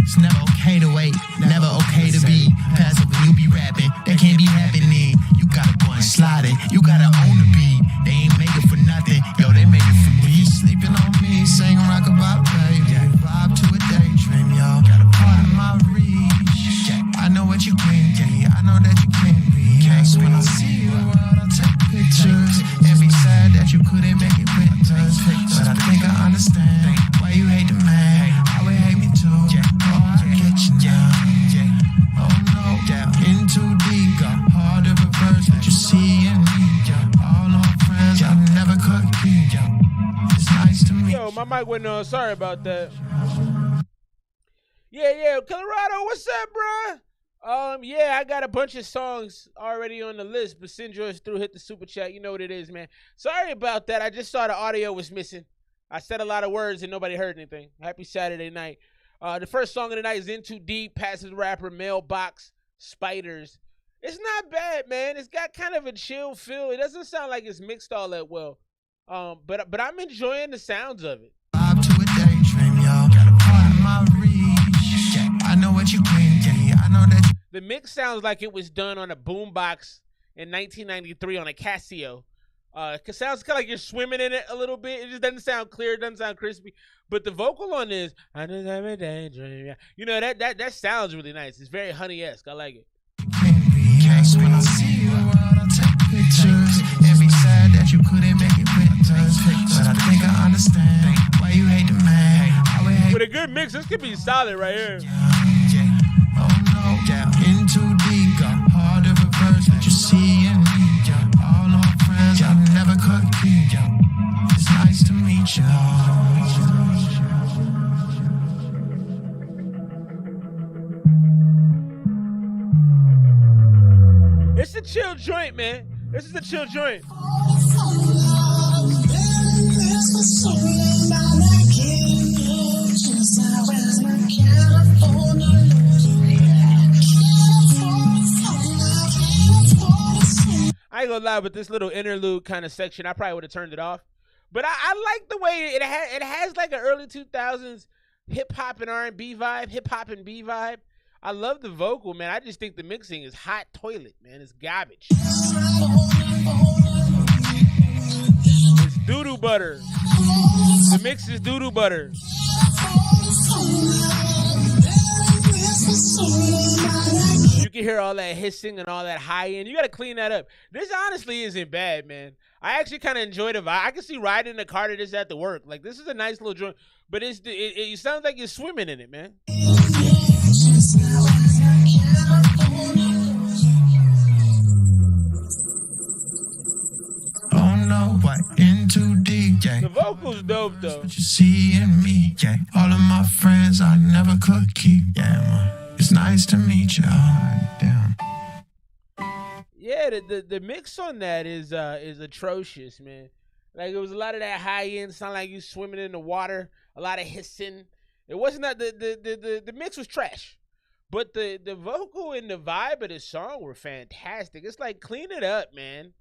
It's never okay to wait, never okay to be passive when you be rapping. That can't be happening. You gotta go and slide it. You gotta own the beat. They ain't make it for nothing. Yo, they made it for me. Sleeping on me, sing rockabye, baby. Vibe to a daydream, yo. Got a part of my reach. I know what you can be. I know that you can be. So when I see you out, I take pictures. And be sad that you couldn't make it with us. But I think I understand why you hate the man. I would hate me too. Oh, I get you now. Oh no, in too deep. Hard to reverse what you see in me. All our friends, I never could be. It's nice to meet you. Yo, my mic went on. Sorry about that. Yeah, Colorado, what's up, bruh? Yeah, I got a bunch of songs already on the list, but send yours through, hit the super chat. You know what it is, man. Sorry about that. I just saw the audio was missing. I said a lot of words and nobody heard anything. Happy Saturday night. The first song of the night is In Too Deep, Passive Rapper, Mailbox, Spiders. It's not bad, man. It's got kind of a chill feel. It doesn't sound like it's mixed all that well. But I'm enjoying the sounds of it. Vibe to a daydream, yo. Got a part of my reach. I know what you can be. I know that The mix sounds like it was done on a boombox in 1993 on a Casio. It sounds kind of like you're swimming in it a little bit. It just doesn't sound clear. It doesn't sound crispy. But the vocal on this, I just have a daydream. You know, that sounds really nice. It's very Honey-esque. I like it. when I see you around, I take pictures. And be sad that you couldn't make it with us. But I think I understand why you hate the man. With a good mix, this could be solid right here. Oh no, in too deep. Hard to reverse what you see in me. All our friends, I never could be. It's nice to meet you. It's a chill joint, man. This is a chill joint. I ain't gonna lie, with this little interlude kind of section, I probably would have turned it off. But I like the way it has like an early 2000s hip hop and R&B vibe, hip hop and B vibe. I love the vocal, man. I just think the mixing is hot toilet, man. It's garbage. It's doo-doo butter. The mix is doo-doo butter. You can hear all that hissing and all that high end. You got to clean that up. This honestly isn't bad, man. I actually kind of enjoy the vibe. I can see riding in the car to this at the work. Like, this is a nice little joint. But it sounds like you're swimming in it, man. Oh no, what in too deep, yeah. The vocals dope though. What you see in me, yeah. All of my friends I never could keep, yeah, man. It's nice to meet you. Damn. Yeah, the mix on that is atrocious, man. Like, it was a lot of that high end, sound like you swimming in the water, a lot of hissing. It wasn't that the mix was trash. But the vocal and the vibe of the song were fantastic. It's like, clean it up, man.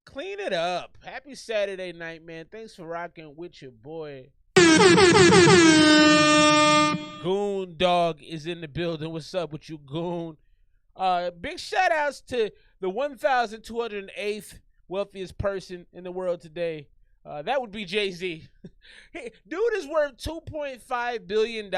Clean it up. Happy Saturday night, man. Thanks for rocking with your boy. Goon Dog is in the building. What's up with you, Goon? Big shout outs to the 1,208th wealthiest person in the world today. That would be Jay-Z. Dude is worth $2.5 billion.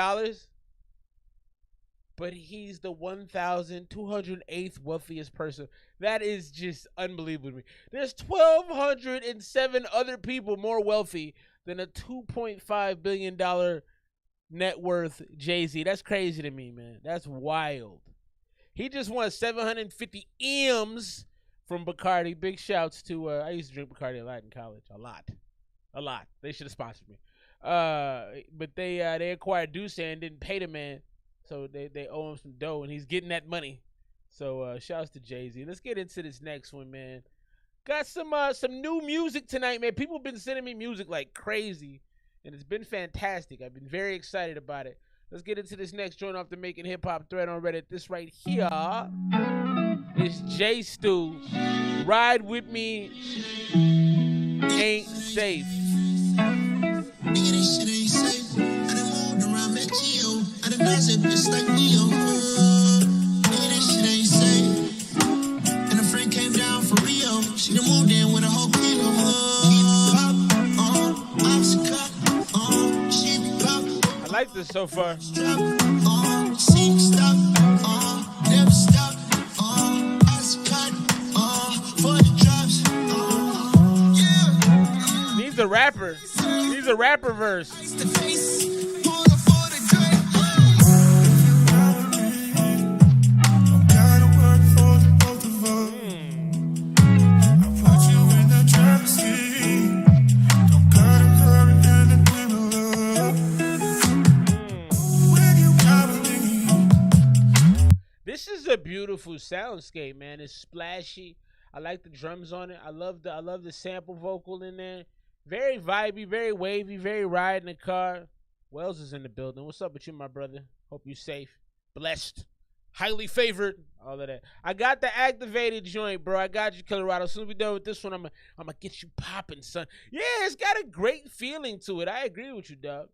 But he's the 1,208th wealthiest person. That is just unbelievable to me. There's 1,207 other people more wealthy than a $2.5 billion net worth Jay-Z. That's crazy to me, man. That's wild. He just won 750 M's from Bacardi. Big shouts to, I used to drink Bacardi a lot in college. A lot. They should have sponsored me. But they acquired Deuce and didn't pay the man. So they owe him some dough, and he's getting that money. So shouts to Jay-Z. Let's get into this next one, man. Got some new music tonight, man. People have been sending me music like crazy, and it's been fantastic. I've been very excited about it. Let's get into this next joint off the Making Hip Hop thread on Reddit. This right here is J Stu. Ride with me ain't safe. Nigga, this shit ain't safe. I done moved around, met Gio. I done does it just like me on nigga, this shit ain't safe. And a friend came down for Rio. She done moved in with a whole kilo. I like this so far. Needs a rapper. Needs a rapper verse. This is a beautiful soundscape, man. It's splashy. I like the drums on it. I love the sample vocal in there. Very vibey, very wavy, very ride in the car. Wells is in the building. What's up with you, my brother? Hope you safe, blessed, highly favored, all of that. I got the activated joint, bro. I got you, Colorado. As soon as we done with this one, I'm gonna get you popping, son. Yeah, it's got a great feeling to it. I agree with you, dog.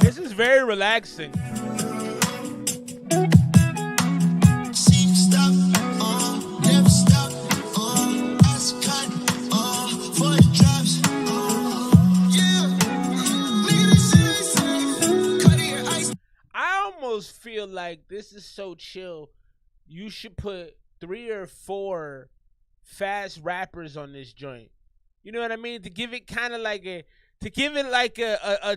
This is very relaxing. I almost feel like this is so chill. You should put 3 or 4 fast rappers on this joint. You know what I mean? To give it kind of like a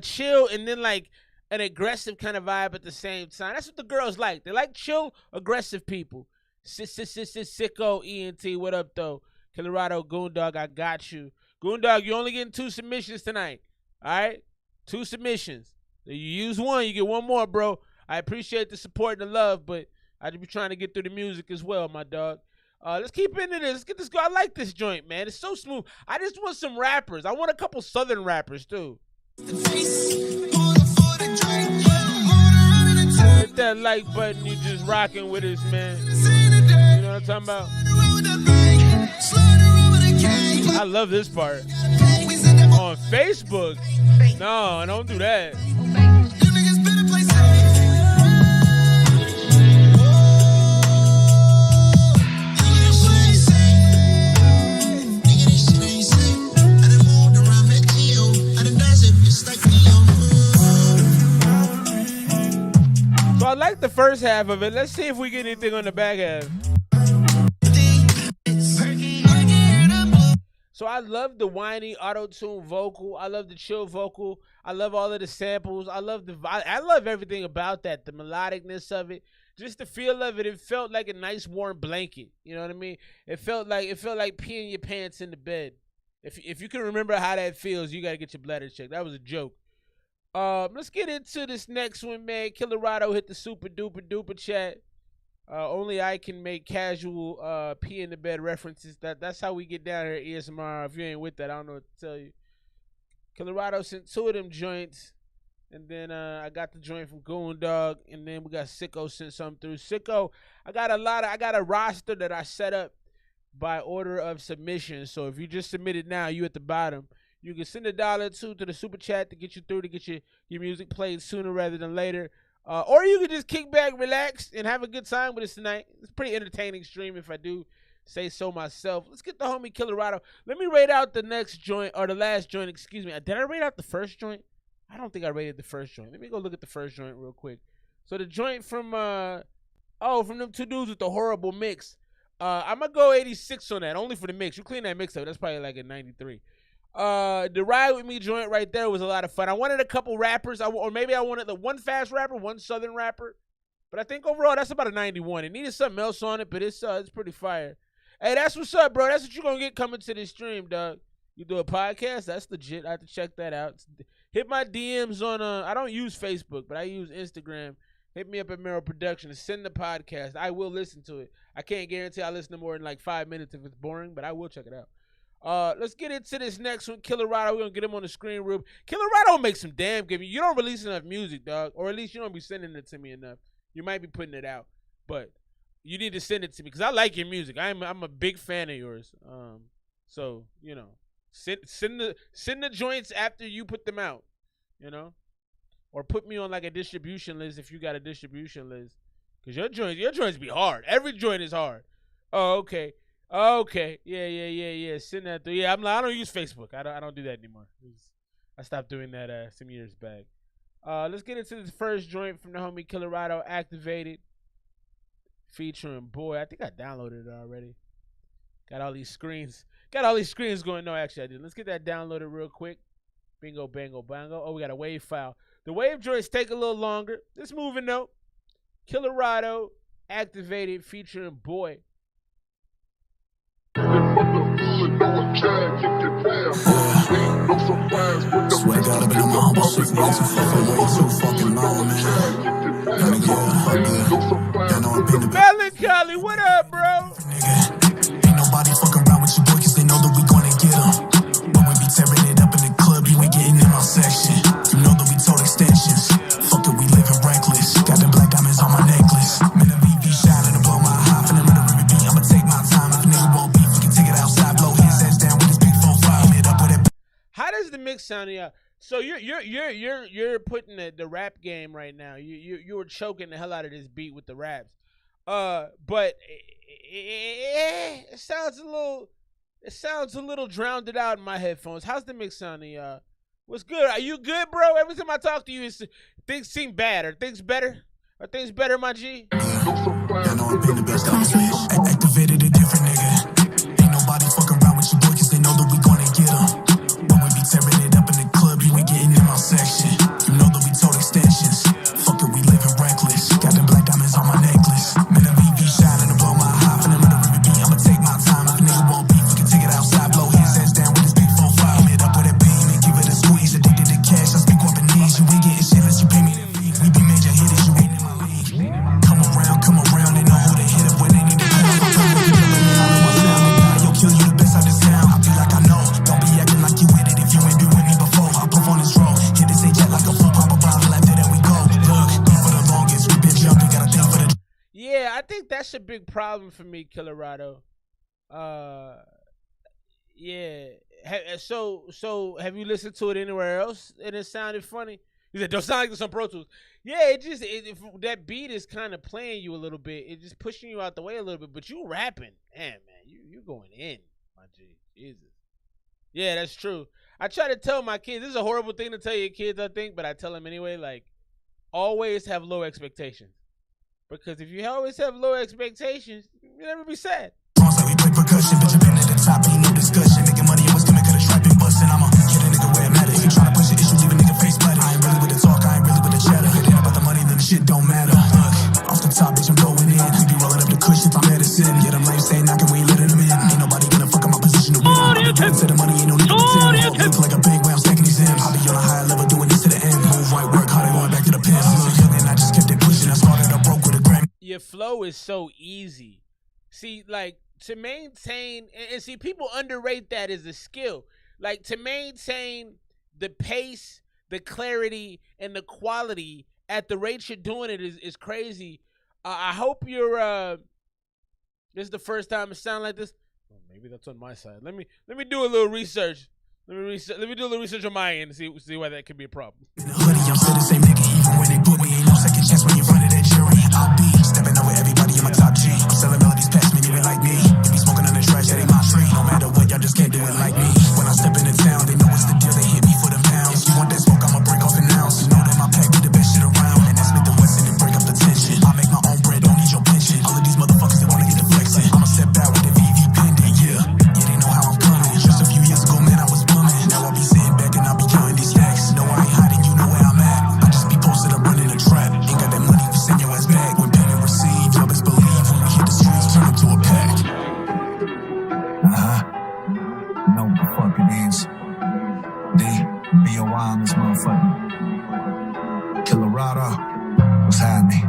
chill and then like an aggressive kind of vibe at the same time. That's what the girls like. They like chill, aggressive people. Sicko, ENT, what up though? Colorado, Goondog, I got you. Goondog, you only getting 2 submissions tonight. All right? 2 submissions. You use 1, you get 1 more, bro. I appreciate the support and the love, but I just be trying to get through the music as well, my dog. Let's keep into this. Let's get this. I like this joint, man. It's so smooth. I just want some rappers. I want a couple Southern rappers too. Hit that like button. You just rocking with us, man. You know what I'm talking about? I love this part. On Facebook? No, don't do that. So I like the first half of it. Let's see if we get anything on the back half. So I love the whiny auto-tune vocal. I love the chill vocal. I love all of the samples. I love everything about that. The melodicness of it, just the feel of it. It felt like a nice warm blanket. You know what I mean? It felt like peeing your pants in the bed. If you can remember how that feels, you gotta get your bladder checked. That was a joke. Let's get into this next one, man. Colorado hit the super duper chat. Only I can make casual pee in the bed references. That's how we get down here at Esmr. If you ain't with that, I don't know what to tell you. Colorado sent 2 of them joints, and then I got the joint from Goondog, and then we got Sicko sent something through. Sicko, I got a roster that I set up by order of submission. So if you just submitted now, you at the bottom. You can send $1 or $2 to the super chat to get you through, to get your music played sooner rather than later. Or you can just kick back, relax, and have a good time with us tonight. It's a pretty entertaining stream, if I do say so myself. Let's get the homie Colorado. Let me rate out the next joint, or the last joint, excuse me. Did I rate out the first joint? I don't think I rated the first joint. Let me go look at the first joint real quick. So the joint from them 2 dudes with the horrible mix. I'm going to go 86 on that, only for the mix. You clean that mix up, that's probably like a 93. The Ride With Me joint right there was a lot of fun. I wanted a couple rappers, or maybe I wanted the 1 fast rapper, 1 southern rapper. But I think overall that's about a 91. It needed something else on it, but it's pretty fire. Hey, that's what's up, bro. That's what you're gonna get coming to this stream, dog. You do a podcast? That's legit. I have to check that out. Hit my DMs on I don't use Facebook, but I use Instagram. Hit me up at Mero Productions. Send the podcast. I will listen to it. I can't guarantee I'll listen to more than like 5 minutes if it's boring, but I will check it out. Let's get into this next one. Killer Rado, we're gonna get him on the screen real. Killer Rado makes some damn good. You don't release enough music, dog, or at least you don't be sending it to me enough. You might be putting it out, but you need to send it to me because I like your music. I'm a big fan of yours. So you know, send the joints after you put them out. You know, or put me on like a distribution list if you got a distribution list, because your joints be hard. Every joint is hard. Oh, okay. Okay, yeah. Send that through. Yeah, I don't use Facebook. I don't do that anymore. I stopped doing that some years back. Let's get into this first joint from the homie Killer Rado, Activated, featuring Boy. I think I downloaded it already. Got all these screens going. No, actually I didn't. Let's get that downloaded real quick. Bingo, bango, bango. Oh, we got a wave file. The wave joints take a little longer. Let's move in though. Killer Rado, Activated, featuring Boy. Swear to God, I've been on my humble shit for way too fucking long, man. Melancholy, what up, bro? Ain't nobody fucking around with your boy, cause they know that we gonna get them. When we be tearing it up in the club, you ain't getting in my section. You know that we told extensions. Fuck it, we living reckless. Got them black diamonds on my necklace. Man, the VV shining above my high. Finna let the river be, I'ma take my time. If a nigga won't beef, we can take it outside. Blow his ass down with his big 4-5. Hit up with it. How does the mix sound to y'all? So you're putting the rap game right now. You were choking the hell out of this beat with the raps. But it sounds a little drowned out in my headphones. How's the mix sound to y'all? What's good? Are you good, bro? Every time I talk to you, things seem bad. Are things better? Are things better, my G? Yeah, I know I'm being the best activated a different nigga. Ain't nobody fucking around with your boy, cause they know that we gonna get them. When we be tearing it up in the club, you ain't getting in my section. You know that we told extensions. Fuck it, we living reckless. Got them black diamonds on my necklace. Man, the VV shining above my high. Finna let the river be, I'ma take my time. If a nigga won't beef, we can take it outside. Blow his ass down with his big 4-5. Hit up with that beam and give it a squeeze. Addicted to cash, I speak Japanese. You ain't getting shit unless you pay me the fee. We be major hitters, you ain't in my league. Come around, they know who to hit up when they need to come. Yo, kill you the best out this town. I feel like I know. Don't be acting like you with it if you ain't been with me before. I puff on this road. Hit this jet like a full pop a bottle. After that we go. Look, for the longest, we been jumping. Got a thing for the. Yeah, I think that's a big problem for me, Killer Rado. Yeah. So have you listened to it anywhere else and it sounded funny? You said don't sound like this on Pro Tools. Yeah, that beat is kind of playing you a little bit. It's just pushing you out the way a little bit. But you rapping, man, you going in, my G. Jesus. Yeah, that's true. I try to tell my kids, this is a horrible thing to tell your kids, I think, but I tell them anyway, like, always have low expectations. Because if you always have low expectations, you'll never be sad. We play percussion, bitch, I've been at the top, ain't no discussion. Nigga, money was coming, cut a stripe and bustin'. I'ma hit a nigga where it matters. If you tryna push an issue, leave a nigga face bloody. I ain't really with the talk, I ain't really with the chatter. If it ain't about the money, then the shit don't matter. Off the top, bitch, I'm going in. We be rolling up the kush if I'm medicine. Yeah, them lames stay knocking, we ain't letting them in. Ain't nobody gonna fuck up my position to win. I be getting to the money, ain't no nigga pretend. Look like a bank where I'm stacking these M's. I be on a higher level, doing this to the end. Move right, work hard, going back to the pins. And I just kept it pushing. I started up broke with a Grammy. Your flow is so easy. See, like, to maintain, and see, people underrate that as a skill. Like, to maintain the pace, the clarity, and the quality at the rate you're doing it is crazy. I hope you're, this is the first time it sounds like this. Oh, maybe that's on my side. Let me do a little research. Let me do a little research on my end and see why that could be a problem. In the hoodie, I'm still the same nigga, even when they put me. Ain't no second chance when you run it that jury. I'll be stepping over everybody in my top G. I'm selling melodies past me, even like me. You be smoking on the trash, that ain't my tree. No matter what, y'all just can't do it like me. When I step into town, they know what's the deal. They hit me for them pounds. If you want that smoke, I'ma break off an ounce. You know that my pack be the best shit around. And that's Smith and Wesson and break up the tension. I make my own bread, don't need your pension. All of these motherfuckers, they wanna get the flexing. I'ma step out with the VV pendant, yeah. Yeah, they know how I'm coming. Just a few years ago, man, I was bumming. Now I'll be sitting back and I'll be counting these stacks. No, I ain't hiding, you know where I'm at. I just be posted up running a trap. Ain't got that money, we send your ass back. When payment received, y'all best believe when we hit the streets, turn them to a pack. Know what the fuck it is. D-B-O-I on this motherfucker. Killer Rado, what's happening?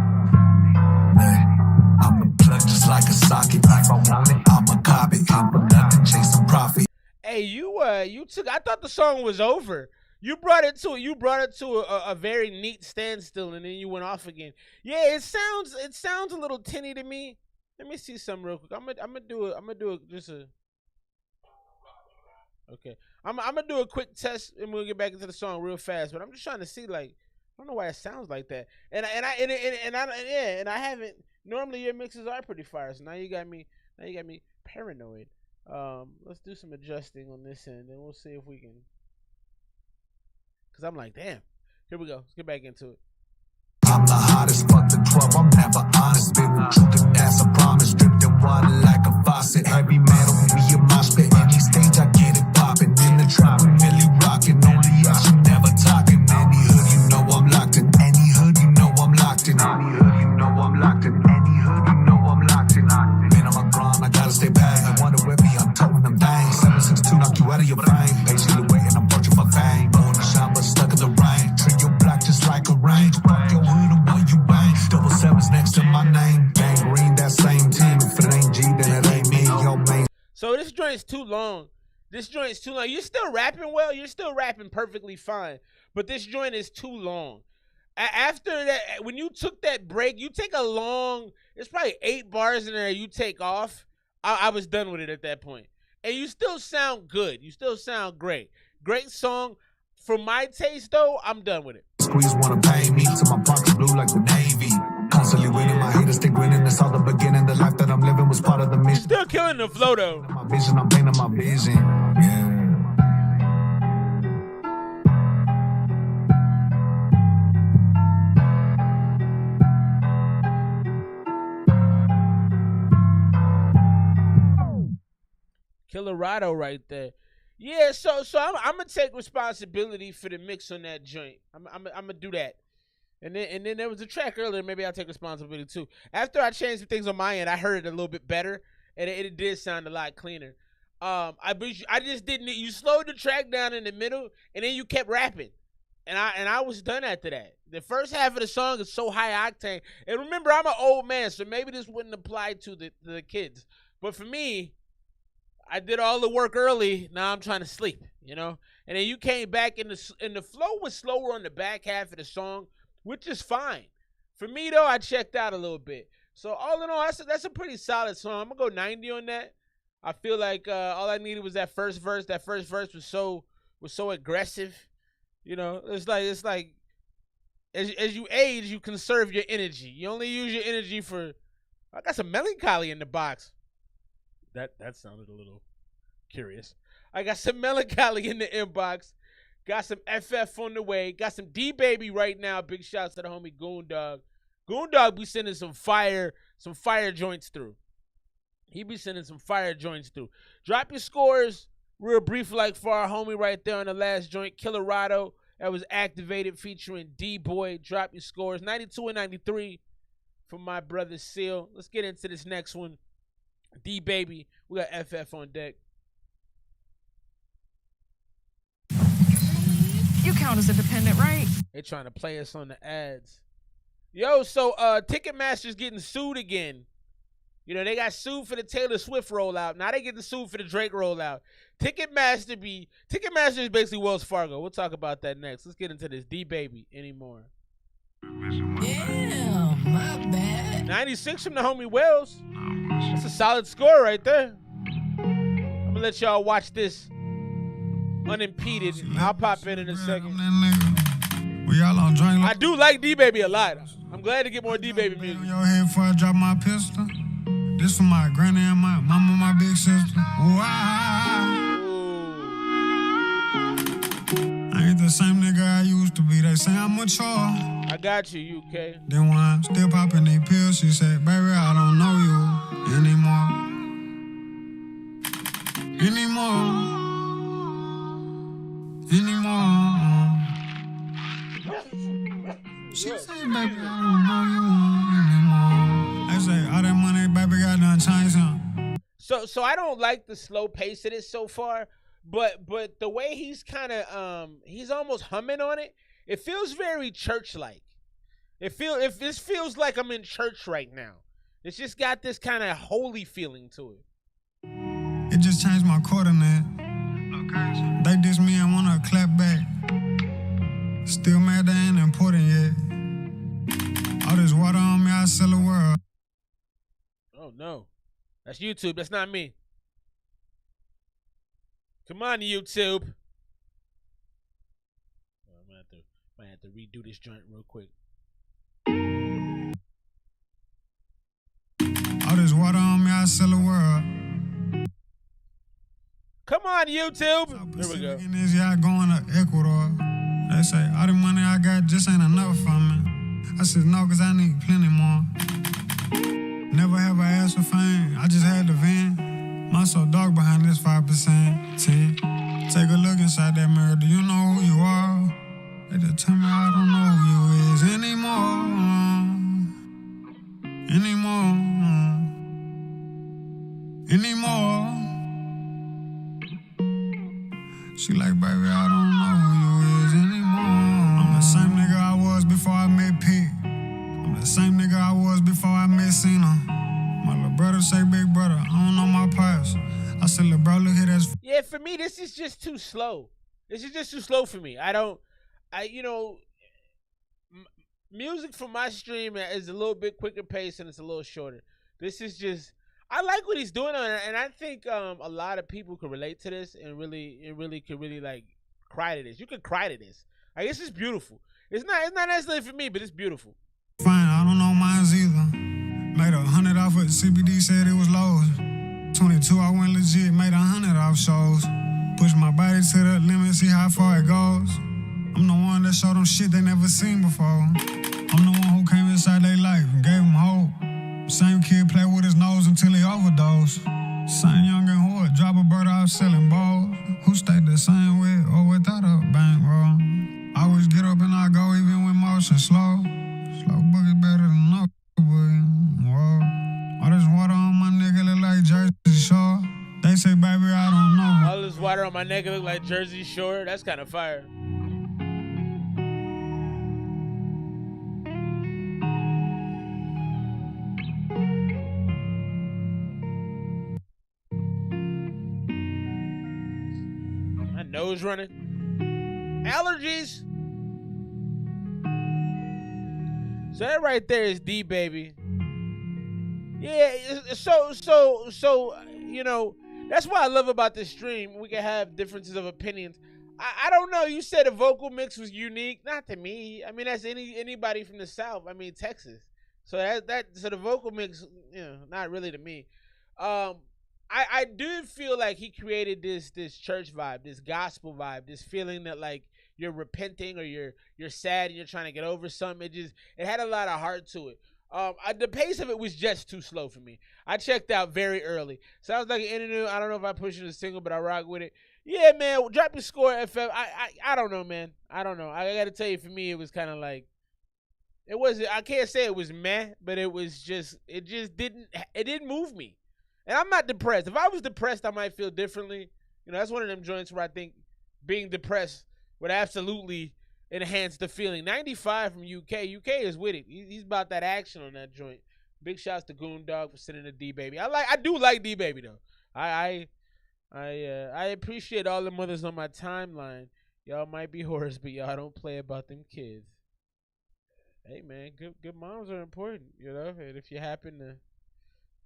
I'm the plug just like a socket. If I want it, I'ma cop it. I'm for nothing, chasing profit. Hey, you took. I thought the song was over. You brought it to a very neat standstill, and then you went off again. Yeah, it sounds a little tinny to me. Let me see something real quick. I'm gonna do it. Just a. Okay, I'm gonna do a quick test, and we'll get back into the song real fast. But I'm just trying to see, like, I don't know why it sounds like that. And I haven't. Normally your mixes are pretty fire, so now you got me paranoid. Let's do some adjusting on this end, and we'll see if we can. Cause I'm like, damn. Here we go. Let's get back into it. I'm the hottest, fuck the 12, I'm never honest. Spit with truth and that's a promise. Dripped in water like a faucet. Heavy metal, we a mosh pit. Any stage, I get it poppin'. In the trap, we really rockin'. Only us, you never talkin'. Any hood, you know I'm locked in. Any hood, you know I'm locked in. Any hood, you know I'm locked in. Any hood, you know I'm locked in. Been on my grind, I gotta stay back. I wanna whip me, I'm towing them things. 762, knock you out of your frame. Patiently waiting, I'm searching for fame. Born to shine, but stuck in the rain. Treat your block just like a range. Rock your hood, boy, you bang. Double sevens next to my name. Gang green, that same team. If it ain't G, then it ain't me. Yo, man. So this joint's too long. You're still rapping well. You're still rapping perfectly fine. But this joint is too long. After that, when you took that break, you take a long. It's probably 8 bars in there. You take off. I was done with it at that point. And you still sound good. You still sound great. Great song. For my taste, though, I'm done with it. Squeeze wanna pay me till my pockets blue like the Navy. Constantly winning, my haters they grinning. That's all the beginning. The life that I'm living was part of the mission. Still killing the flow, though. My vision, I'm painting my vision. Yeah. Colorado right there. Yeah, so I'm gonna take responsibility for the mix on that joint. I'm gonna do that. And then there was a track earlier. Maybe I'll take responsibility too. After I changed some things on my end, I heard it a little bit better, and it did sound a lot cleaner. I just didn't. You slowed the track down in the middle, and then you kept rapping, and I was done after that. The first half of the song is so high octane. And remember, I'm an old man, so maybe this wouldn't apply to the kids. But for me, I did all the work early. Now I'm trying to sleep, you know. And then you came back, and the flow was slower on the back half of the song, which is fine. For me though, I checked out a little bit. So all in all, that's a pretty solid song. I'm gonna go 90 on that. I feel like all I needed was that first verse. That first verse was so aggressive. You know, it's like as you age, you conserve your energy. You only use your energy for. I got some melancholy in the box. That sounded a little curious. I got some melancholy in the inbox. Got some FF on the way. Got some D-Baby right now. Big shouts to the homie Goondog. Goondog be sending some fire joints through. He be sending some fire joints through. Drop your scores real brief like for our homie right there on the last joint, Colorado. That was activated featuring D-Boy. Drop your scores. 92 and 93 from my brother Seal. Let's get into this next one. D-Baby. We got FF on deck. You count as independent, right? They trying to play us on the ads. Yo, so Ticketmaster's getting sued again. You know, they got sued for the Taylor Swift rollout. Now they getting sued for the Drake rollout. Ticketmaster is basically Wells Fargo. We'll talk about that next. Let's get into this D-Baby anymore. Damn, my bad. 96 from the homie Wells. That's a solid score right there. I'm gonna let y'all watch this unimpeded. I'll pop in a second. I do like D-Baby a lot. I'm glad to get more D-Baby music. Your head before I drop my pistol. This for my granny and my mama, my big sister. Wow. I ain't the same nigga I used to be. They say I'm mature. I got you, UK. Then when I'm still popping they pills, she said, baby, I don't know you anymore. She said, baby, I don't know you anymore. I say, all that money, baby, got done changed him. So I don't like the slow pace of it so far, but the way he's kind of he's almost humming on it. It feels very church-like. This feels like I'm in church right now. It's just got this kind of holy feeling to it. It just changed my coordinate. They diss me and wanna clap back. Still mad they ain't important yet. All this water on me, I sell the world. Oh no, that's YouTube. That's not me. Come on, YouTube. I'm gonna have to redo this joint real quick. All this water on me, I sell the world. Come on, YouTube. Here we go. In this yacht going to Ecuador. They say all the money I got just ain't enough for me. I said no, cause I need plenty more. Never have I asked for fame, I just had the van. My soul dark behind this 5%. 10. Take a look inside that mirror, do you know who you are? They just tell me I don't know who you is anymore. Anymore. She like, baby, I don't know who you is anymore. I'm the same nigga I was before I met Pete. I'm the same nigga I was before I met Cena. My little brother say, big brother, I don't know my past. I said, little bro, look here, that's... Yeah, for me, this is just too slow. This is just too slow for me. Music from my stream is a little bit quicker pace and it's a little shorter. This is just... I like what he's doing on it, and I think a lot of people could relate to this and really could like cry to this. You could cry to this. Like, this is beautiful. It's not necessarily for me, but it's beautiful. Fine, I don't know mines either. Made 100 off it, CBD said it was lows. 22, I went legit, made 100 off shows. Push my body to the limit, see how far it goes. I'm the one that showed them shit they never seen before. I'm the one who came inside their life and gave them hope. Same kid play with his nose until he overdosed. Same young and hood, drop a bird off selling balls. Who stayed the same with or without a bankroll? Always get up and I go even when motion slow. Slow boogie better than no boogie. Whoa. All this water on my nigga look like Jersey Shore. They say, baby, I don't know. All this water on my nigga look like Jersey Shore. That's kind of fire. Nose running. Allergies. So that right there is D baby. Yeah, so that's what I love about this stream. We can have differences of opinions. I don't know. You said the vocal mix was unique. Not to me. I mean, that's anybody from the South. I mean, Texas. So so the vocal mix, not really to me. I do feel like he created this church vibe, this gospel vibe, this feeling that like you're repenting or you're sad and you're trying to get over something. It had a lot of heart to it. The pace of it was just too slow for me. I checked out very early. Sounds like an interview. I don't know if I pushed it a single, but I rock with it. Yeah, man. Drop your score, FF. I don't know, man. I don't know. I got to tell you, for me, it was kind of like, it wasn't. I can't say it was meh, but it didn't move me. And I'm not depressed. If I was depressed, I might feel differently. That's one of them joints where I think being depressed would absolutely enhance the feeling. 95 from UK. UK is with it. He's about that action on that joint. Big shouts to Goon Dog for sending a D Baby. I do like D Baby though. I appreciate all the mothers on my timeline. Y'all might be whores, but y'all don't play about them kids. Hey man, good moms are important, and if you happen to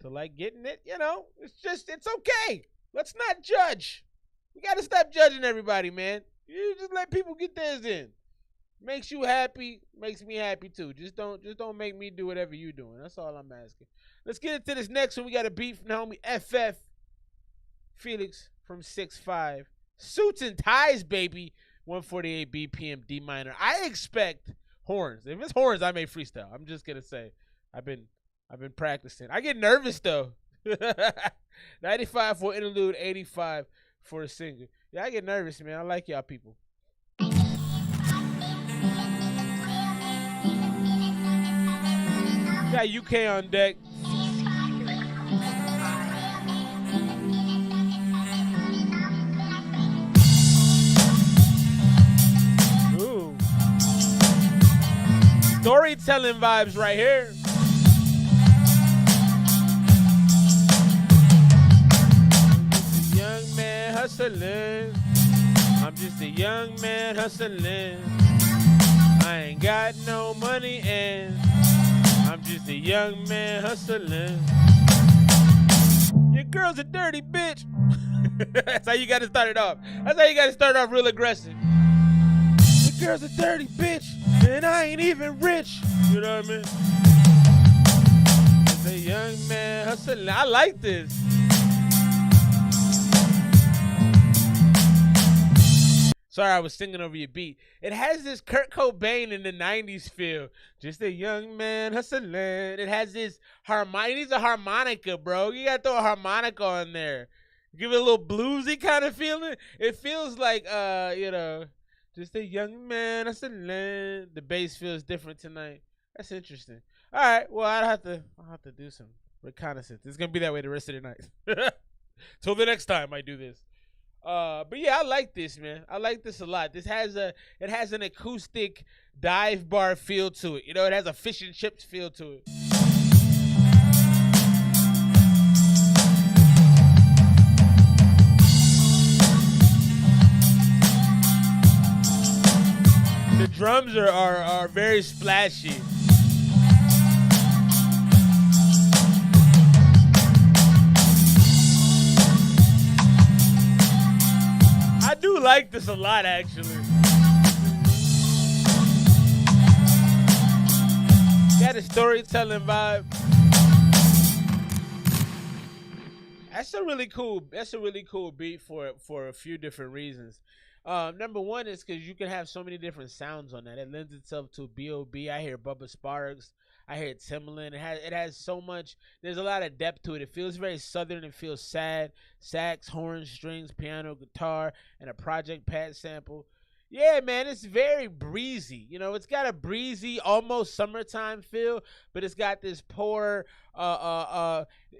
like getting it, it's okay. Let's not judge. We gotta stop judging everybody, man. You just let people get theirs in. Makes you happy, makes me happy too. Just don't make me do whatever you doing. That's all I'm asking. Let's get into this next one. We got a beat from the homie FF Felix from 6'5". Suits and ties, baby. 148 BPM D minor. I expect horns. If it's horns, I may freestyle. I'm just gonna say I've been practicing. I get nervous though. 95 for interlude, 85 for a singer. Yeah, I get nervous, man. I like y'all people. Got UK on deck. Ooh. Storytelling vibes right here. Young man hustling. I'm just a young man hustling. I ain't got no money and I'm just a young man hustling. Your girl's a dirty bitch. That's how you gotta start it off. That's how you gotta start off real aggressive. Your girl's a dirty bitch and I ain't even rich. You know what I mean? Just a young man hustling. I like this. Sorry, I was singing over your beat. It has this Kurt Cobain in the 90s feel. Just a young man hustling. It has this harmonica. It needs a harmonica, bro. You got to throw a harmonica on there. Give it a little bluesy kind of feeling. It feels like, just a young man hustling. The bass feels different tonight. That's interesting. All right, well, I'll have to do some reconnaissance. It's going to be that way the rest of the night. Till the next time I do this. But yeah, I like this, man. I like this a lot. It has an acoustic dive bar feel to it. You know, it has a fish and chips feel to it. The drums are very splashy. I do like this a lot, actually. Got a storytelling vibe. That's a really cool beat for a few different reasons. Number one is because you can have so many different sounds on that. It lends itself to B.O.B. I hear Bubba Sparks. I hear Timbaland. It has so much. There's a lot of depth to it. It feels very southern. It feels sad. Sax, horns, strings, piano, guitar, and a Project Pat sample. Yeah, man, it's very breezy. You know, it's got a breezy, almost summertime feel, but it's got this poor.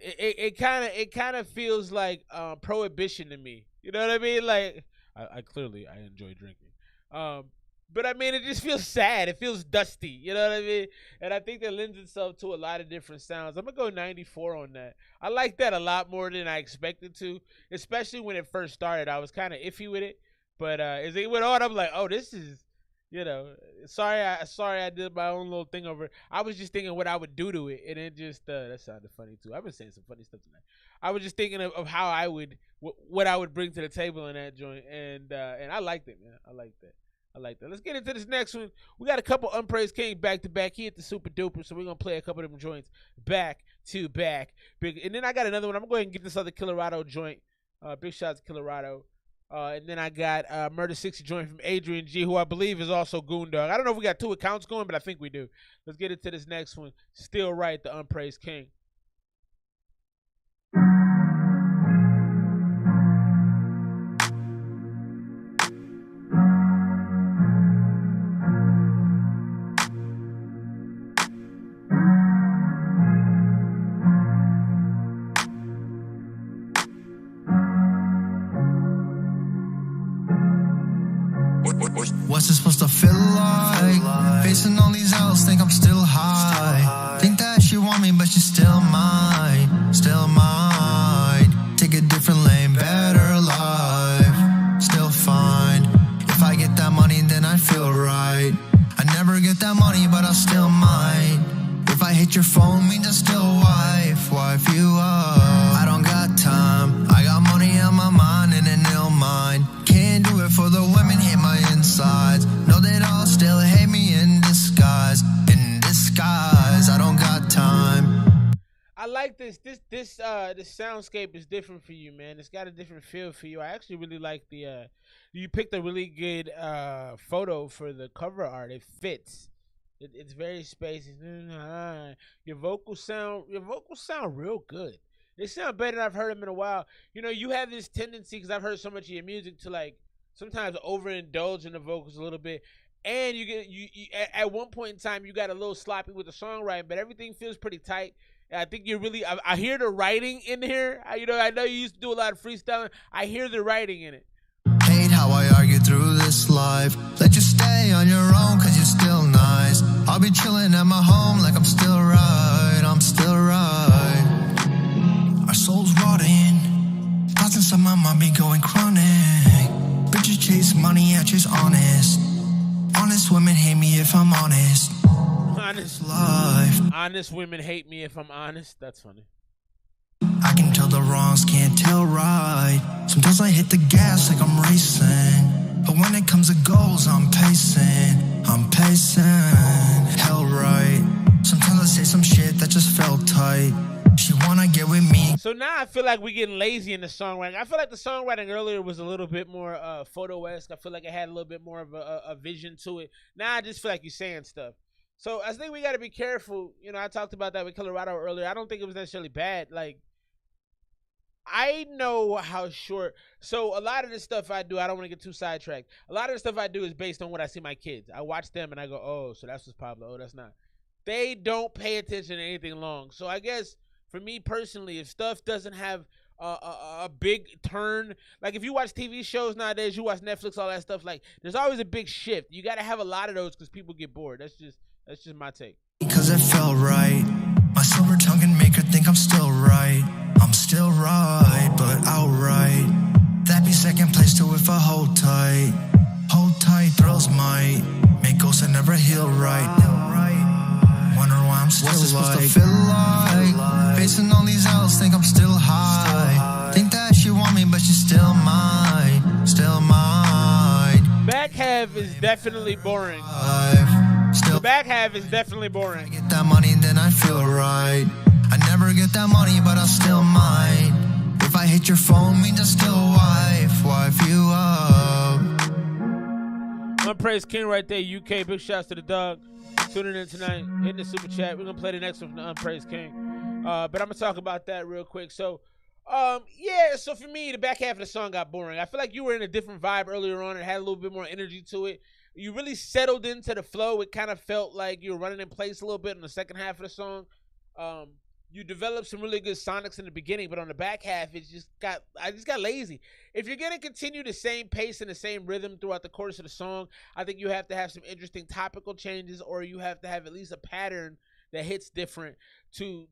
It kind of feels like Prohibition to me. You know what I mean? Like, I clearly enjoy drinking. But I mean, it just feels sad. It feels dusty. You know what I mean? And I think that lends itself to a lot of different sounds. I'm going to go 94 on that. I like that a lot more than I expected to, especially when it first started. I was kind of iffy with it. But as it went on, I'm like, oh, this is, you know, sorry I did my own little thing over it. I was just thinking what I would do to it. And it just, that sounded funny too. I've been saying some funny stuff tonight. I was just thinking of how I would, what I would bring to the table in that joint. And I liked it, man. I like that. Let's get into this next one. We got a couple Unpraised King back to back. He hit the super duper, so we're gonna play a couple of them joints back to back. And then I got another one. I'm gonna go ahead and get this other Colorado joint. Big shout out to Colorado. And then I got Murder 60 joint from Adrian G, who I believe is also Goondog. I don't know if we got two accounts going, but I think we do. Let's get into this next one. Still Right, the Unpraised King. What's it supposed to feel like? Facing all these L's, think I'm still high. Think that she want me, but she still mine. Still mine. Take a different lane, better life. Still fine. If I get that money, then I feel right. I never get that money, but I'll still mine. If I hit your phone, means I still wife you up. I don't got time. I got money on my mind and an ill mind. Can't do it for the women, hate my insides. Know that all still hate me in disguise. In disguise, I don't got time. I like this. This soundscape is different for you, man. It's got a different feel for you. I actually really like the. You picked a really good photo for the cover art. It fits. It's very spacey. Your vocals sound real good. They sound better than I've heard them in a while. You know, you have this tendency, because I've heard so much of your music, to like sometimes overindulge in the vocals a little bit. And you at one point in time you got a little sloppy with the songwriting, but everything feels pretty tight. And I think you really, I hear the writing in here. I know you used to do a lot of freestyling. I hear the writing in it. Hate how I argue through this life. Let you stay on your own, cause you're still nice. I'll be chilling at my home like I'm still right. I'm still right. Our souls rotting. Thoughts inside my mind be going chronic. Bitches chase money, I chase honest. Honest women hate me if I'm honest. Honest Life. Honest women hate me if I'm honest. That's funny. I can tell the wrongs, can't tell right. Sometimes I hit the gas like I'm racing, but when it comes to goals, I'm pacing. Hell right. Sometimes I say some shit that just felt tight. She wanna get with me. So now I feel like we're getting lazy in the songwriting. I feel like the songwriting earlier was a little bit more photo-esque. I feel like it had a little bit more of a vision to it. Now I just feel like you're saying stuff. So I think we got to be careful. You know, I talked about that with Colorado earlier. I don't think it was necessarily bad. Like, I know how short. So a lot of the stuff I do, I don't want to get too sidetracked. A lot of the stuff I do is based on what I see my kids. I watch them and I go, oh, so that's what's Pablo. Oh, that's not. They don't pay attention to anything long. So I guess for me personally, if stuff doesn't have a big turn, like if you watch TV shows nowadays, you watch Netflix, all that stuff, like there's always a big shift. You got to have a lot of those because people get bored. That's just my take. Because it felt right. My silver tongue can make her think I'm still right. I'm still right, but outright. That'd be second place to if I hold tight. Hold tight, thrills might make ghosts that never heal right. Wonder why I'm still. What's it supposed to feel like? Facing all these L's, think I'm still high. Think that she want me, but she's still mine. Still mine. Back half is definitely boring. The back half is definitely boring. I get that money, then I feel right. I never get that money, but I'll still mine. If I hit your phone, means I still wife you up. Unpraised King right there, UK. Big shouts to the dog. Tuning in tonight, hitting the super chat. We're gonna play the next one from the Unpraised King. But I'm gonna talk about that real quick. So, so for me, the back half of the song got boring. I feel like you were in a different vibe earlier on. It had a little bit more energy to it. You really settled into the flow. It kind of felt like you were running in place a little bit in the second half of the song. You developed some really good sonics in the beginning, but on the back half, I just got lazy. If you're gonna continue the same pace and the same rhythm throughout the course of the song, I think you have to have some interesting topical changes, or you have to have at least a pattern that hits different to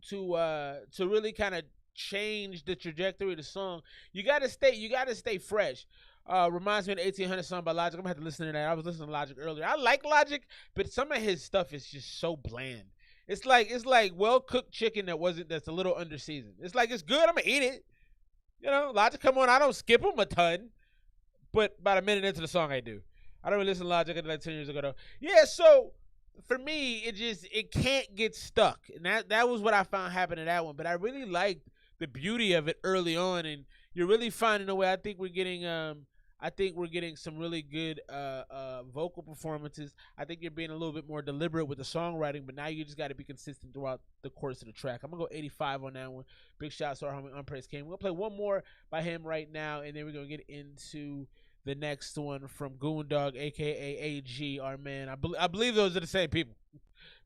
really kind of change the trajectory of the song. You gotta stay fresh. Reminds me of the 1800 song by Logic. I'm gonna have to listen to that. I was listening to Logic earlier. I like Logic, but some of his stuff is just so bland. It's like well cooked chicken that's a little under seasoned. It's like it's good. I'm gonna eat it. You know, Logic come on. I don't skip him a ton, but about a minute into the song, I do. I don't really listen to Logic like 10 years ago though. Yeah, so for me, it can't get stuck, and that was what I found happened to that one. But I really liked the beauty of it early on, and you're really finding a way. I think we're getting some really good vocal performances. I think you're being a little bit more deliberate with the songwriting, but now you just got to be consistent throughout the course of the track. I'm going to go 85 on that one. Big shout out to our homie Unpraised King. We're going to play one more by him right now, and then we're going to get into the next one from Goondog, a.k.a. AG, our man. I believe those are the same people.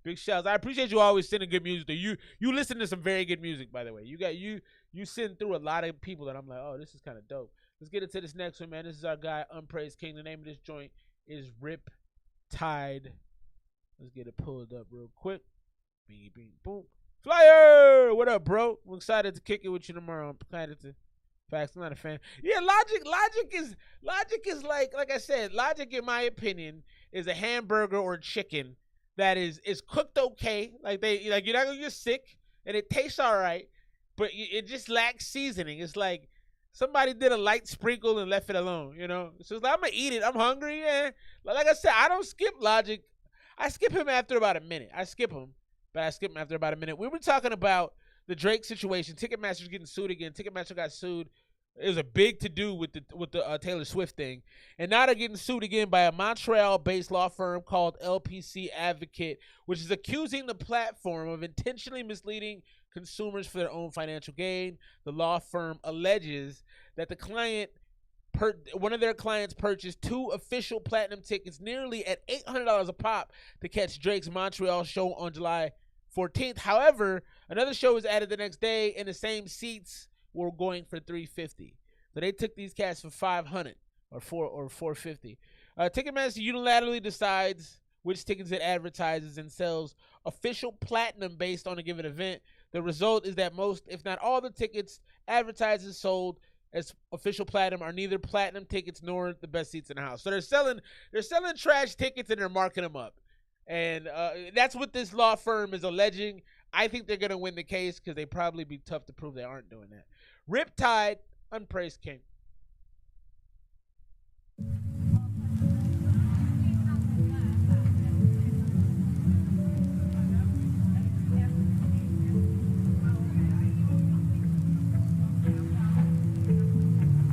Big shouts. I appreciate you always sending good music. You listen to some very good music, by the way. You send through a lot of people that I'm like, oh, this is kind of dope. Let's get into this next one, man. This is our guy, Unpraised King. The name of this joint is Rip Tide. Let's get it pulled up real quick. Bing, bing, boom. Flyer! What up, bro? I'm excited to kick it with you tomorrow. I'm excited to. Facts, I'm not a fan. Yeah, Logic is like I said, Logic, in my opinion, is a hamburger or chicken that is cooked okay. You're not gonna get sick, and it tastes all right, but it just lacks seasoning. It's like somebody did a light sprinkle and left it alone, you know? So it's like, I'm going to eat it. I'm hungry. Yeah. Like I said, I don't skip Logic. I skip him after about a minute. I skip him after about a minute. We were talking about the Drake situation. Ticketmaster's getting sued again. Ticketmaster got sued. It was a big to-do with the Taylor Swift thing. And now they're getting sued again by a Montreal-based law firm called LPC Advocate, which is accusing the platform of intentionally misleading consumers for their own financial gain. The law firm alleges that one of their clients purchased 2 official platinum tickets nearly at $800 a pop to catch Drake's Montreal show on July 14th. However, another show was added the next day, and the same seats were going for $350. So they took these cats for $500 or $450. Ticketmaster unilaterally decides which tickets it advertises and sells official platinum based on a given event. The result is that most, if not all, the tickets advertisers sold as official platinum are neither platinum tickets nor the best seats in the house. So they're selling trash tickets and they're marking them up. And that's what this law firm is alleging. I think they're going to win the case because they probably be tough to prove they aren't doing that. Riptide, Unpraised King.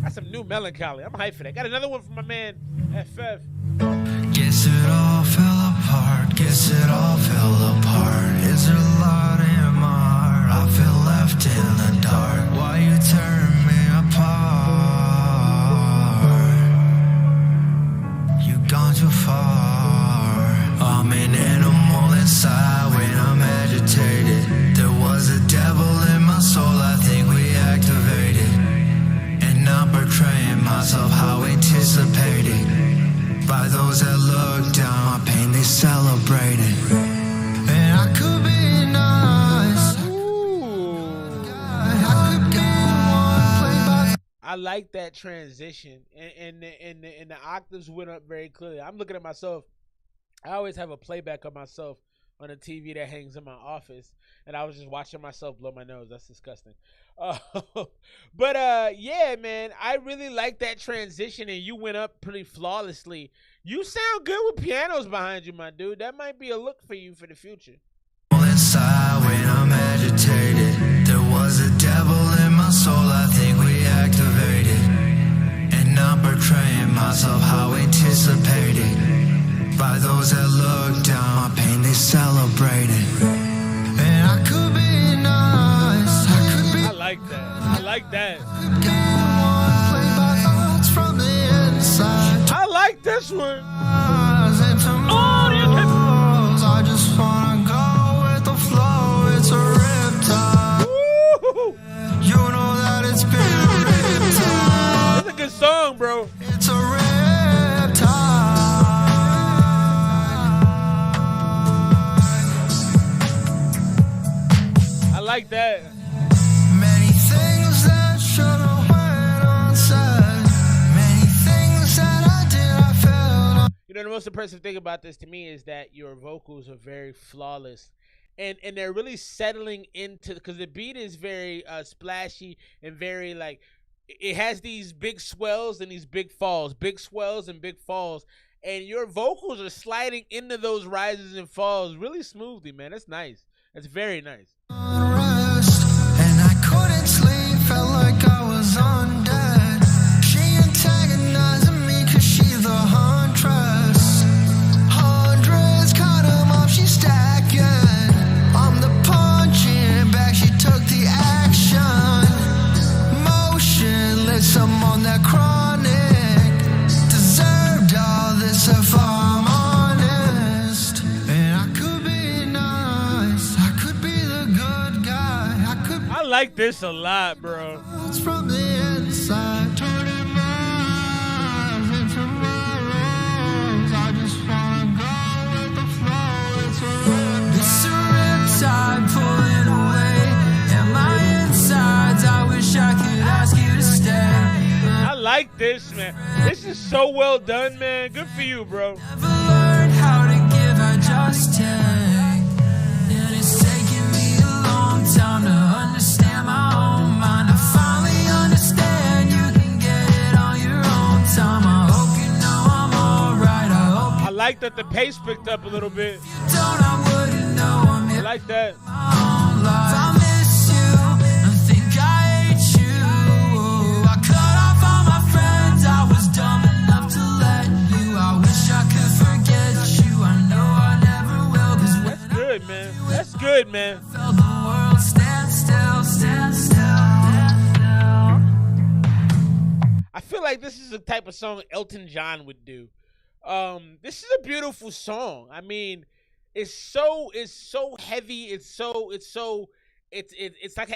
That's some new melancholy. I'm hyped for that. Got another one from my man, FF. Guess it all fell apart. Guess it all fell apart. Is there a lot in my heart? I feel left in the dark. Why you turn me apart? You gone too far. I'm an animal inside when I'm agitated. There was a devil in my soul. I think we activated. And I'm portraying myself how anticipated. By those that look down my pain, they celebrate it. And I could be nice. I like that transition, and the octaves went up very clearly. I'm looking at myself. I always have a playback of myself on a TV that hangs in my office, and I was just watching myself blow my nose. That's disgusting. But yeah, man, I really like that transition, and you went up pretty flawlessly. You sound good with pianos behind you, my dude. That might be a look for you for the future. Inside when I'm agitated, there was a devil in my soul. I think we activated, and I'm portraying myself how anticipated. By those that look down my pain, they celebrate it. And I could be nice. I like that. I like that. I like this one. I just wanna go with the flow. It's a riptide. You know that it's been a riptide. That's a good song, bro. It's a riptide. I like that. Many things that should have went unsaid. Many things that I did, I failed. You know, the most impressive thing about this to me is that your vocals are very flawless. And they're really settling into, because the beat is very splashy and very like, it has these big swells and these big falls, big swells and big falls. And your vocals are sliding into those rises and falls really smoothly, man. That's nice. That's very nice. And I couldn't sleep, felt like I was undead. She antagonizing me cause she the huntress. Hundreds cut 'em off, she stacking. I'm the punching bag, she took the action. Motionless, I'm on that chronic. Deserved all this if I'm honest. And I could be nice, I could be the good guy. I like this a lot, bro. It's from the inside, turning minds into mirrors. I just wanna go with the flow. It's a riptide pulling away, and my insides. I wish I could ask you to stay. I like this, man. This is so well done, man. Good for you, bro. Never learned how to give, I just take. And it's taking me a long time to understand my own mind. I finally understand you can get it on your own time. I hope you know I'm alright. I hope I like that the pace picked up a little bit. you don't, I wouldn't know. I'm I here like that. my own life. I miss you, I think I hate you. I cut off all my friends, I was dumb enough to let you. I wish I could forget you, I know I never will. Cause when That's good, man. That's good, man. I felt the world stand still, stand still, stand still. I feel like this is the type of song Elton John would do. This is a beautiful song. I mean, it's so heavy. It's like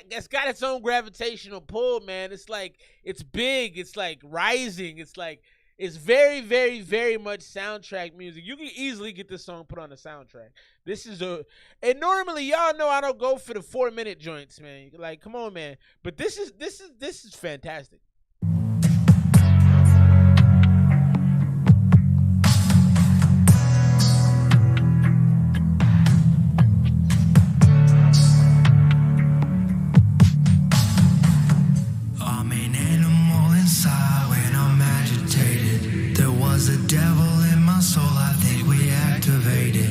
it's got its own gravitational pull, man. It's like it's big. It's like rising. It's like it's very, very, very much soundtrack music. You can easily get this song put on a soundtrack. And normally y'all know I don't go for the 4-minute joints, man. Like, come on, man. But this is fantastic. was a devil in my soul, I think we activated.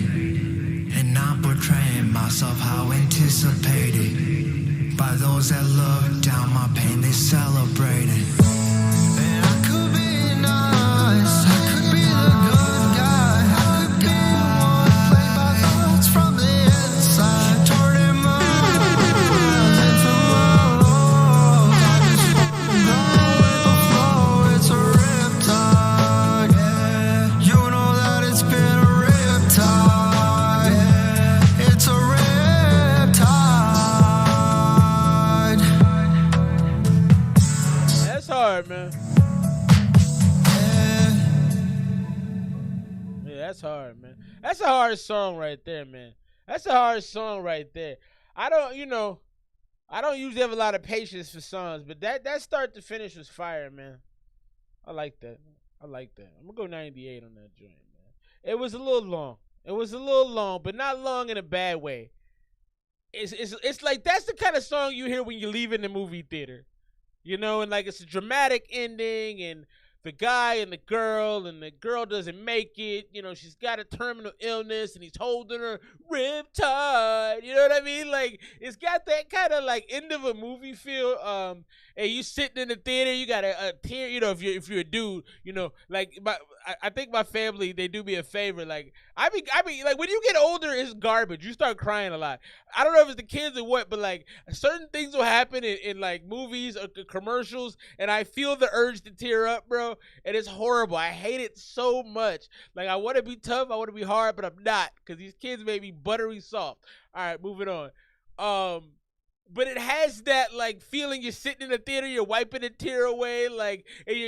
And I'm portraying myself how anticipated. By those that look down my pain, they celebrated. And I could be nice, I could be the good guy, I could be the one played by thoughts from the inside. Turning my eyes into my love. I just go with the flow, it's a riptide. You know that it's been a riptide. It's a riptide. That's hard, man. Yeah, that's hard, man. That's a hard song right there, man. That's a hard song right there. I don't usually have a lot of patience for songs, but that start to finish was fire, man. I like that. I'm gonna go 98 on that joint, man. It was a little long. But not long in a bad way. It's like that's the kind of song you hear when you leave in the movie theater. You know, and like it's a dramatic ending, and the guy and the girl doesn't make it. You know, she's got a terminal illness, and he's holding her riptide. You know what I mean? Like it's got that kind of like end of a movie feel. And you sitting in the theater, you got a tear. You know, if you're a dude, you know, like I think my family, they do me a favor. Like I mean, like when you get older, it's garbage. You start crying a lot. I don't know if it's the kids or what, but like certain things will happen in like movies or commercials, and I feel the urge to tear up, bro. And it's horrible. I hate it so much. Like I want to be tough, I want to be hard, but I'm not, because these kids made me buttery soft. All right, moving on. But it has that like feeling. You're sitting in the theater, you're wiping a tear away, like, and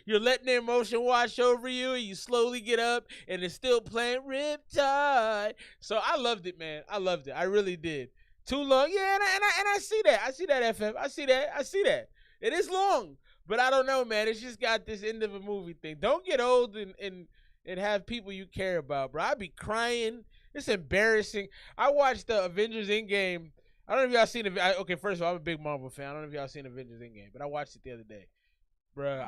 you're letting the emotion wash over you, and you slowly get up, and it's still playing Riptide. So I loved it, man. I loved it. I really did. Too long, yeah, and I see that. I see that, FF. I see that. It is long, but I don't know, man. It's just got this end of a movie thing. Don't get old and have people you care about, bro. I be crying. It's embarrassing. I watched the Avengers Endgame. I don't know if y'all seen it. Okay, first of all, I'm a big Marvel fan. I don't know if y'all seen Avengers Endgame, but I watched it the other day, bro.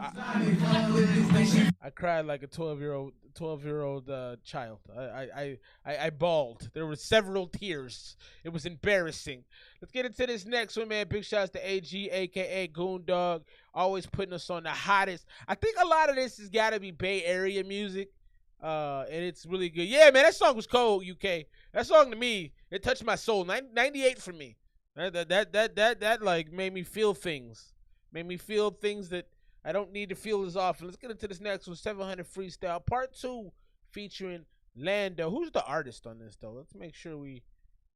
I cried like a 12-year-old child. I bawled. There were several tears. It was embarrassing. Let's get into this next one, man. Big shouts to AG, aka Goondog, always putting us on the hottest. I think a lot of this has got to be Bay Area music, and it's really good. Yeah, man, that song was cold. UK. That song to me, it touched my soul. 98 for me. That like made me feel things. Made me feel things that I don't need to feel as often. Let's get into this next one. 700 Freestyle Part 2 featuring Lando. Who's the artist on this though? Let's make sure we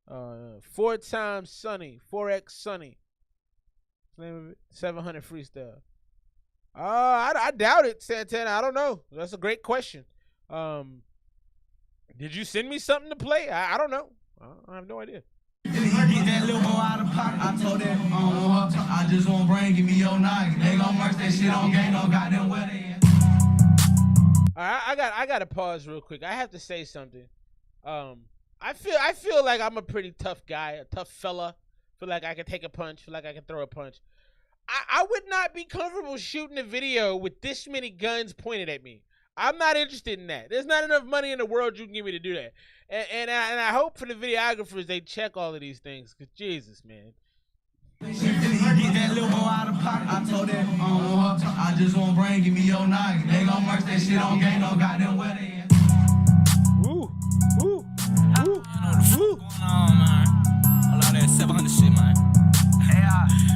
4x Sunny. 4X Sunny. What's the name of it? 700 Freestyle. I doubt it, Santana. I don't know. That's a great question. Did you send me something to play? I don't know. I have no idea. Get that little more out of pocket. I told that I just won't bring, give me your noggin. They gon' merch that shit on game, no goddamn where they at. I gotta pause real quick. I have to say something. I feel like I'm a pretty tough guy, a tough fella. Feel like I can take a punch. Feel like I can throw a punch. I would not be comfortable shooting a video with this many guns pointed at me. I'm not interested in that. There's not enough money in the world you can give me to do that. And I hope for the videographers they check all of these things. Cause Jesus, man. Get that little more out of pocket. I told that I just won't bring, give me your noggin. They gon' merch that shit on game, no goddamn where they at. Ooh. Going on, man. A lot of that 700 shit, man.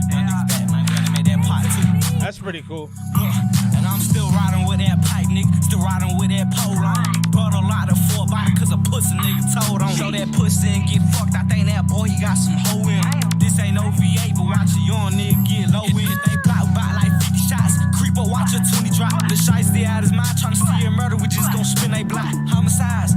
Niggas back, man. Gotta make that pot too. That's pretty cool. And I'm still riding with that pipe, nigga. Still riding with that pole on. Brought a lot of 4x cause a pussy nigga told on. Show that pussy and get fucked. I think that boy, he got some hoe in him. This ain't no VA, but watch a young nigga get low in it. They block by like 50 shots. Creep up, watch a 20 drop. The shites stay out his mind. Tryna see a murder, we just gon' spin they block. Homicides.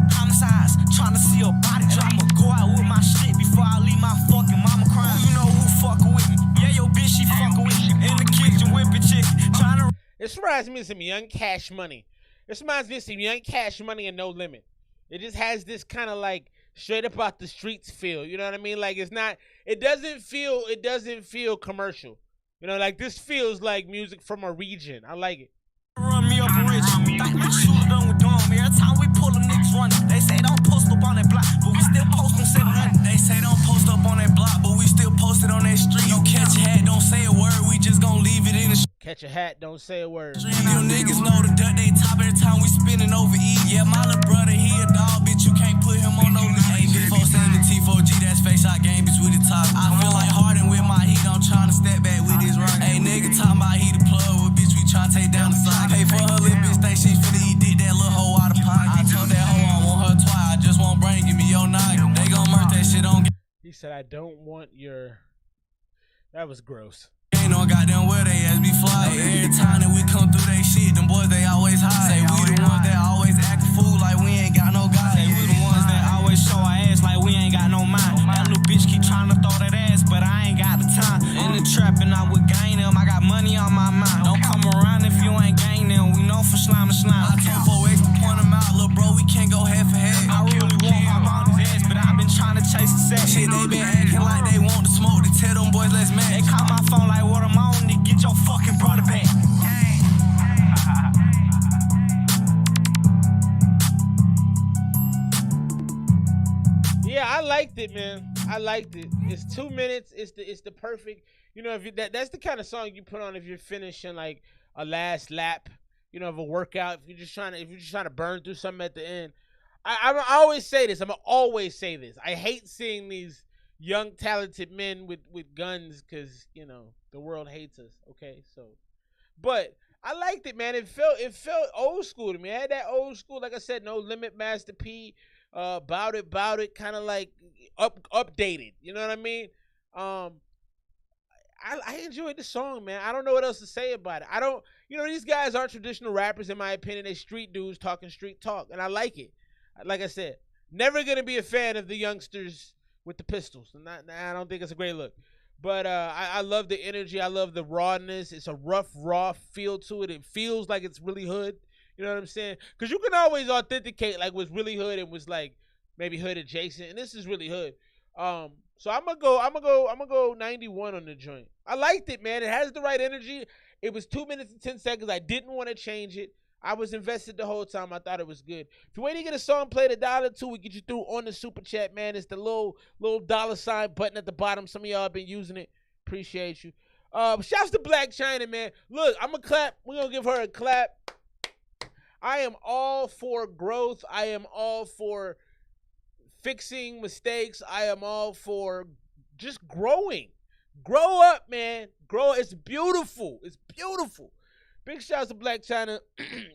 Tryna see a body drop. I'ma go out with my shit before I leave my fucking mama crying. You know who fuckin' with me. Yeah, your bitch, she fuckin' with me. In the kitchen, whipping chicken. Tryna. This reminds me of some Young Cash Money. This reminds me of some Young Cash Money and No Limit. It just has this kind of like straight up out the streets feel. You know what I mean? Like it doesn't feel commercial. You know, like this feels like music from a region. I like it. Run me up rich. Think we shoot done with dumb. Every time we pull them niggas running. They say don't post up on that block, but we still post on 700. They say don't post up on that block, but we still post it on that street. You catch a hat, don't say a word. We just gon' leave it in the Catch a hat, don't say a word. Them niggas know the duck they top every time we spinning over E. Yeah, my little brother, he a dog, bitch. You can't put him on no leash. Hey, bitch, 470 T4G, that's face shot game, bitch, we the top. I feel like Harden with my heat, I'm trying to step back with this right. Hey, nigga, talking about he the plug with bitch, we tryna take down the side. Hey, for her little bitch, think she finna eat dick, that little hoe out of pocket. I told that hoe I want her twice, I just want brain, give me your noggin. They gon' murk that shit on. He said, I don't want your. That was gross. Ain't no goddamn where they ass be fly. Every time that we come through they shit, them boys they always high. Say we the ones that always act a fool like we ain't got no guy. Say we the ones that always show our ass like we ain't got no mind. That little bitch keep trying to throw that ass, but I ain't got the time. In the trap and I'm with gang them, I got money on my mind. Don't come around if you ain't gang them, we know for slime and slime. I told 4X to point them out, little bro, we can't go head for head. I really want hop on his ass, but I've been trying to chase the set. Shit, they been acting like they want to smoke, they tell them boys let's match. They call my phone like what I'm on, to get your fucking brother back. Yeah, I liked it, man. I liked it. It's 2 minutes. It's the perfect. You know, if you, that's the kind of song you put on if you're finishing like a last lap. You know, of a workout. If you're just trying to burn through something at the end. I always say this. I'm gonna always say this. I hate seeing these young talented men with guns because you know the world hates us. Okay, so, but I liked it, man. It felt old school to me. I had that old school, like I said, No Limit, Master P, Bout It, kind of like updated. You know what I mean? I enjoyed the song, man. I don't know what else to say about it. You know, these guys aren't traditional rappers, in my opinion. They street dudes talking street talk, and I like it. Like I said, never gonna be a fan of the youngsters with the pistols. I don't think it's a great look. But I love the energy. I love the rawness. It's a rough, raw feel to it. It feels like it's really hood. You know what I'm saying? Because you can always authenticate like what's really hood and was like maybe hood adjacent, and this is really hood. So I'm gonna go 91 on the joint. I liked it, man. It has the right energy. It was 2 minutes and 10 seconds. I didn't want to change it. I was invested the whole time. I thought it was good. If you're waiting to get a song played, $1 we get you through on the super chat, man. It's the little $ button at the bottom. Some of y'all have been using it. Appreciate you. Shouts to Black China, man. Look, I'm gonna clap. We're gonna give her a clap. I am all for growth. I am all for fixing mistakes. I am all for just growing. Grow up, man. Grow. It's beautiful. It's beautiful. Big shouts to Black China.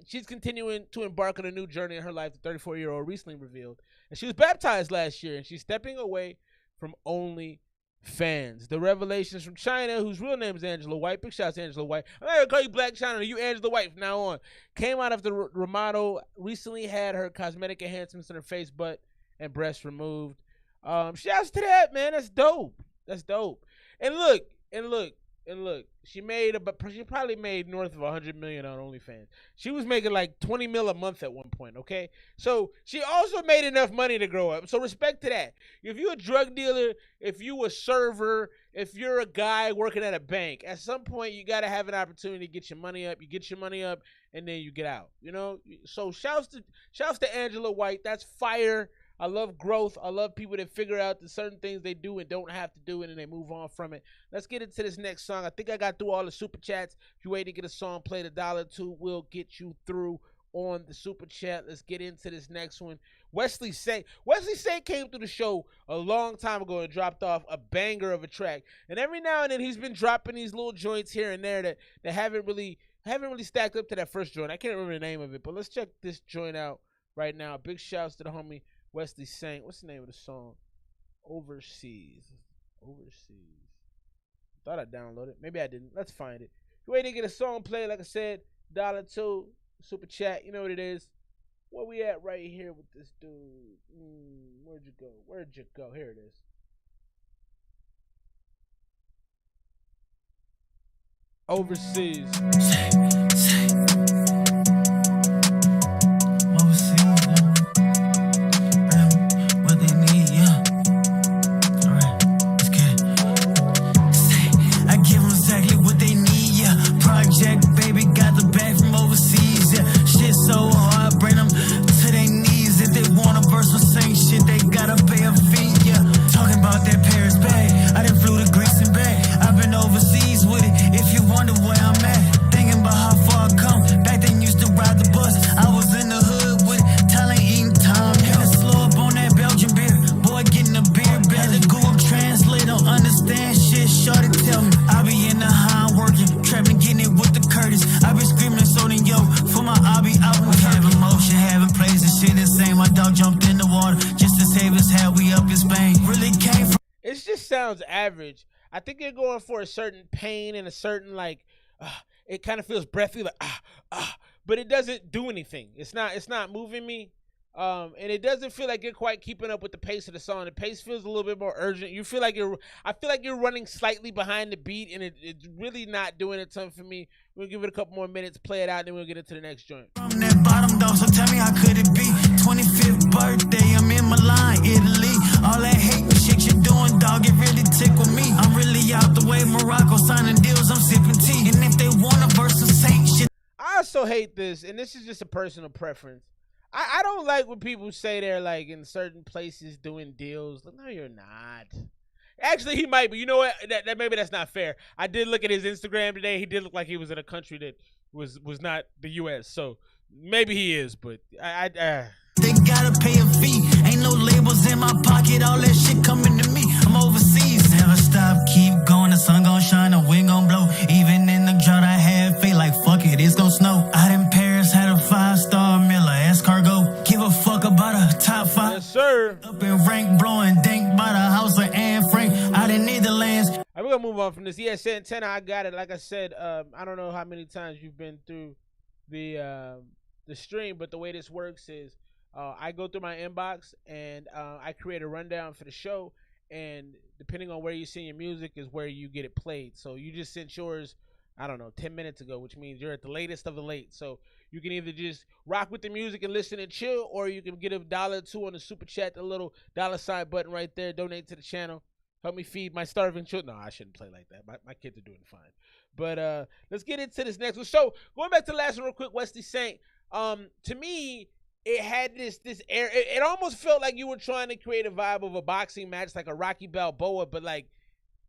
She's continuing to embark on a new journey in her life, the 34-year-old recently revealed. And she was baptized last year, and she's stepping away from OnlyFans. The revelations from China, whose real name is Angela White. Big shouts to Angela White. I'm not going to call you Black China. You Angela White from now on. Came out after Romano recently had her cosmetic enhancements in her face, butt, and breasts removed. Shouts to that, man. That's dope. That's dope. And look. She probably made north of $100 million on OnlyFans. She was making like $20 million a month at one point. Okay, so she also made enough money to grow up. So respect to that. If you're a drug dealer, if you a server, if you're a guy working at a bank, at some point you got to have an opportunity to get your money up. You get your money up, and then you get out. You know. So shouts to Angela White. That's fire. I love growth. I love people that figure out the certain things they do and don't have to do it, and they move on from it. Let's get into this next song. I think I got through all the super chats. If you wait to get a song played, $1 will get you through on the super chat. Let's get into this next one. Wesley Say came through the show a long time ago and dropped off a banger of a track. And every now and then he's been dropping these little joints here and there that haven't really stacked up to that first joint. I can't remember the name of it, but let's check this joint out right now. Big shouts to the homie Wesley Saint. What's the name of the song? Overseas. Thought I downloaded it. Maybe I didn't. Let's find it. If you're waiting to get a song played, like I said, $2 super chat. You know what it is. Where we at right here with this dude? Where'd you go? Here it is. Overseas. Baby got the bag from overseas. sounds average. I think they're going for a certain pain and a certain like, it kind of feels breathy, like but it doesn't do anything. It's not moving me. And it doesn't feel like you're quite keeping up with the pace of the song. The pace feels a little bit more urgent. I feel like you're running slightly behind the beat, and it's really not doing a ton for me. We'll give it a couple more minutes, play it out, and then we'll get into the next joint. From that bottom dog, so tell me how could it be? 25th birthday, I'm in Milan, Italy. All that hate shit you're doing, dog, it really tickled me. I'm really out the way, Morocco signing deals, I'm sipping tea. And if they want a verse of Saint shit. I also hate this, and this is just a personal preference. I don't like when people say they're like in certain places doing deals. No, you're not. Actually, he might, but you know what? That maybe that's not fair. I did look at his Instagram today. He did look like he was in a country that was not the U.S. So maybe he is, but They gotta pay a fee. Ain't no labels in my pocket. All that shit coming to me. I'm overseas. Never stop, keep going. The sun gon' shine, the wind gon' blow. Even in the drought, I had faith. Like fuck it, it's gon' snow. Out in Paris, had a 5-star Miller escargot. Give a fuck about a top 5. Yes, sir. Up in rank, blowing dank by the house of Anne Frank. Out in Netherlands. All right, we're gonna move on from this. Yeah, Santana, I got it. Like I said, I don't know how many times you've been through the stream, but the way this works is I go through my inbox and I create a rundown for the show, and depending on where you send your music is where you get it played. So you just sent yours, I don't know, 10 minutes ago, which means you're at the latest of the late. So you can either just rock with the music and listen and chill, or you can get $1 or $2 on the super chat, the little $ button right there, donate to the channel. Help me feed my starving children. No, I shouldn't play like that. My kids are doing fine. But let's get into this next one. So going back to the last one real quick, Wesley Saint. To me, it had this air. It almost felt like you were trying to create a vibe of a boxing match, like a Rocky Balboa, but like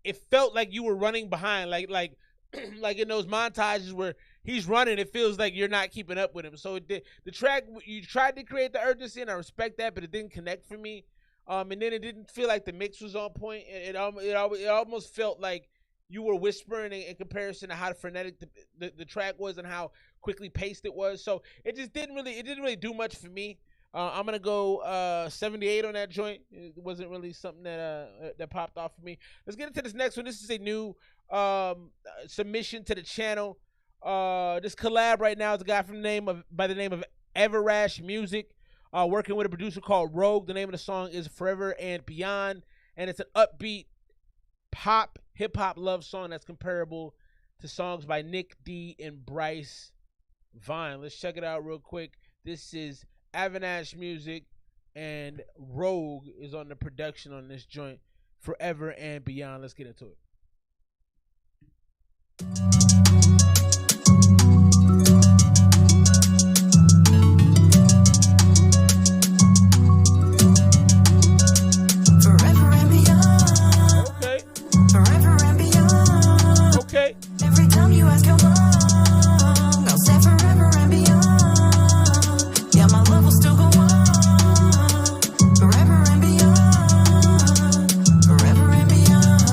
it felt like you were running behind, like like in those montages where he's running, it feels like you're not keeping up with him. So it did, the track, you tried to create the urgency, and I respect that, but it didn't connect for me. And then it didn't feel like the mix was on point. It almost felt like you were whispering in comparison to how frenetic the track was and how quickly paced it was. So it just didn't really do much for me. I'm gonna go 78 on that joint. It wasn't really something that popped off for me. Let's get into this next one. This is a new submission to the channel. This collab right now is a guy by the name of Everrash Music, working with a producer called Rogue. The name of the song is Forever and Beyond, and it's an upbeat pop hip-hop love song that's comparable to songs by Nick D and Bryce Vine. Let's check it out real quick. This is Avanash Music, and Rogue is on the production on this joint, Forever and Beyond. Let's get into it. Forever and beyond. Okay. Forever and beyond. Okay. Every time you ask how long, I'll say forever and beyond. Yeah, my love will still go on. Forever and beyond. Forever and beyond.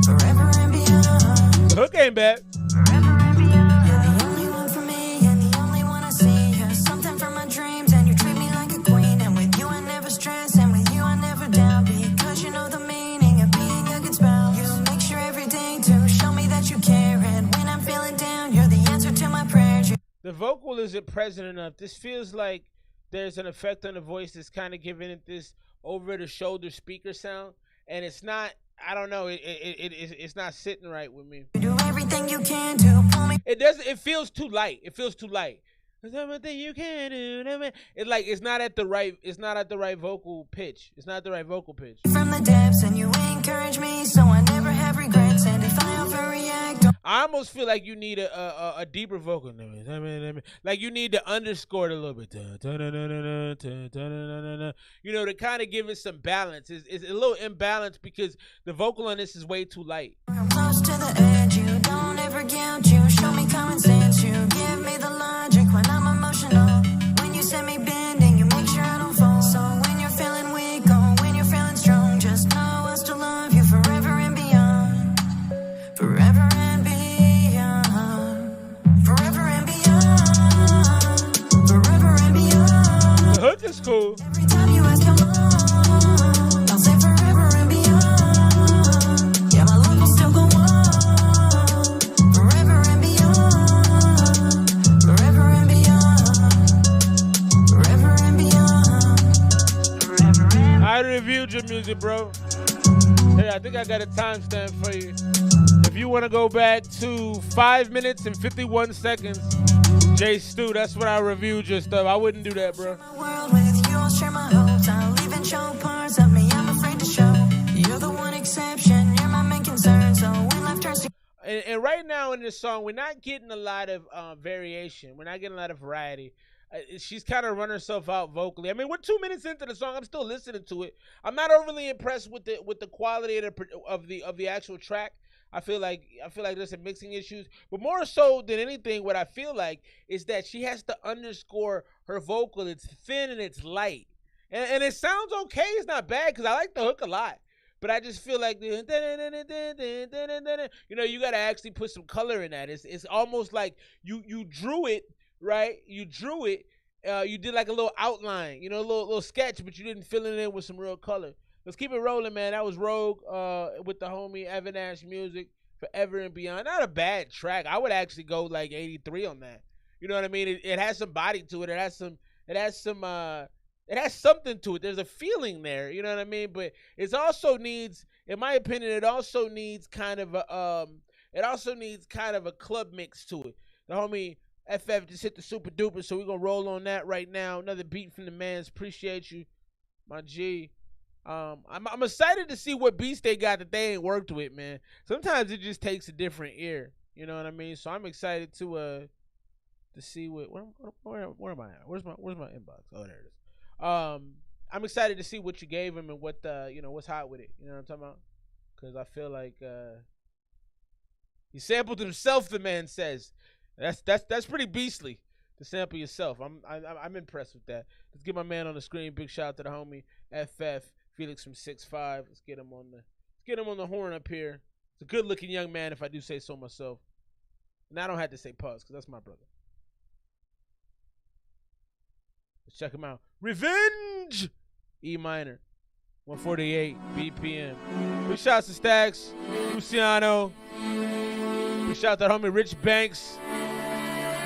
Forever and beyond. The hook ain't bad. Forever and beyond. You're the only one for me and the only one I see. You're something from my dreams and you treat me like a queen. And with you I never stress, and with you I never doubt. Because you know the meaning of being a good spouse. You make sure every day to show me that you care. And when I'm feeling down, you're the answer to my prayers. The vocal isn't present enough. This feels like there's an effect on the voice that's kind of giving it this over-the-shoulder speaker sound, and it's not. I don't know. It's not sitting right with me. You do everything you can to pull me It doesn't. It feels too light. It feels too light. There's everything you can do. It's like it's not at the right. It's not at the right vocal pitch. It's not the right vocal pitch. from the depths, and you encourage me so I never have regrets. And if I overreact, I almost feel like you need a deeper vocal. Like you need to underscore it a little bit. You know, to kind of give it some balance. It's a little imbalanced because the vocal on this is way too light. I'm close to the edge. You don't ever guilt. You show me common sense. You give me the logic when I'm emotional. When you send me bending, you make sure I don't fall. So when you're feeling weak or when you're feeling strong, just know I still love you forever and beyond. Forever and beyond. Forever and beyond. Forever and beyond. The hook is cool. Every time you ask how long, I'll say forever and beyond. music, bro. Hey, I think I got a timestamp for you. If you want to go back to 5 minutes and 51 seconds, Jay Stu, that's when I reviewed your stuff. I wouldn't do that, bro. World with you, I'll share my hopes. I'll even show parts of me I'm afraid to show. You're the one exception, you're my main concern. So when life turns to and right now in this song, we're not getting a lot of variation. We're not getting a lot of variety. She's kind of run herself out vocally. I mean, we're 2 minutes into the song. I'm still listening to it. I'm not overly impressed with the quality of the actual track. I feel like there's some mixing issues, but more so than anything, what I feel like is that she has to underscore her vocal. It's thin and it's light, and it sounds okay. It's not bad because I like the hook a lot, but I just feel like you know, you got to actually put some color in that. It's almost like you drew it, right? You drew it. You did like a little outline, you know, a little sketch, but you didn't fill it in with some real color. Let's keep it rolling, man. That was Rogue with the homie Evan Ash Music, Forever and Beyond. Not a bad track. I would actually go like 83 on that. You know what I mean? It has some body to it. It has something to it. There's a feeling there. You know what I mean? But it also needs, in my opinion, it also needs kind of a club mix to it. The homie FF just hit the super duper, so we're gonna roll on that right now. Another beat from the mans. Appreciate you, my G. I'm excited to see what beats they got that they ain't worked with, man. Sometimes it just takes a different ear, you know what I mean? So I'm excited to see what where am I at? Where's my inbox? Oh, there it is. I'm excited to see what you gave him and what what's hot with it. You know what I'm talking about? Because I feel like he sampled himself. The man says that's pretty beastly to sample yourself. I'm impressed with that. Let's get my man on the screen. Big shout out to the homie FF. Felix from 6'5". Let's get him on the horn up here. It's a good looking young man, if I do say so myself. And I don't have to say pause because that's my brother. Let's check him out. Revenge! E minor. 148 BPM. Big shouts to Stacks, Luciano. Big shout out to homie Rich Banks.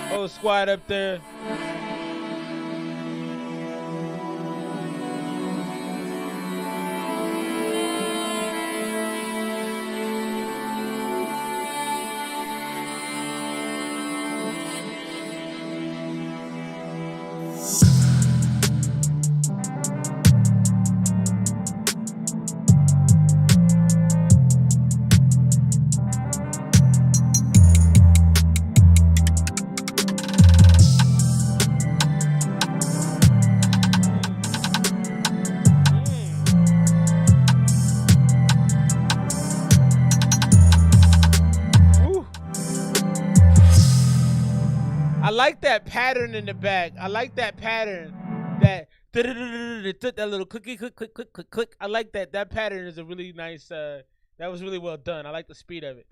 Whole squad up there. I like that pattern in the back. I like that pattern. That little clicky click click click click click. I like that. That pattern is a really nice. That was really well done. I like the speed of it.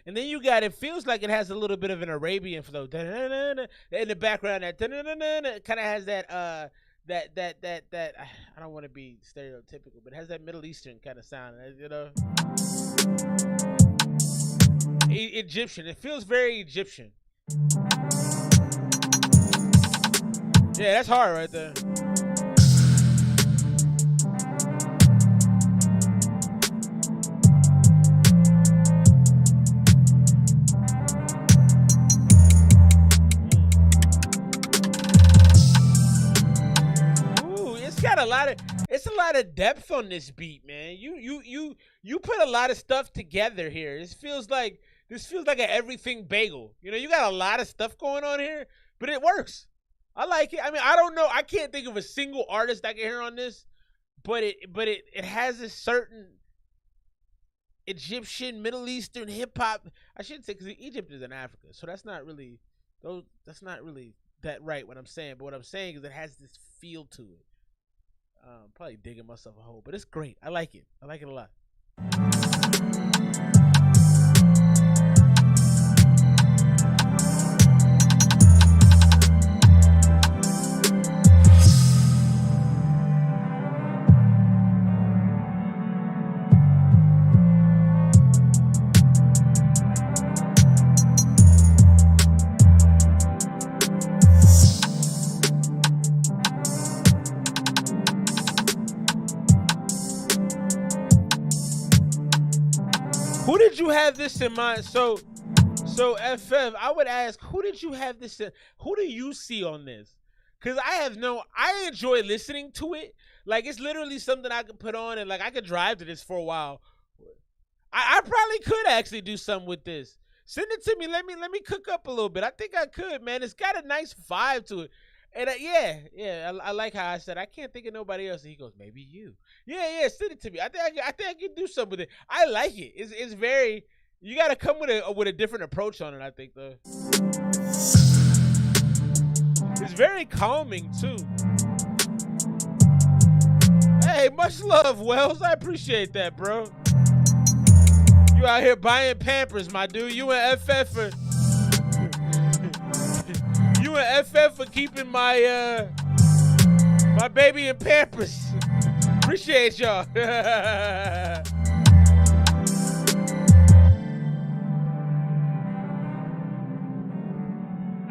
And then you got, it feels like it has a little bit of an Arabian flow in the background. That kind of has that that I don't want to be stereotypical, but it has that Middle Eastern kind of sound, you know. Egyptian. It feels very Egyptian. Yeah, that's hard right there. It's a lot of depth on this beat, man. You put a lot of stuff together here. This feels like an everything bagel. You know, you got a lot of stuff going on here, but it works. I like it. I mean, I don't know. I can't think of a single artist I can hear on this, but it has a certain Egyptian, Middle Eastern hip hop. I shouldn't say, because Egypt is in Africa, so that's not really that right what I'm saying. But what I'm saying is it has this feel to it. Probably digging myself a hole, but it's great. I like it. I like it a lot. Who did you have this in mind? So FF, I would ask, who did you have this in? Who do you see on this? Because I enjoy listening to it. Like, it's literally something I could put on and, like, I could drive to this for a while. I probably could actually do something with this. Send it to me. Let me cook up a little bit. I think I could, man. It's got a nice vibe to it. And I like how I said I can't think of nobody else. And he goes, maybe you. Yeah, send it to me. I think I can do something with it. I like it. It's very. You got to come with a different approach on it. I think though. It's very calming too. Hey, much love, Wells. I appreciate that, bro. You out here buying Pampers, my dude. You and FF for keeping my my baby in Pampers. Appreciate y'all.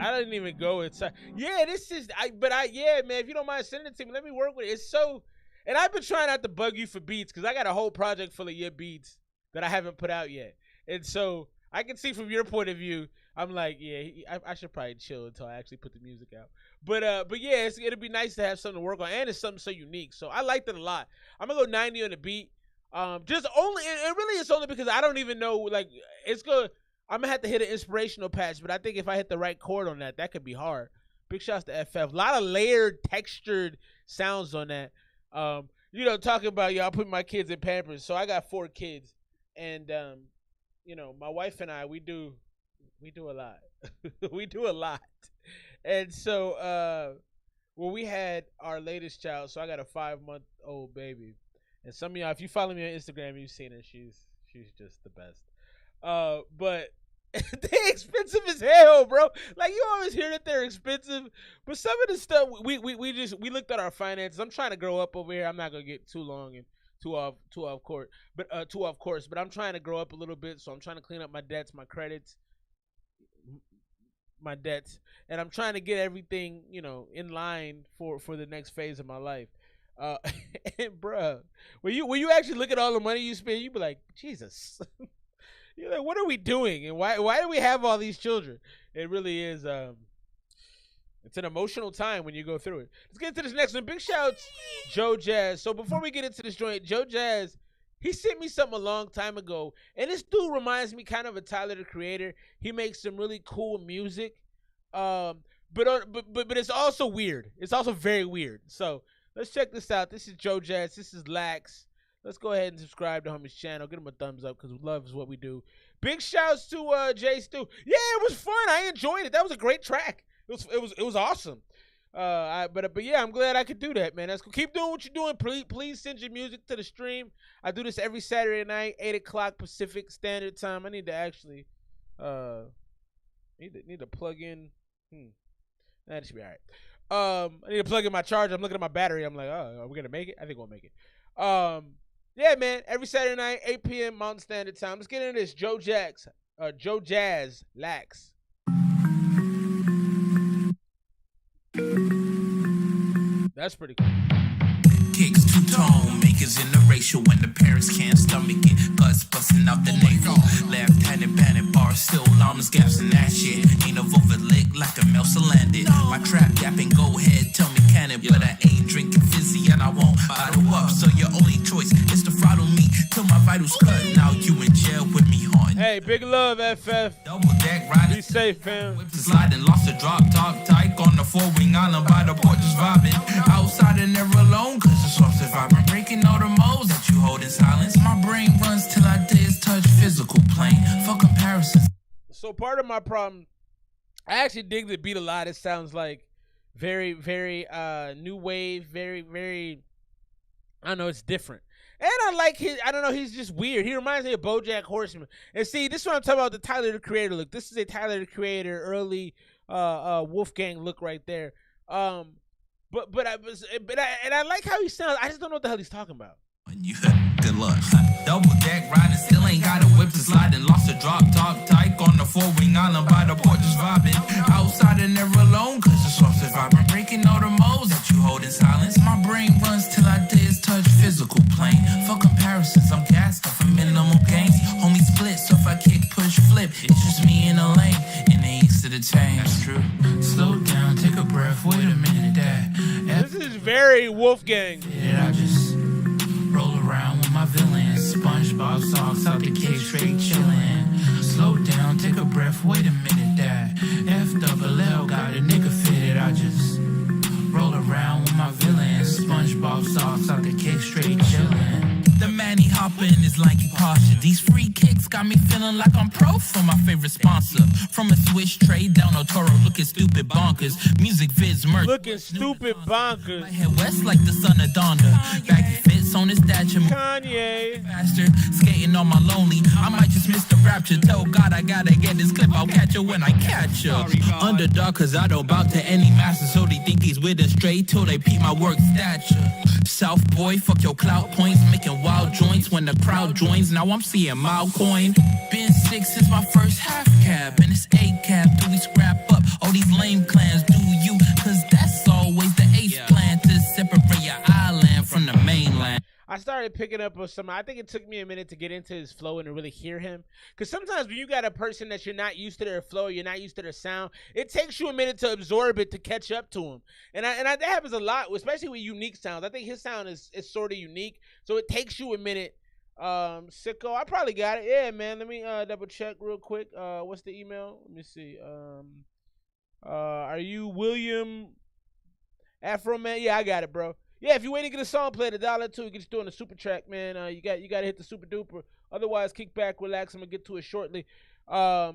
I didn't even go inside. Yeah, man, if you don't mind sending it to me, let me work with it. It's so, and I've been trying not to bug you for beats because I got a whole project full of your beats that I haven't put out yet. And so I can see from your point of view, I'm like, I should probably chill until I actually put the music out. But yeah, it'll be nice to have something to work on, and it's something so unique. So I liked it a lot. I'm gonna go 90 on the beat. Just only, it really is only because I don't even know, like, it's good. I'm gonna have to hit an inspirational patch, but I think if I hit the right chord on that could be hard. Big shouts to FF. A lot of layered, textured sounds on that. Talking about y'all putting my kids in Pampers. So I got 4 kids, and my wife and I, we do a lot. We do a lot. And so when we had our latest child, so I got a 5-month-old baby, and some of y'all, if you follow me on Instagram, you've seen her. She's just the best. But they're expensive as hell, bro. Like, you always hear that they're expensive, but some of the stuff we looked at our finances. I'm trying to grow up over here. I'm not gonna get too long and too off course, but I'm trying to grow up a little bit. So I'm trying to clean up my debts, my credits, my debts, and I'm trying to get everything in line for the next phase of my life. And bruh, when you actually look at all the money you spend, you be like, Jesus. You're like, what are we doing? And why do we have all these children? It really is, it's an emotional time when you go through it. Let's get into this next one. Big shouts, Joe Jazz. So before we get into this joint, Joe Jazz, he sent me something a long time ago. And this dude reminds me kind of Tyler, the Creator. He makes some really cool music. But it's also weird. It's also very weird. So let's check this out. This is Joe Jazz. This is Lax. Let's go ahead and subscribe to homie's channel. Get him a thumbs up because love is what we do. Big shouts to Jay Stu. Yeah, it was fun. I enjoyed it. That was a great track. It was awesome. But yeah, I'm glad I could do that, man. That's cool. Keep doing what you're doing. Please send your music to the stream. I do this every Saturday night, 8 o'clock Pacific Standard Time. I need to actually need to plug in. That should be all right. I need to plug in my charger. I'm looking at my battery. I'm like, oh, are we gonna make it? I think we'll make it. Yeah, man. Every Saturday night, 8 p.m. Mountain Standard Time. Let's get into this. Joe Jazz, Lax. That's pretty cool. Kicks, two-tone, makers in the ratio when the parents can't stomach it. Buzz busting out the navel. Left handed bandit bars, still enormous gaps in that shit. Ain't a over lick like a mouse landed. My trap yapping, go ahead, tell me can it. But I ain't drinking fizzy and I won't bottle up. So your only choice is to throttle me till my vitals cut. Now you in jail with me haunting. Hey, big love, FF. Double deck riding. Be safe, fam. Whipped the slide and lost a drop top tyke on the 4-wing island by the port, just vibing. Outside and never alone, cause it's soft surviving. Breaking all the modes that you hold in silence. My brain runs till I days touch physical plane. For comparisons. So part of my problem, I actually dig the beat a lot. It sounds like very, very new wave, very, very, I don't know, it's different. And I like he's just weird. He reminds me of BoJack Horseman. And see, this is what I'm talking about, the Tyler, the Creator look. This is a Tyler, the Creator early Wolfgang look right there. But I like how he sounds. I just don't know what the hell he's talking about. You good luck. Double deck riding, still ain't got a whip to slide and lost a drop top tyke on the 4-wing island by the port, just vibing. Outside and never alone, cause it's soft surviving. Breaking all the modes that you hold in silence. My brain runs till I days touch physical plane. For comparisons, I'm gassed off of minimal gains. Homie split very Wolfgang. I just roll around with my villains. SpongeBob socks out the cake, straight chillin'. Slow down, take a breath, wait a minute, that F-double-L got a nigga fitted. I just roll around with my villains. SpongeBob socks out the cake, straight chillin'. The Manny hoppin' is lanky posture. These free kicks got me feeling like I'm pro for my favorite sponsor. From a Swiss trade down Otoro, looking stupid bonkers. Music vids merch. Looking stupid bonkers. Head west like the son of Donda. Baggy fits on his stature. Kanye. Faster, skating on my lonely. I might just miss the rapture. Tell God I gotta get this clip. I'll catch her when I catch her. Underdog, cause I don't bow to any master. So they think he's with us straight till they peep my work stature. South boy, fuck your clout points. Making wild joints when the crowd joins. Now I'm seeing mild coin. Been 6 since my first half cab. And it's 8 cab. Do we scrap up all these lame clans? Do you? Cause that's always the ace plan. To separate your island from the mainland. I started picking up with some. I think it took me a minute to get into his flow and to really hear him. Because sometimes when you got a person that you're not used to their flow, you're not used to their sound, it takes you a minute to absorb it, to catch up to him. And that happens a lot, especially with unique sounds. I think his sound is sort of unique, so it takes you a minute. Sicko, I probably got it. Yeah, man. Let me double check real quick. What's the email? Let me see. Are you William Afro Man? Yeah, I got it, bro. Yeah, if you wait to get a song played, $1 too, you get you doing a super track, man. You got to hit the super duper. Otherwise, kick back, relax. I'm gonna get to it shortly. Yeah,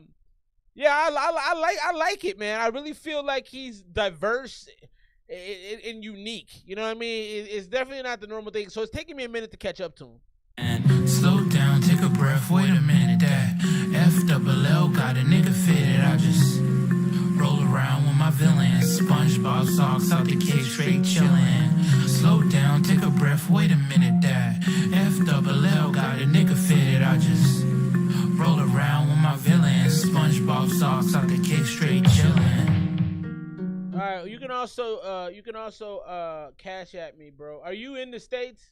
I like it, man. I really feel like he's diverse and unique. You know what I mean? It's definitely not the normal thing. So it's taking me a minute to catch up to him. And slow down, take a breath, wait a minute, that F-double-L got a nigga fitted. I just roll around with my villains. SpongeBob socks out the cake, straight chillin'. Slow down, take a breath, wait a minute, that F-double-L got a nigga fitted. I just roll around with my villains. SpongeBob socks out the cake, straight chillin'. All right, you can also cash at me, bro. Are you in the States?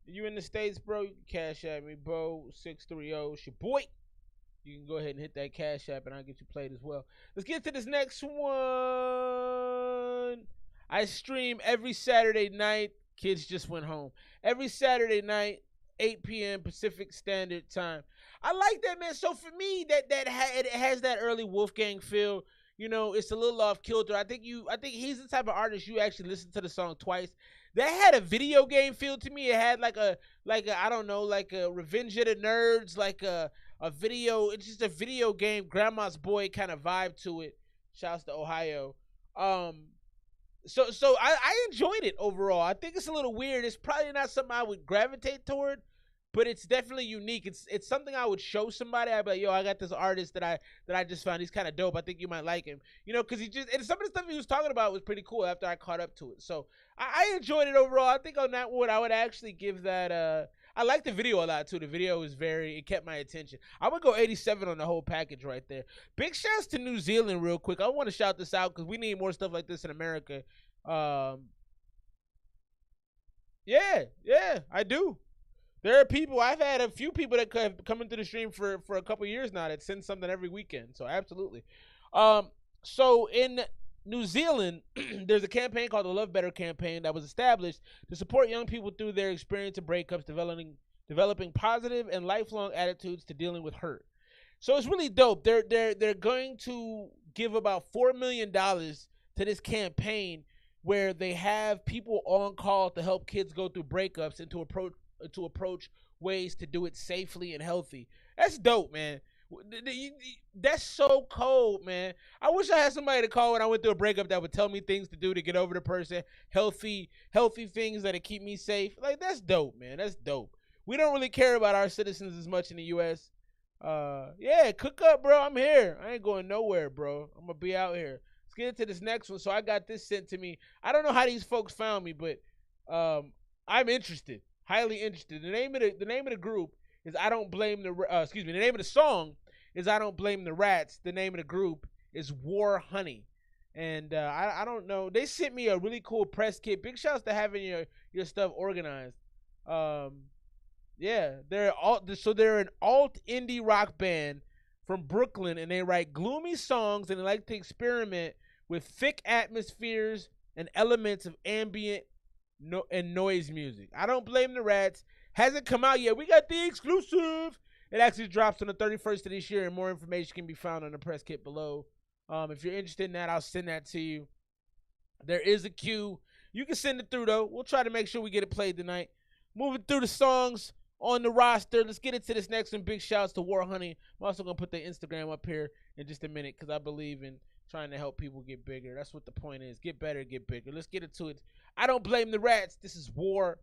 You in the States, bro? You can cash at me, bro. 630, it's your boy. You can go ahead and hit that cash app, and I'll get you played as well. Let's get to this next one. I stream every Saturday night. Kids just went home. Every Saturday night, 8 p.m. Pacific Standard Time. I like that, man. So for me, it has that early Wolfgang feel. You know, it's a little off kilter. I think he's the type of artist you actually listen to the song twice. That had a video game feel to me. It had like a I don't know, like a Revenge of the Nerds, like a video. It's just a video game, Grandma's Boy kind of vibe to it. Shouts to Ohio. So I enjoyed it overall. I think it's a little weird. It's probably not something I would gravitate toward, but it's definitely unique. It's something I would show somebody. I'd be like, yo, I got this artist that I just found. He's kind of dope. I think you might like him. You know, because and some of the stuff he was talking about was pretty cool after I caught up to it. So I enjoyed it overall. I think on that one, I would actually give that. I like the video a lot too. The video was it kept my attention. I would go 87 on the whole package right there. Big shouts to New Zealand real quick. I want to shout this out because we need more stuff like this in America. Yeah, I do. There are people, I've had a few people that have come into the stream for a couple years now that send something every weekend. So absolutely. So in New Zealand, there's a campaign called the Love Better campaign that was established to support young people through their experience of breakups, developing positive and lifelong attitudes to dealing with hurt. So it's really dope. They're going to give about $4 million to this campaign where they have people on call to help kids go through breakups and to approach ways to do it safely and healthy. That's dope, man. That's so cold, man. I wish I had somebody to call when I went through a breakup that would tell me things to do to get over the person, healthy things that'll keep me safe. Like, that's dope, man. That's dope. We don't really care about our citizens as much in the U.S. Yeah, cook up, bro. I'm here. I ain't going nowhere, bro. I'm gonna be out here. Let's get into this next one. So I got this sent to me. I don't know how these folks found me, but I'm interested, highly interested. The name of the group is I Don't Blame the the name of the song is I Don't Blame the Rats. The name of the group is War Honey. And I don't know. They sent me a really cool press kit. Big shouts to having your stuff organized. Yeah, they're an alt indie rock band from Brooklyn, and they write gloomy songs and they like to experiment with thick atmospheres, and elements of ambient and noise music. I Don't Blame the Rats hasn't come out yet. We got the exclusive. It actually drops on the 31st of this year, and more information can be found on the press kit below. If you're interested in that, I'll send that to you. There is a queue. You can send it through, though. We'll try to make sure we get it played tonight. Moving through the songs on the roster. Let's get into this next one. Big shouts to War Honey. I'm also going to put the Instagram up here in just a minute because I believe in trying to help people get bigger. That's what the point is. Get better, get bigger. Let's get into it. I Don't Blame the Rats. This is War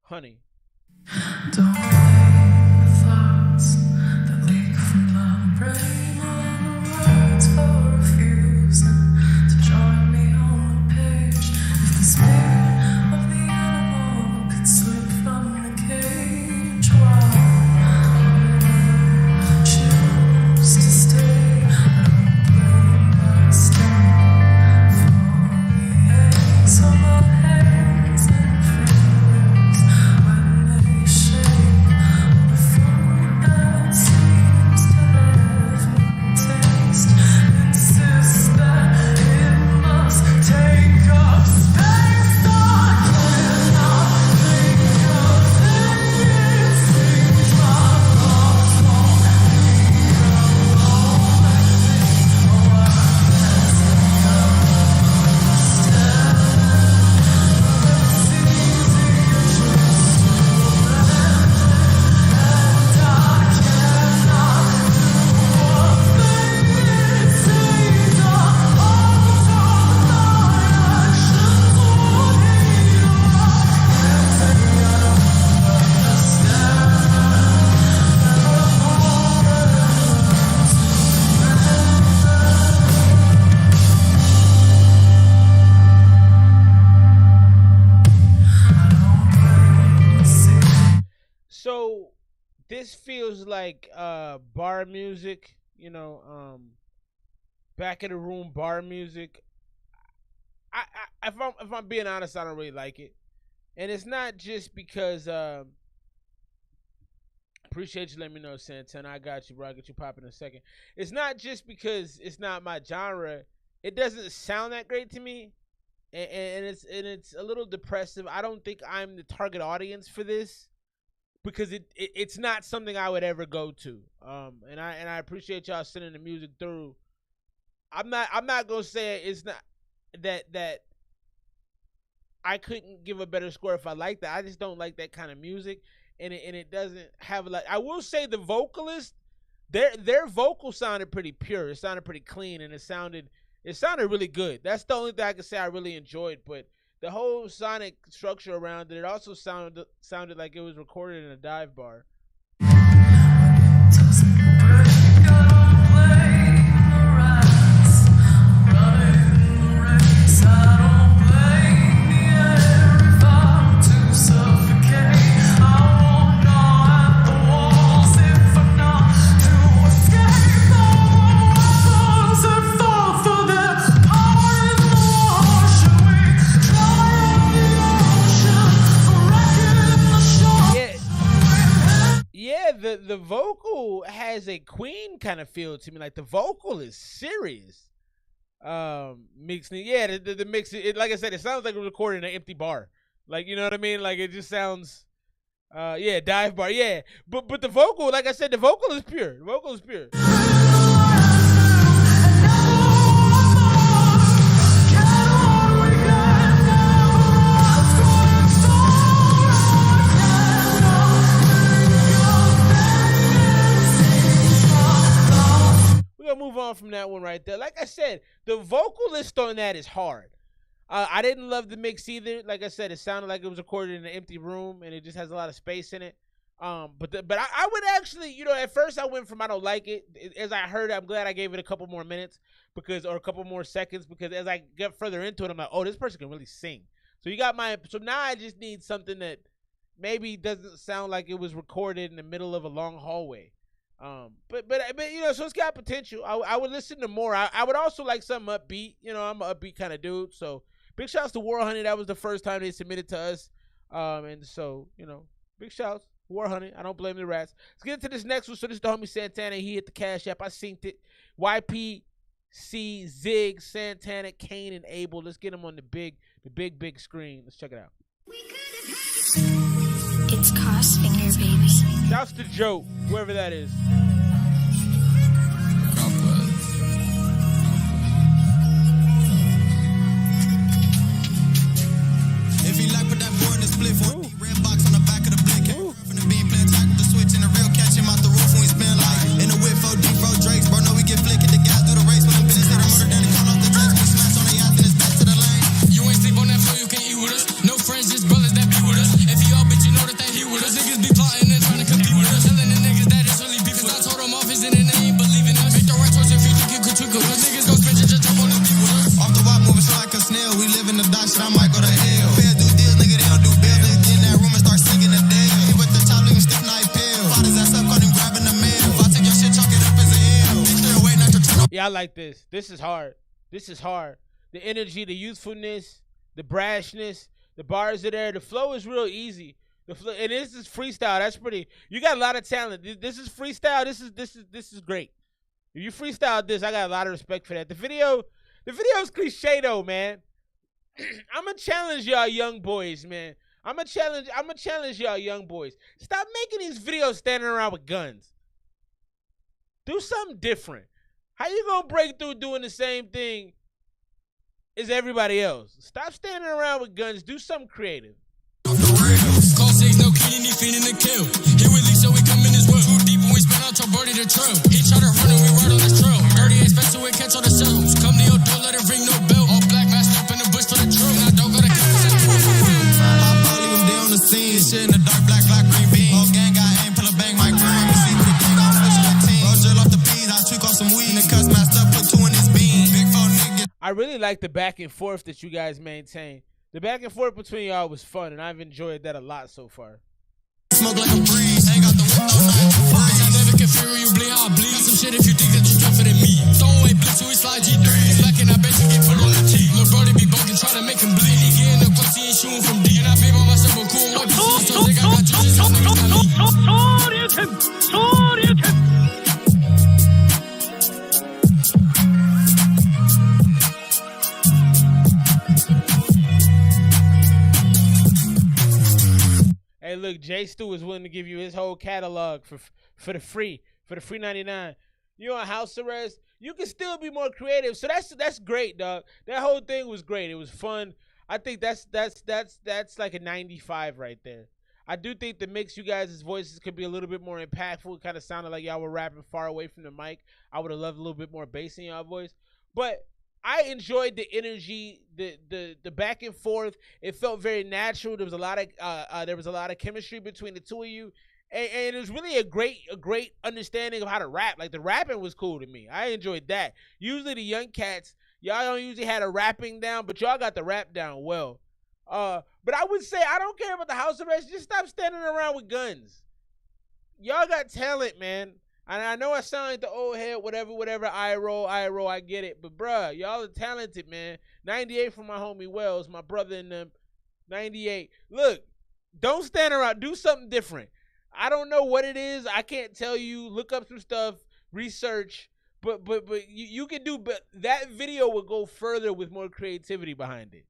Honey. Don't blame the thoughts that leak from my brain on the words for refusing to join me on the page. If the spirit of the animal could slip from the cage, why choose to stay? I don't blame myself for the aches on my hands and fingers when they shake on the food that seems to have no taste. Insist that it must take up space. I cannot think of anything. Seems my thoughts won't leave alone. Oh, I can't understand. It's easier just to abandon, and I cannot do what they say. The odds of my actions won't heal. I can't So this feels like bar music, back in the room bar music. If I'm being honest, I don't really like it, and it's not just because. Appreciate you letting me know, Santana. I got you, bro. I'll get you popping in a second. It's not just because it's not my genre. It doesn't sound that great to me, and it's a little depressive. I don't think I'm the target audience for this, because it's not something I would ever go to. And I appreciate y'all sending the music through. I'm not gonna say it's not that I couldn't give a better score if I liked that. I just don't like that kind of music, and it doesn't have a lot. I will say the vocalist, their vocal sounded pretty pure. It sounded pretty clean, and it sounded really good. That's the only thing I can say I really enjoyed. But the whole sonic structure around it also sounded like it was recorded in a dive bar. doesn't break. I don't blame the rats running the race. I don't blame the air if I'm to suffocate. I won't gnaw at the walls if I'm not to escape. All weapons that fall for their power in the war. Should we dry up the ocean for wrecking the shore? Yeah, the vocal has a Queen kind of feel to me. Like the vocal is serious. Mixing, yeah, the mix. It, like I said, it sounds like it was recorded in an empty bar. Like, you know what I mean? Like it just sounds, yeah, dive bar, yeah. But the vocal, like I said, the vocal is pure. The vocal is pure. We're gonna move on from that one right there. Like I said, the vocalist on that is hard. I didn't love the mix either. Like I said, it sounded like it was recorded in an empty room, and it just has a lot of space in it. But I would actually, at first I went from I don't like it. As I heard, I'm glad I gave it a couple more minutes or a couple more seconds, because as I get further into it, I'm like, oh, this person can really sing. So now I just need something that maybe doesn't sound like it was recorded in the middle of a long hallway. But so it's got potential. I would listen to more. I would also like something upbeat. I'm an upbeat kind of dude. So big shouts to War Honey. That was the first time they submitted to us. And so, big shouts. War Honey. I don't blame the rats. Let's get into this next one. So this is the homie Santana. He hit the Cash App. I synced it. YP C, Zig, Santana, Kane, and Abel. Let's get them on the big screen. Let's check it out. It's Crossfinger, baby. Shouts to Joe, whoever that is. If you like what that boy in the split for, red box on the back of the blick. From the beam playing tackle the switch and the real catch him out the roof when we spin like in the whip for deep road Drakes. Bro, know we get flick at the gas through the race when I'm finished. Hit a motor down and call off the text. We smash on the ass and it's back to the lane. You ain't sleep on that floor, you can't eat with us. No friends, just brothers that be with us. If you all bitch, you know that they he with us. Niggas be plotting and trying to compete with us. Telling the niggas that it's really beef. Cause I told them off his in and they ain't believing us. Make the right choice if you think you could trick us. Niggas gon' spend your jump on the beat with us. Off the wop moving slow like a snail. We live in the dark shit, I might go to hell. Fair do deals, nigga, they don't do bills. They get in that room and start singing the deal. He with the top, leaving stiff night pill. Fought his ass up, caught him grabbing the mail. If I take your shit, chalk it up as a hill. Bitch, they're waiting not to turn up. Yeah, I like this. This is hard. This is hard. The energy, the youthfulness, the brashness, the bars are there. The flow is real easy. The flow, and this is freestyle. That's pretty. You got a lot of talent. This is freestyle. This is great. If you freestyle this, I got a lot of respect for that. The video is cliche though, man. I'm gonna challenge y'all young boys, man. I'm gonna challenge y'all young boys. Stop making these videos standing around with guns. Do something different. How you gonna break through doing the same thing as everybody else? Stop standing around with guns. Do something creative. Call 6, no killing, he feeding the kill. He with Lee, so we come in as well. Too deep when we spin out your birdie the trail. He try to run and we ride on this trail. Dirty ain't special, we catch all the cells. Come to your door, let it ring no bell. All black masked up in the bush for the drill. And I don't gotta campus and do it for real. Pop out, leave him there on the scene. Shit in the dark, black, green bean. Whole gang got aim, pull a bang, Mike Brown. You see the gang, I'm switching the team. Roll drill off the peas, I tweak off some weed. And the cuss masked up, put 2 in his bean. Big phone nigga. I really like the back and forth that you guys maintain. The back and forth between y'all was fun, and I've enjoyed that a lot so far. Smoke like a breeze, ain't got the window, I never can feel you bleed, I'll bleed. Some shit if you think that you tougher than me. Throw away blitz, so we slide G3. Back and I bet you get put on the T. Lil' brody be bugging, try to make him bleed. He getting up close, he ain't shooting from D. And I feel by myself a cool white piece. So think I got juices, y'all niggas got me. Hey, look, Jay Stu is willing to give you his whole catalog for the free 99. You on house arrest, you can still be more creative. So that's great, dog. That whole thing was great. It was fun. I think that's like a 95 right there. I do think the mix, you guys' voices could be a little bit more impactful. It kind of sounded like y'all were rapping far away from the mic. I would have loved a little bit more bass in y'all voice. But I enjoyed the energy, the back and forth. It felt very natural. There was a lot of chemistry between the two of you, and it was really a great understanding of how to rap. Like the rapping was cool to me. I enjoyed that. Usually the young cats, y'all don't usually have the rapping down, but y'all got the rap down well. But I would say I don't care about the house arrest. Just stop standing around with guns. Y'all got talent, man. And I know I sound like the old head, whatever, I roll, I get it. But, bruh, y'all are talented, man. 98 from my homie Wells, my brother in them. 98. Look, don't stand around. Do something different. I don't know what it is. I can't tell you. Look up some stuff. Research. But you can do, but that video will go further with more creativity behind it.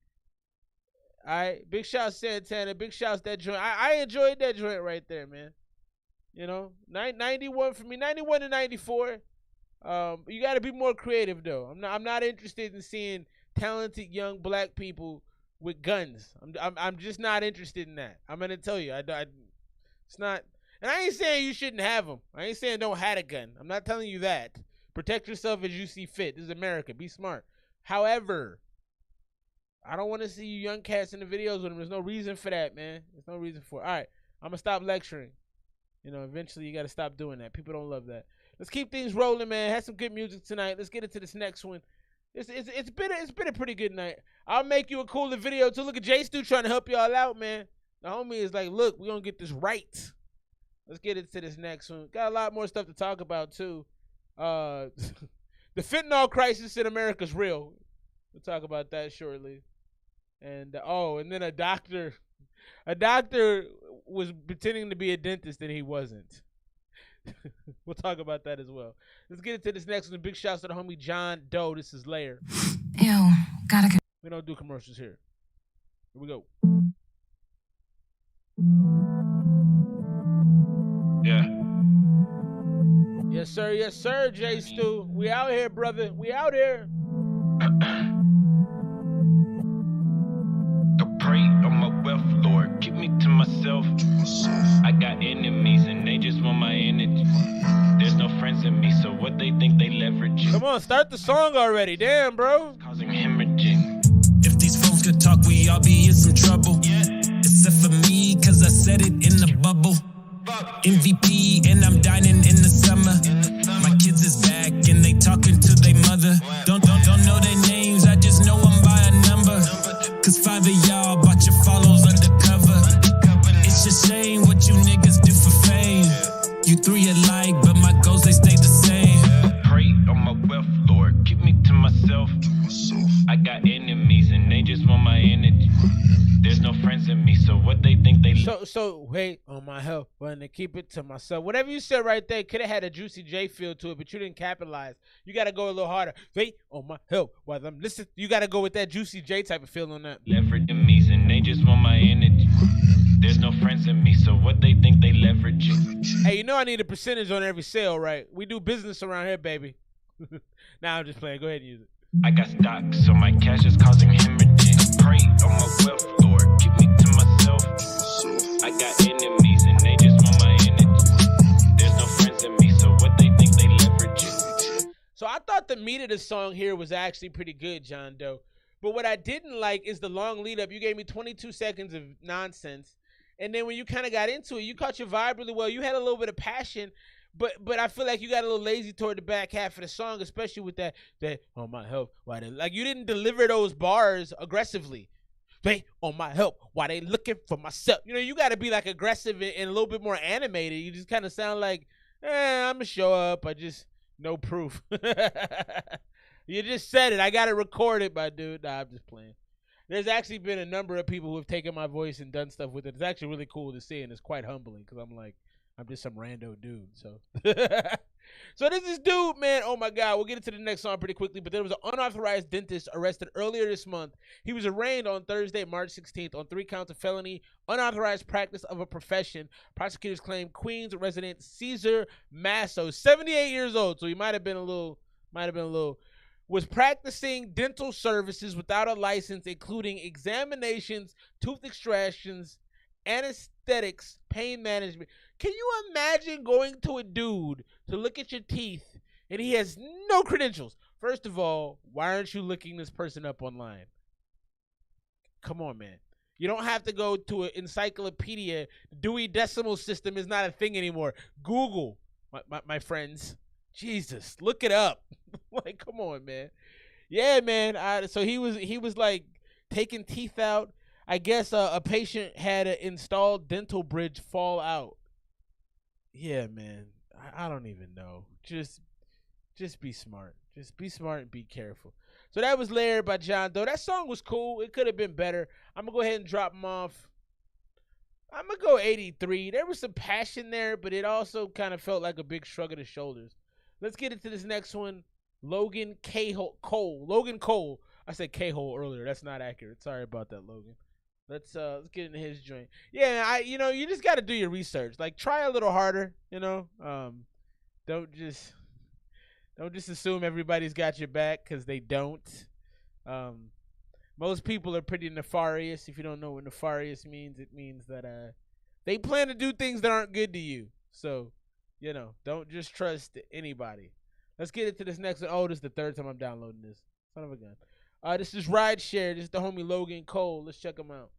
All right? Big shouts Santana. Big shouts that joint. I enjoyed that joint right there, man. You know, 91 for me, 91 to 94. You got to be more creative, though. I'm not interested in seeing talented young black people with guns. I'm just not interested in that. I'm gonna tell you, it's not. And I ain't saying you shouldn't have them. I ain't saying don't have a gun. I'm not telling you that. Protect yourself as you see fit. This is America. Be smart. However, I don't want to see you young cats in the videos with them. There's no reason for that, man. There's no reason for it. All right, I'm gonna stop lecturing. You know, eventually you got to stop doing that. People don't love that. Let's keep things rolling, man. Had some good music tonight. Let's get into this next one. It's been a pretty good night. I'll make you a cooler video too. Look at Jay Stu trying to help y'all out, man. The homie is like, look, we're gonna get this right. Let's get into this next one. Got a lot more stuff to talk about too. The fentanyl crisis in America is real. We'll talk about that shortly. And and then a doctor was pretending to be a dentist and he wasn't. We'll talk about that as well. Let's get into this next one. Big shouts to the homie John Doe. This is Layer. Ew, gotta. We don't do commercials here. Here we go. Yeah. Yes, sir, J Stu. We out here, brother. We out here. I pray on my wealth, Lord. Keep me to myself. I got enemies and they just want my energy. There's no friends in me, so what they think they leverage. Come on, start the song already. Damn, bro. Causing hemorrhaging. If these folks could talk, we all be in some trouble. Except for me, cause I said it in the bubble. MVP and I'm dining in the summer. My kids is back and they talking to their mother. Don't know their names, I just know them by a number. Cause 5 of y'all bought your follows undercover. It's a shame what you niggas do for fame. You 3 alike, but my goals they stay the same. Pray on my wealth, Lord. Keep me to myself. I got enemies and they just want my energy. There's no friends in me, so what they think they. So wait on my health, when to keep it to myself. Whatever you said right there could have had a Juicy J feel to it, but you didn't capitalize. You got to go a little harder. Wait on my health while I'm listening. You got to go with that Juicy J type of feel on that. Leverage enemies and they just want my energy. There's no friends in me, so what they think they leverage. Hey, you know I need a percentage on every sale, right? We do business around here, baby. Nah, I'm just playing. Go ahead and use it. I got stock, so my cash is causing hemorrhaging. Pray on my wealth, Lord. Keep me to myself. I got enemies and they just want my energy. There's no friends in me, so what they think they leverage. So I thought the meat of the song here was actually pretty good, John Doe. But what I didn't like is the long lead up. You gave me 22 seconds of nonsense. And then when you kind of got into it, you caught your vibe really well. You had a little bit of passion. But I feel like you got a little lazy toward the back half of the song, especially with that on my help. Why they like you didn't deliver those bars aggressively. They on my help. Why they looking for myself? You know, you got to be like aggressive and a little bit more animated. You just kind of sound like, I'm gonna show up. I just no proof. You just said it. I got it recorded, my dude. Nah, I'm just playing. There's actually been a number of people who have taken my voice and done stuff with it. It's actually really cool to see, and it's quite humbling because I'm just some rando dude. So so this is dude, man. Oh my God. We'll get into the next song pretty quickly. But there was an unauthorized dentist arrested earlier this month. He was arraigned on Thursday, March 16th on 3 counts of felony, unauthorized practice of a profession. Prosecutors claim Queens resident Caesar Masso, 78 years old. So he might have been a little, was practicing dental services without a license, including examinations, tooth extractions, anesthetics, pain management. Can you imagine going to a dude to look at your teeth and he has no credentials? First of all, why aren't you looking this person up online? Come on, man. You don't have to go to an encyclopedia. Dewey Decimal System is not a thing anymore. Google, my friends. Jesus, look it up. Like, come on, man. Yeah, man. So he was like taking teeth out. I guess a patient had an installed dental bridge fall out. Yeah, man. I don't even know. Just be smart. Just be smart and be careful. So that was Layered by John Doe. That song was cool. It could have been better. I'm going to go ahead and drop him off. I'm going to go 83. There was some passion there, but it also kind of felt like a big shrug of the shoulders. Let's get into this next one. Logan Cole. Logan Cole. I said K-hole earlier. That's not accurate. Sorry about that, Logan. Let's get into his joint. Yeah, you just got to do your research. Like, try a little harder, Don't just assume everybody's got your back, because they don't. Most people are pretty nefarious. If you don't know what nefarious means, it means that they plan to do things that aren't good to you. So, don't just trust anybody. Let's get into this next one. Oh, this is the third time I'm downloading this. Son of a gun. This is Rideshare. This is the homie Logan Cole. Let's check him out.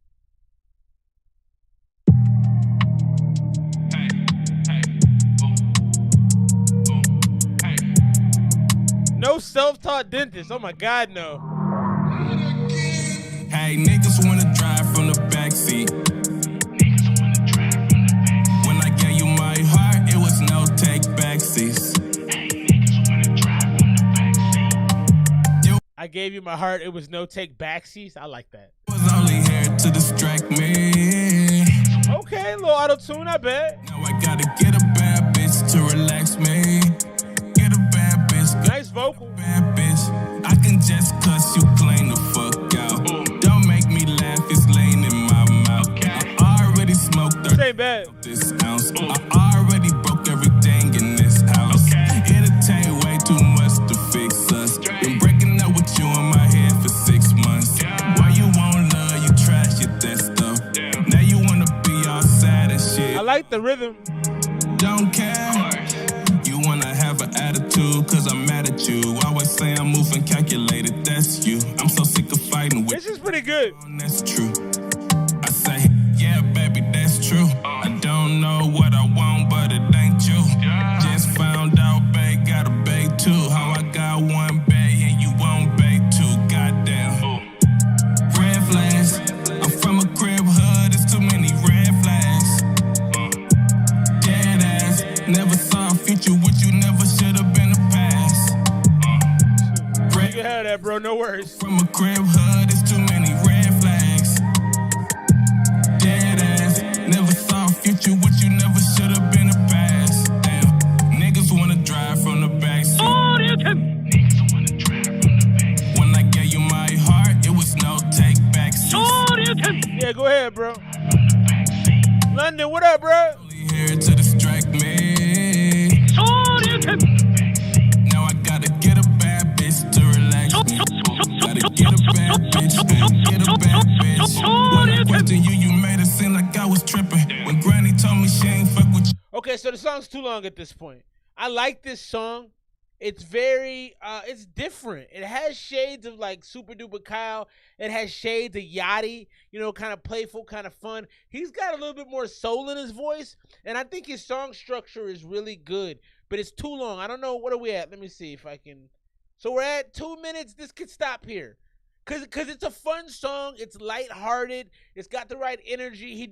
No self-taught dentist. Oh my God, no. Hey, niggas wanna drive from the backseat. When I gave you my heart, it was no take backseats. I gave you my heart, it was no take backseats. I like that. Was only here to distract me. Okay, a little auto-tune, I bet. Now I gotta get a bad bitch bitch to relax me. Get a bad bitch, Nice vocal. bad bitch. I can just cuss you clean the fuck out. Don't make me laugh, it's lean in my mouth. I already smoked This ain't bad. this ounce. I already broke everything in this house. It'll take way too much to fix us. Been breaking up with you in my head for 6 months. Why you won't love, you trash it, that stuff. Now you wanna be all sad and shit. I like the rhythm. Don't care. You wanna have an attitude, cause I'm mad at you. Always say I'm moving calculated, that's you. I'm so sick of fighting with This is pretty good. that's true. I say, yeah, baby, that's true. I don't know what I want, but it ain't you. Just found out, babe, got a babe too. How I got one babe and you won't babe too. Goddamn. Red flags. I'm from a crib hood, it's too many red flags. Dead ass. Never saw a future with you, never should have been a past. You can have that, bro. No worries. From a crib hood, it's too many red flags. Dead ass. Never saw a future with you, never should have been a past. Damn. Niggas wanna drive from the backseat. When I gave you my heart, it was no take back. Yeah, go ahead, bro. London, what up, bro? Here to distract me. Now I gotta get a bad bitch to relax me. Gotta get a bad bitch, get a bad bitch. When I questioned you, you made it seem like I was tripping. When Granny told me she ain't fuck with you. Okay, so the song's too long at this point. I like this song. It's very, it's different. It has shades of like Super Duper Kyle. It has shades of Yachty, you know, kind of playful, kind of fun. He's got a little bit more soul in his voice, and I think his song structure is really good, but it's too long. I don't know, what are we at? Let me see if I can. So we're at 2 minutes. This could stop here. Cause it's a fun song. It's lighthearted. It's got the right energy. He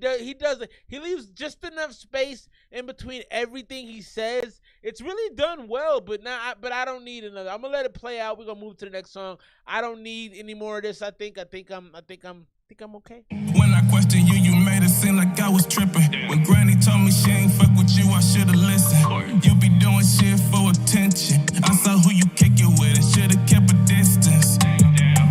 leaves just enough space in between everything he says. It's really done well, but I don't need another. I'm gonna let it play out. We're gonna move to the next song. I don't need any more of this. I think I'm okay. When I questioned you, you made it seem like I was tripping. When Granny told me she ain't fuck with you, I should've listened. You be doing shit for attention. I saw who you kick it with and should've kept a distance.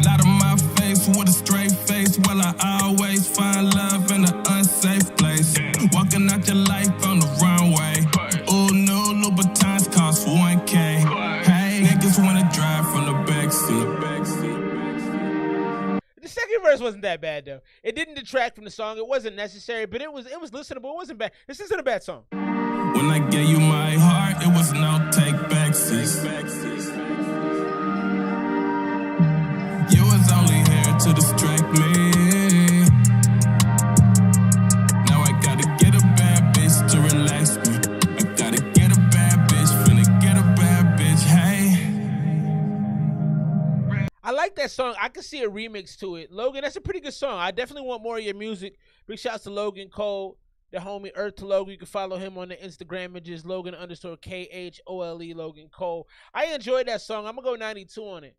Lot of my face with a straight face. Well, I always find love in an unsafe place. Walking out your life on the runway. Ooh, new Louboutins cost 1K. Hey, niggas wanna drive from the backseat. The second verse wasn't that bad though. It didn't detract from the song. It wasn't necessary, but it was listenable. It wasn't bad. This isn't a bad song. When I gave you my heart, it was no take backsies. You was only here to distract me. Now I gotta get a bad bitch to relax me. I gotta get a bad bitch, finna get a bad bitch, hey. I like that song. I could see a remix to it. Logan, that's a pretty good song. I definitely want more of your music. Big shouts to Logan Cole, the homie Earth to Logan. You can follow him on the Instagram. It is Logan_KHOLE, Logan Cole. I enjoyed that song. I'm going to go 92 on it.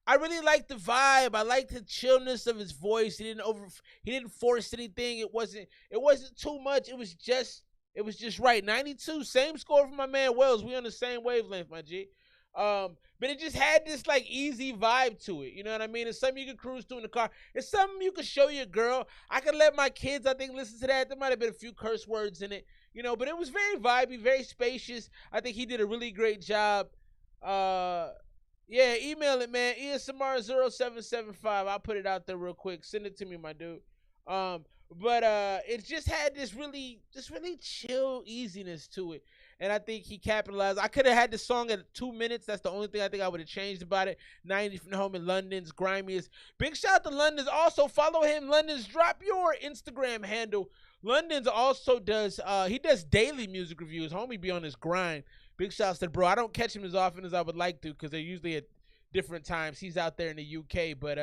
I really like the vibe. I like the chillness of his voice. He didn't force anything. It wasn't too much. It was just right. 92, same score for my man Wells. We on the same wavelength, my G. But it just had this like easy vibe to it. You know what I mean? It's something you can cruise to in the car. It's something you can show your girl. I could let my kids, I think, listen to that. There might have been a few curse words in it, you know, but it was very vibey, very spacious. I think he did a really great job. Yeah, email it, man. Esmr0775. I'll put it out there real quick. Send it to me, my dude. But it just had this really chill easiness to it. And I think he capitalized. I could have had the song at 2 minutes. That's the only thing I think I would have changed about it. 90 from the home in London's grimiest. Big shout out to London's. Also follow him. London's, drop your Instagram handle. London's also does he does daily music reviews. Homie be on his grind. Big shouts to the bro. I don't catch him as often as I would like to because they're usually at different times. He's out there in the UK, but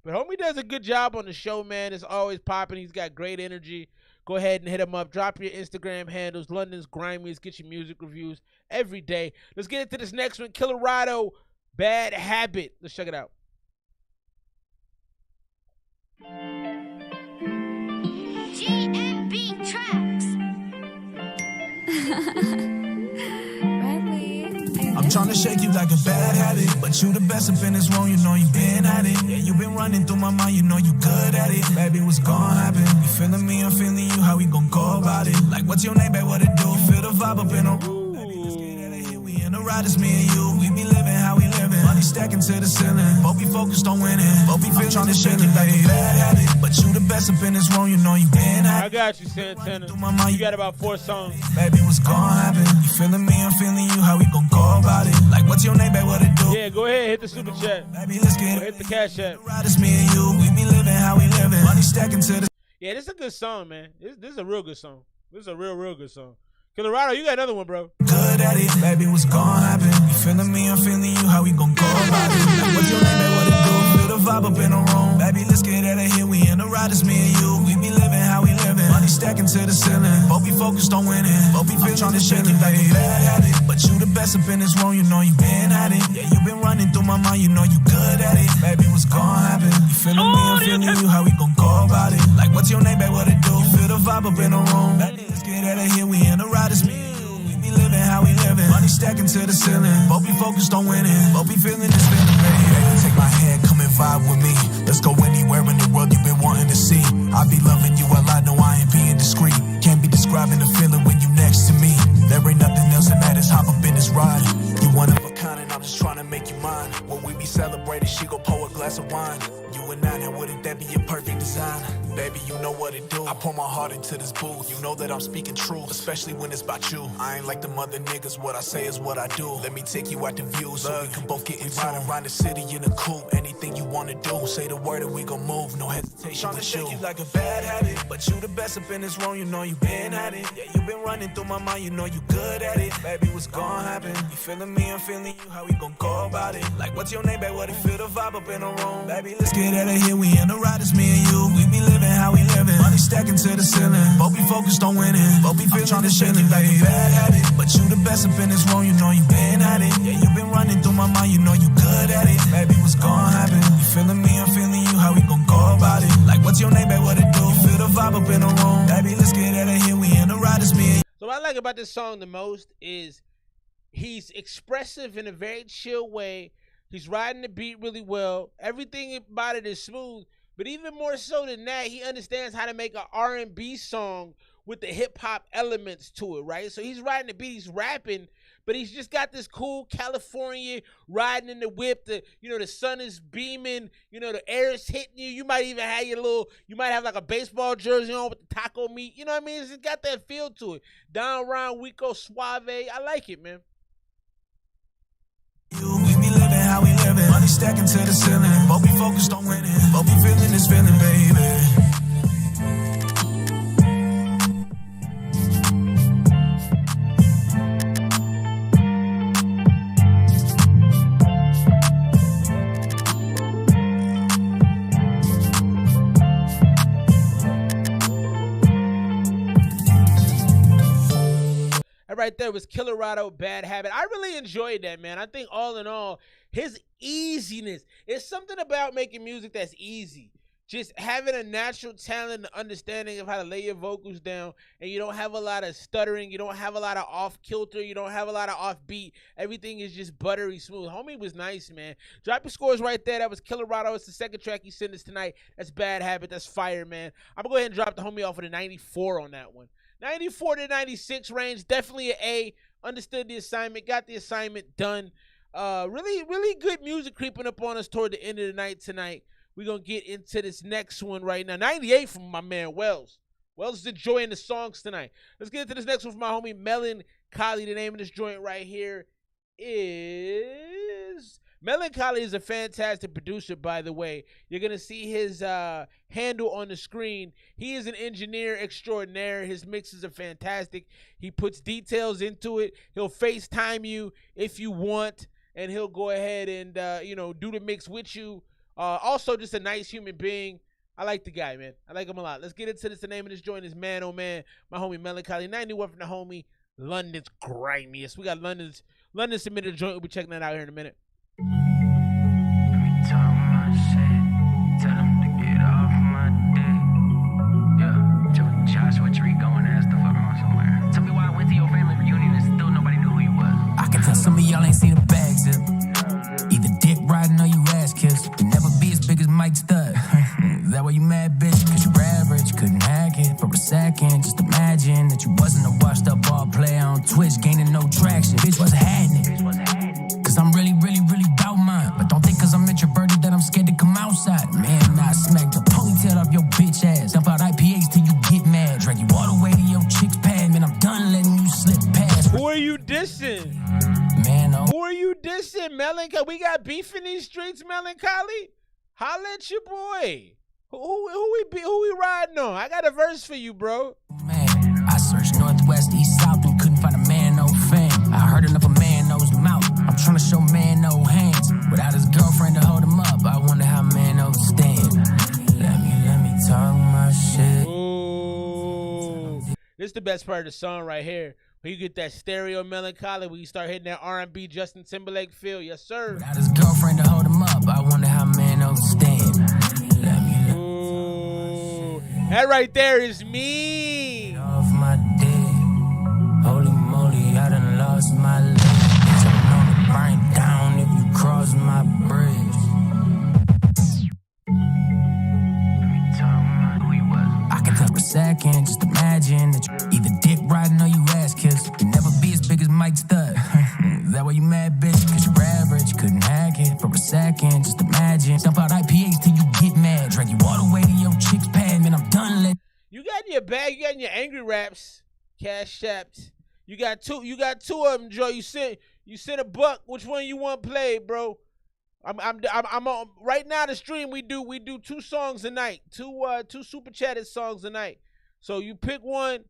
homie does a good job on the show, man. It's always popping. He's got great energy. Go ahead and hit him up. Drop your Instagram handles. London's grimiest. Get your music reviews every day. Let's get into this next one. Colorado, Bad Habit. Let's check it out. GMB Tracks. tryna shake you like a bad habit, but you the best up in this room, you know you been at it. Yeah, you been running through my mind, you know you good at it. Baby, what's gon' happen? You feeling me, I'm feeling you, how we gon' go about it? Like, what's your name, babe, what it do? You feel the vibe up in the room. Baby, let's get out of here, we in the ride, it's me and you. We be living how we living, money stacking to the ceiling. Both be focused on winning, both be feeling tryna shake you like a bad habit, but you the best up in this room, you know you been at it. I got you, Santana. You got about 4 songs. Baby, what's gon' happen? You feeling me, I'm feeling you, how we gon' go about it? Like, what's your name, babe, what it do? Yeah, go ahead, hit the super chat. Baby, let's get hit the cash app. Ride, it's me and you, we be living how we living, money stacking to the. Yeah, this is a good song, man. This is a real good song. This is a real good song. Colorado, you got another one, bro. Good at it, baby, what's gon' happen? You feeling me, I'm feeling you, how we gon' go about it? Like, what's your name, babe, what it do? Feel the vibe up in the room. Baby, let's get out of here, we in the ride, it's me and you. We be living how we living, money stacking to the ceiling. Both be focused on winning, both be feeling tryna shake it like a bad habit, but you the best up in this room, you know you been at it. Yeah, you been running through my mind, you know you good at it. Baby, what's gon' happen? You feeling me, I'm feeling you, how we gon' go about it? Like, what's your name, babe, what it do? Feel the vibe up in the room. Baby, let's get out of here, we in the ride, it's me and you. We be living how we living, money stacking to the ceiling. Both be focused on winning, both be feeling this feeling, baby. Take my hand, come and vibe with me. Let's go anywhere in the world you've been wanting to see. I be loving you a lot, no, I ain't being discreet. Can't be describing the feeling when you next to me. There ain't nothing else that matters, hop up in this ride. You one of a kind and I'm just trying to make you mine. When we be celebrating, she gon' pour a glass of wine. You and I, now wouldn't that be a perfect design? Baby, you know what it do. I pour my heart into this booth. You know that I'm speaking truth, especially when it's about you. I ain't like them other niggas, what I say is what I do. Let me take you out the view so we can both get in riding around the city in a coupe. Anything you wanna do, say the word and we gon' move. No hesitation to shoot. You like a bad habit, but you the best up in this room, you know you been at it. Yeah, you been running through my mind, you know you good at it. Baby, what's gon' happen? You feeling me, I'm feeling you, how we gon' go about it? Like, what's your name, babe, what it feel the vibe up in the room? Baby, let's get out of here, we in the ride, it's me and you. We be living how we living, money stacking to the ceiling. Both be focused on winning, both be feeling trying to shake it like a bad habit, but you the best up in this room, you know you been at it. Yeah, you been running through my mind, you know you good at it. Baby, what's gon' happen? You feeling me, I'm feeling you, how we gon' go about it? Like, what's your name, babe, what it do? Feel the vibe up in the room. Baby, let's get out of here, we in the ride, it's me and you. So what I like about this song the most is he's expressive in a very chill way. He's riding the beat really well. Everything about it is smooth. But even more so than that, he understands how to make an R&B song with the hip-hop elements to it, right? So he's riding the beat, he's rapping, but he's just got this cool California riding in the whip. The sun is beaming, the air is hitting you. You might even have you might have like a baseball jersey on with the taco meat. You know what I mean? It's just got that feel to it. Down around Rico Suave. I like it, man. We be living how we living, money stacking to the ceiling. Both be focused on winning, both be feeling this feeling, baby. Right there was Colorado, Bad Habit. I really enjoyed that, man. I think all in all, his easiness. It's something about making music that's easy. Just having a natural talent and understanding of how to lay your vocals down, and you don't have a lot of stuttering, you don't have a lot of off-kilter, you don't have a lot of off-beat. Everything is just buttery smooth. Homie was nice, man. Drop your scores right there. That was Colorado. It's the second track he sent us tonight. That's Bad Habit. That's fire, man. I'm going to go ahead and drop the homie off with a 94 on that one. 94 to 96 range, definitely an A. Understood the assignment, got the assignment done. Really good music creeping up on us toward the end of the night tonight. We're going to get into this next one right now. 98 from my man Wells. Wells is enjoying the songs tonight. Let's get into this next one from my homie Melancholy. The name of this joint right here is... Melancholy is a fantastic producer, by the way. You're going to see his handle on the screen. He is an engineer extraordinaire. His mixes are fantastic. He puts details into it. He'll FaceTime you if you want, and he'll go ahead and, do the mix with you. Also, just a nice human being. I like the guy, man. I like him a lot. Let's get into this. The name of this joint is Man Oh Man. My homie Melancholy. 91 from the homie London's Grimiest. We got London submitted a joint. We'll be checking that out here in a minute. Joshua Tree going ass the fuck on somewhere. Tell me why I went to your family reunion and still nobody knew who you was. I can tell some of y'all ain't seen a second, just imagine that you wasn't a washed up ball player on Twitch, gaining no traction. Bitch, what's happening? Cause I'm really, really, really bout mine. But don't think cause I'm introverted that I'm scared to come outside. Man, I smack the ponytail off your bitch ass. Dump out IPAs till you get mad. Drag you all the way to your chick's pad. Man, I'm done letting you slip past. Who are you dissing? Man, Who are you dissing, Melancholy? We got beef in these streets, Melancholy? Holla at your boy. Who we riding on? I got a verse for you, bro. Man, I searched northwest, east, south, and couldn't find a man, no fame. I heard enough a man knows mouth. I'm trying to show man no hands. Without his girlfriend to hold him up, I wonder how man knows stand. Let me talk my shit. Ooh. This is the best part of the song right here. When you get that stereo Melancholy, when you start hitting that R&B Justin Timberlake feel. Yes, sir. Without his girlfriend to hold him up, I wonder how man knows stand. Ooh. That right there is me. Off my dick. Holy moly, I done lost my leg. I'm on the burn down if you cross my bridge. I can tell for a second, just imagine that you either dick riding or you ass kiss. You never be as big as Mike Stud. Is that why you mad, bitch? Cause you're average, couldn't hack it for a second. Just imagine. Dump out IPAs till you get mad. Drag you all the way to your chick's pad. Man, I'm done let. You got in your bag, you got in your angry raps, cash chapped. You got two of them, Joe. You sent a buck. Which one you want played, bro? I'm on right now. The stream we do 2 songs a night, two super chatted songs a night. So you pick one.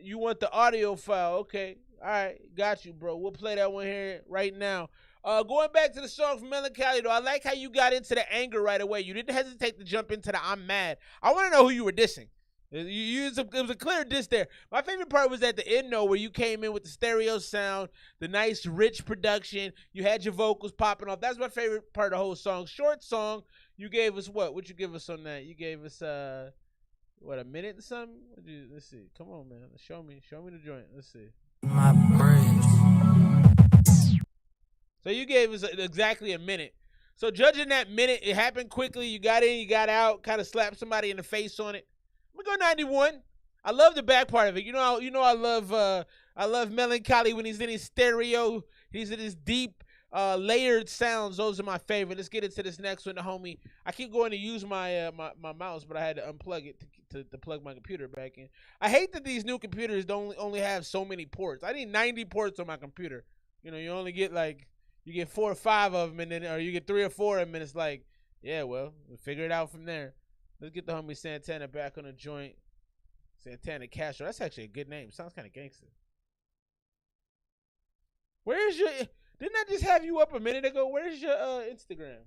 You want the audio file, okay? All right, got you, bro. We'll play that one here right now. Going back to the song from Melancholy, though, I like how you got into the anger right away. You didn't hesitate to jump into the I'm mad. I want to know who you were dissing. It was a clear diss there. My favorite part was at the end, though, where you came in with the stereo sound, the nice, rich production. You had your vocals popping off. That's my favorite part of the whole song. Short song. You gave us what? What'd you give us on that? You gave us, a minute or something? Let's see. Come on, man. Show me the joint. Let's see. My bridge. So you gave us exactly a minute. So judging that minute, it happened quickly. You got in, you got out, kind of slapped somebody in the face on it. I'm gonna go 91. I love the back part of it. I love Melancholy when he's in his stereo. He's in his deep, layered sounds. Those are my favorite. Let's get into this next one, the homie. I keep going to use my my mouse, but I had to unplug it to plug my computer back in. I hate that these new computers don't only have so many ports. I need 90 ports on my computer. You only get you get 4 or 5 of them, and then or you get 3 or 4 of them, and it's like, yeah, well, we'll figure it out from there. Let's get the homie Santana back on the joint. Santana Castro. That's actually a good name. Sounds kind of gangster. Where's your... Didn't I just have you up a minute ago? Where's your Instagram?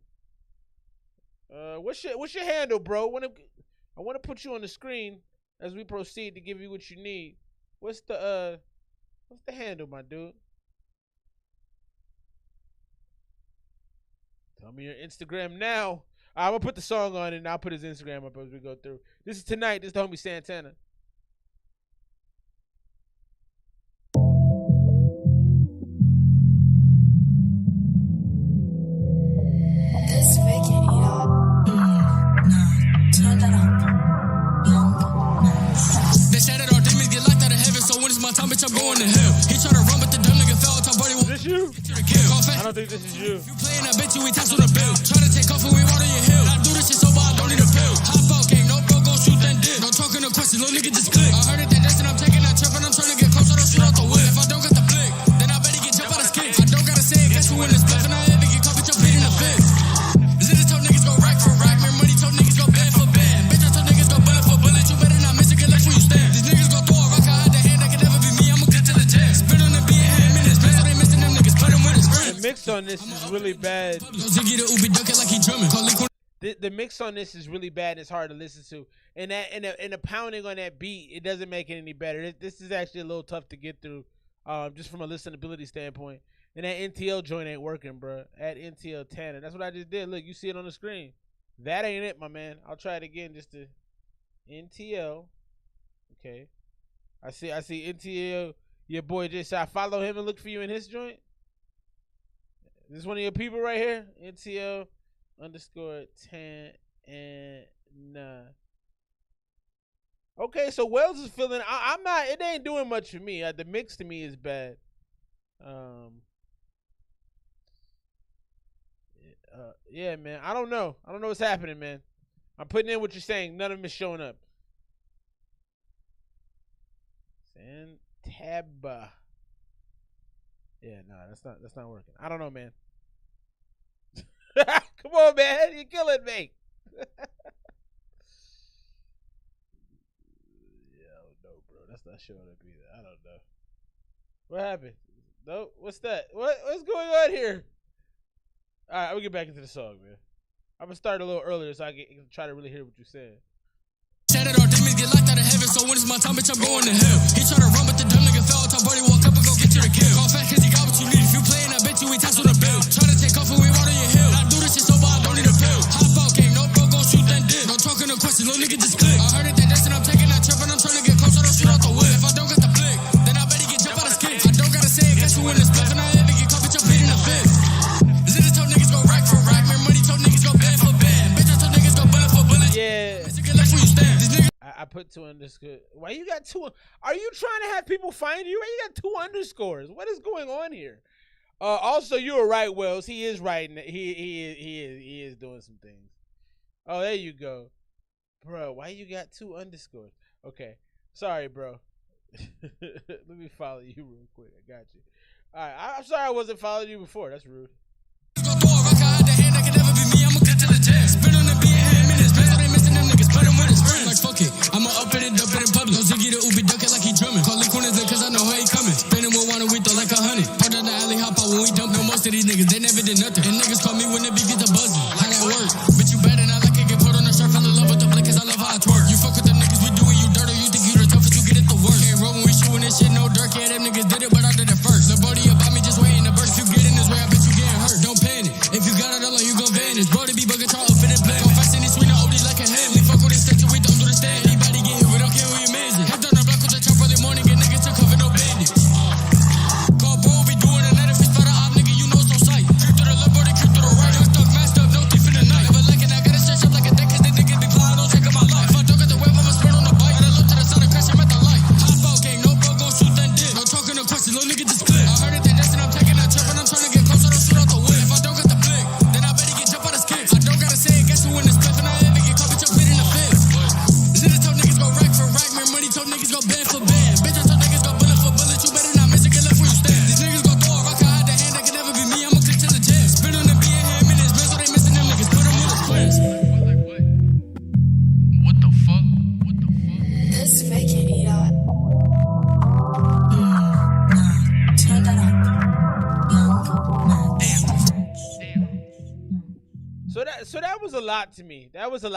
What's your handle, bro? I want to put you on the screen as we proceed to give you what you need. What's the handle, my dude? Tell me your Instagram now. I'm going to put the song on and I'll put his Instagram up as we go through. This is tonight. This is the homie Santana. It's wicked, turn that on. They said that all demons get locked out of heaven, so when it's my time, bitch, I'm going to hell. He tried to run, but the dumb nigga fell. Top body is this you? I don't think this is you. You playing, I bet you we tax on the bill. Try to take off when we out on your hill. I do this shit so bad, I don't need a pill. Hop out, game, no bro, go shoot that dick. No talking, no questions, little nigga just click. I heard it, that destined, I'm taking that trip, and I'm trying to get close, I don't shoot out the whip. If I don't got the blick, then I better get jump out of skip. I don't gotta say it, guess who in this split, and I ever get caught, bitch, I'm bleeding the fence. Zitty told niggas go rack for rack, man, money told niggas go bad for bad. Bitch, I told niggas go bullet for bullet, you better not miss it, get left where you stand. These niggas go throw a rock, I had the hand, that could never be me, I'ma get to the jet. Spin on the beat, hand minutes, man, so they missing them niggas, put them with his friends. The mix on this is really bad. The mix on this is really bad. It's hard to listen to, and the pounding on that beat, it doesn't make it any better. This is actually a little tough to get through, just from a listenability standpoint. And that NTL joint ain't working, bro. At NTL Tanner, that's what I just did. Look, you see it on the screen. That ain't it, my man. I'll try it again, just to NTL. Okay, I see NTL. Your boy just said, I follow him and look for you in his joint. Is this one of your people right here? NTL _10 and nah. Okay, so Wells is feeling. I'm not. It ain't doing much for me. The mix to me is bad. Yeah, man. I don't know. I don't know what's happening, man. I'm putting in what you're saying. None of them is showing up. Santaba. Yeah, no, that's not working. I don't know, man. Come on, man. You're killing me. Yeah, I don't know, bro. That's not showing up either. I don't know. What happened? No, what's that? What's going on here? All right, I'm gonna get back into the song, man. I'm gonna start a little earlier so I can try to really hear what you're saying. Shattered our demons get locked out of heaven, so when it's my time, bitch, I'm going to hell. He try to run, but the dumb nigga fell. Top buddy walk up and go get you the kill. Call fast cause he got what you need. If you playin', I bet you we tax on the bill. Try to take off and we run on your hill. I do this shit so bad, I don't need a pill. Hop out, gang, no bro, go shoot that dick. No talking, no questions, little nigga just click. I heard it, that distance, I'm taking that trip, and I'm trying to get close, I don't shoot out the whip. If I don't got the flick, then I bet he get jump out of skate. I don't gotta say it, guess who in this bluff, and I ever get caught, bitch, I'm beating the fist. Zitty told niggas go rack for rack, man, money told niggas go band for band. Bitch, I told niggas go bullet for bullet. Yeah. It's a good life where you stand. These niggas I put 2 underscores. Why you got 2? Are you trying to have people find you? Why you got 2 underscores? What is going on here? Also, you were right, Wells. He is writing. He is doing some things. Oh, there you go, bro. Why you got 2 underscores? Okay, sorry, bro. Let me follow you real quick. I got you. All right, I'm sorry I wasn't following you before. That's rude. go through a rock, I had the hand, that can never be me. I'ma get to the jam. Spin on the beat, hand minutes. Man, so they missing them niggas. Put them with his friends. Like, fuck it. I'ma up it and dump it in public. No Ziggy the Ubi duck it like he drumming. Call it corners cause I know how he coming. Spinning with one and we throw like 100. Out down the alley, hop out when we dump. No, most of these niggas, they never did nothing. And niggas call me when the beat get the buzzing. I got work. Bitch, you better not like it. Get put on the shirt. Fell in love with the blick cause I love how I twerk. You fuck with them niggas, we doing you dirt. Or you think you the toughest, you get it the worst. Can't roll when we shooting this shit, no dirt. Yeah, them niggas did it, but I did it first. The body about me just waiting to burst. If you get in this way, I bet you getting hurt. Don't panic. If you got it all on, you gon' vanish. Bro, to be bugging, try to fit it blend. Go fast in this sweet, no oldies like a hand. We fuck with this section, we don't do the stand. Anybody get hit, we don't care who you manage. Head on the block with the chop early morning, get niggas to cover, no bandage. Call bro, we doing a net if it's for the op, nigga, you know it's no sight. Creep to the left, or they creep to the right. Young thug, masked up, no thief in the night. Never like it, I gotta stretch up like a deck, cause they niggas be flying, don't take up my life. If I don't get the web, I'ma spin on the bike. Gotta look to the side and crash him at the light. Hop out, gang, no bro, go shoot that dick. No talking, no questions, little nigga just click. I heard it, that destiny, I'm taking that trip, and I'm trying to get close, I don't shoot out the whip. If I don't get the blick, then I bet he get jump out of skits. I don't gotta say it, guess who in this bluff, and I ever get caught, bitch, I'm beating the fist. Zitty told niggas go rack for rack, man, money told niggas go band for band. Bitch, I told niggas go bullet for bullet, you better not miss it, get left where you stand. These niggas go throw a rock, I had the hand, that can never be me, I'ma click to the jam. Spin on the beat, hand minutes, man, so they missing them niggas, put them with his friends. What the fuck? What the fuck? This vacant, eat out. Turn that up. So that was a lot to me. That was a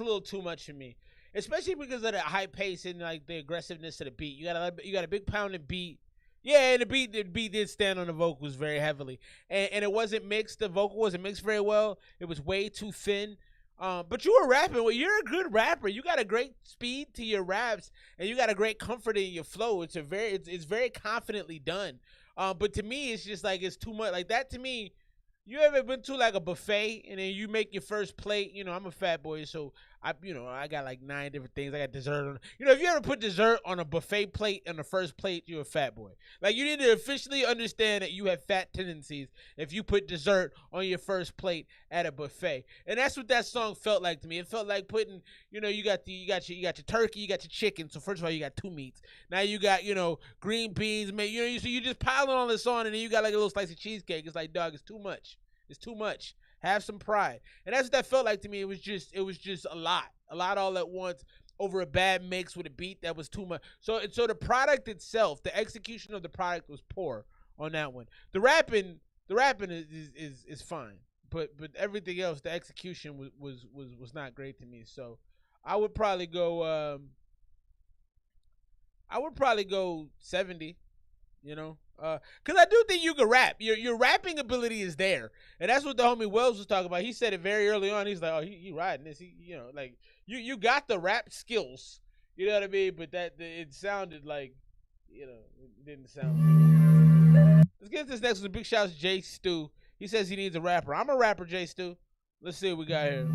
little too much for me, especially because of the high pace and like the aggressiveness of the beat. You got a big pounding beat. Yeah, and the beat did stand on the vocals very heavily, and it wasn't mixed. The vocal wasn't mixed very well. It was way too thin. But you were rapping. Well, you're a good rapper. You got a great speed to your raps, and you got a great comfort in your flow. It's very confidently done. But to me, it's just like it's too much. Like that to me. You ever been to like a buffet and then you make your first plate? You know, I'm a fat boy, so I got like 9 different things. I got dessert on. You know, if you ever put dessert on a buffet plate on the first plate, you're a fat boy. Like you need to officially understand that you have fat tendencies if you put dessert on your first plate at a buffet. And that's what that song felt like to me. It felt like putting, you know, you got your turkey, you got your chicken. So first of all, you got 2 meats. Now you got, you know, green beans, so you just piling all this on, and then you got like a little slice of cheesecake. It's like, dog, it's too much. It's too much. Have some pride. And that's what that felt like to me. It was just a lot all at once over a bad mix with a beat that was too much. So the product itself, the execution of the product was poor on that one. The rapping is fine, but everything else, the execution was not great to me. So I would probably go 70. You know, because I do think you can rap. Your rapping ability is there, and that's what the homie Wells was talking about. He said it very early on. He's like, "Oh, he riding this. Like you got the rap skills. You know what I mean?" But it sounded like, it didn't sound. Let's get this next one. Big shout out to Jay Stu. He says he needs a rapper. I'm a rapper, Jay Stu. Let's see what we got here.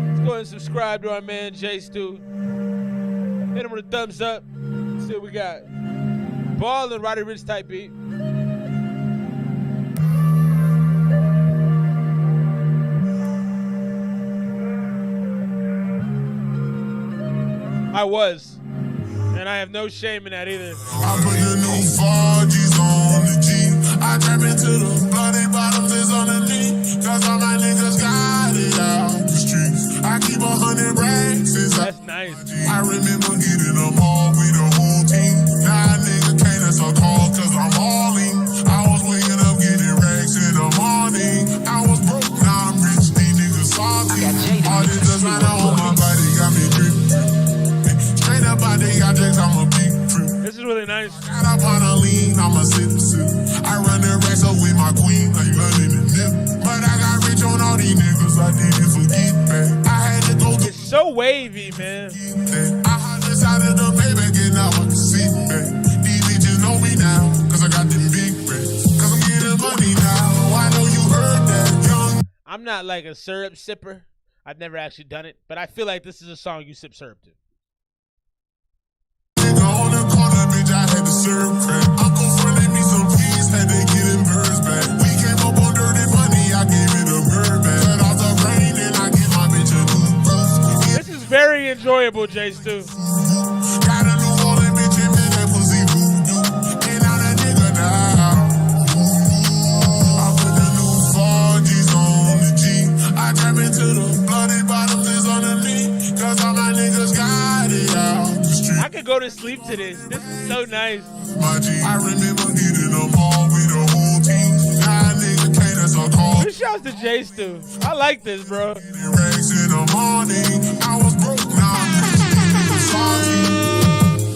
Let's go ahead and subscribe to our man Jay Stu. Hit him with a thumbs up. See what we got. Ball and Roddy Ricch type beat. I was. And I have no shame in that either. I put the new 4Gs on the G. I trap into the bloody bottoms is underneath. Cause all my niggas got it out the streets. I keep 100 racks inside. That's nice. I remember getting them all with the whole team. Now a nigga can't answer call cause I'm all in. I was waking up getting racks in the morning. I was broke, now I'm rich. These niggas salty. All this designer on my body got me dripping. Straight up out the objects, I'm a big trip. This is really nice. Got up on a lean, I'm a sip. I run the racks up with my queen, like London and Nip. But I got rich on all these niggas, I didn't forget back. I had to go get so wavy, man. I had this out of the baby, get now I can sit back. These bitches know me now, cause I got them big racks. Cause I'm getting money now, I know you heard that, young. I'm not like a syrup sipper. I've never actually done it, but I feel like this is a song you sip syrup to. On the corner, bitch, I had to serve crack. Uncle fronted me some keys, had to get them birds back. We came up on dirty money, I gave it a bird back. Cut off the rain, and I give my bitch a new boost. This is very enjoyable, Jace, too. Got a New Orleans bitch, and man, that pussy voodoo. And I'm that nigga now. I put the new 4Gs on the G. I trap into the bloody bottoms is underneath. Cause all my niggas got it out the street. I could go to sleep to this. This is so nice. My G, I remember hitting them all with the whole team. Now a nigga can't answer call. This shouts to Jace, too. I like this, bro. Racks in the morning. I was broke, now I'm salty.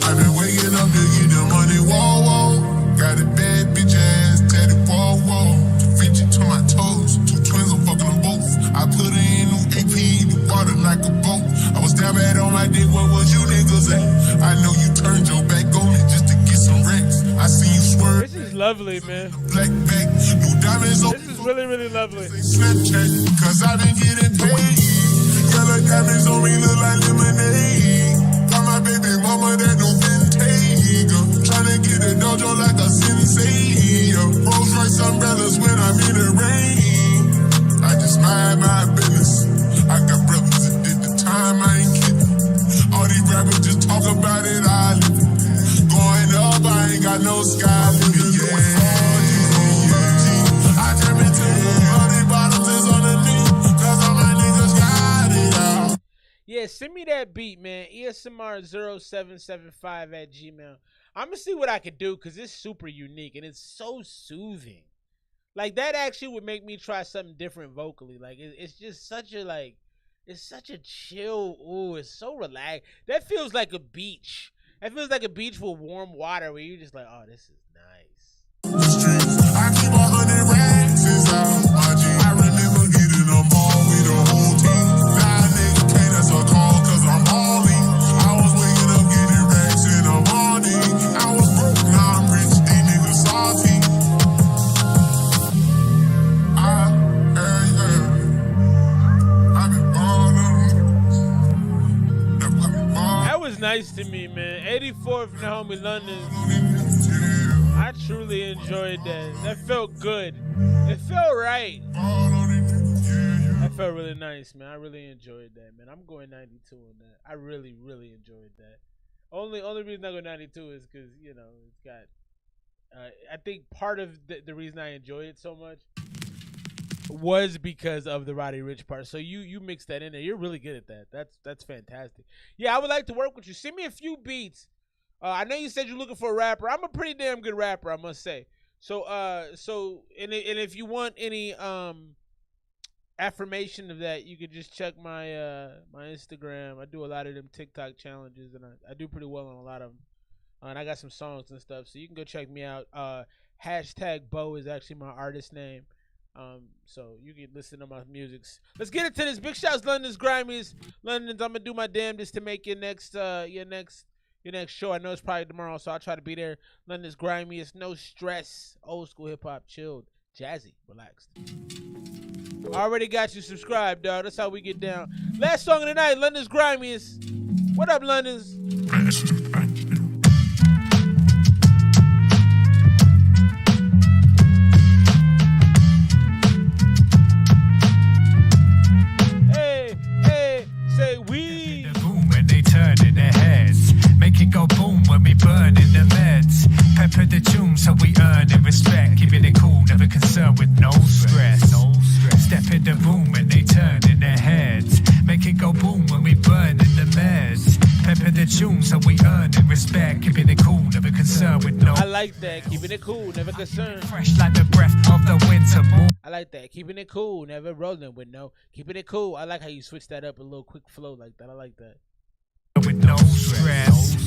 I've been waking up to get the money, whoa, whoa. Got a bad bitch ass, tatted, whoa, whoa. Fidget to my toes, 2 twins, I'm fucking them both. I put her in new AP, new water like a boat. I was down bad on my dick, what was you niggas at? I know you turned your back on me just to get some racks. I see you swerve. This is lovely, man. Black back, new diamonds on. This is really, really lovely. Snapchat, cause I've been getting paid. Yellow diamonds on me look like lemonade. Got my baby mama that no vintage. Tryna get a dojo like a sensei. Rolls Royce umbrellas when I'm in the rain. I just mind my business. I got brothers that did the time, I ain't kidding. All these rappers just talk about it, I live it. Going up, I ain't got no sky limit, yeah. I trap into all these bottoms is underneath. Cause all my niggas got it out. Yeah, send me that beat, man. ESMR0775 @gmail. I'm going to see what I could do because it's super unique and it's so soothing. Like, that actually would make me try something different vocally. Like, it's just such a, like, it's such a chill. Ooh, it's so relaxed. That feels like a beach. That feels like a beach with warm water where you're just like, oh, this is nice. I keep 100 racks inside my G. I remember getting them all with the whole team. Now a nigga can't answer call cause I'm all in. I was waking up getting racks in the morning. I was broke, now I'm rich. These niggas salty. That was nice to me, man. 84 from the homie London. I truly enjoyed that. That felt good. It felt right. That felt really nice, man. I really enjoyed that, man. I'm going 92 on that. I really, really enjoyed that. Only reason I go 92 is because, you know, it's got... I think part of the reason I enjoy it so much was because of the Roddy Ricch part. So you mix that in there. You're really good at that. That's fantastic. Yeah, I would like to work with you. Send me a few beats. I know you said you're looking for a rapper. I'm a pretty damn good rapper, I must say. So and if you want any affirmation of that, you could just check my my Instagram. I do a lot of them TikTok challenges, and I do pretty well on a lot of them. And I got some songs and stuff, so you can go check me out. Hashtag Bo is actually my artist name. So you can listen to my music. Let's get into this. Big shouts, London's Grimies. London's, I'm gonna do my damnedest to make your next show. I know it's probably tomorrow, so I'll try to be there. London's Grimiest, no stress, old school hip hop, chilled, jazzy, relaxed. Already got you subscribed, dog. That's how we get down. Last song of the night, London's Grimiest. What up, Londons? Hey, hey, say we. Boom when they turn in their heads. Make it go boom when we burn in the meds. Pepper the tune so we earn in respect. Keeping it cool, never concerned with no stress. Step in the boom when they turn in their heads. Make it go boom when we burn in the meds. Pepper the tune so we earn in respect. Keeping it cool, never concerned with no. I like that. Keeping it cool, never concerned. Fresh like the breath of the winter morning. I like that. Keeping it cool, never rolling with no. Keeping it cool. I like how you switch that up a little quick flow like that. I like that. With no stress.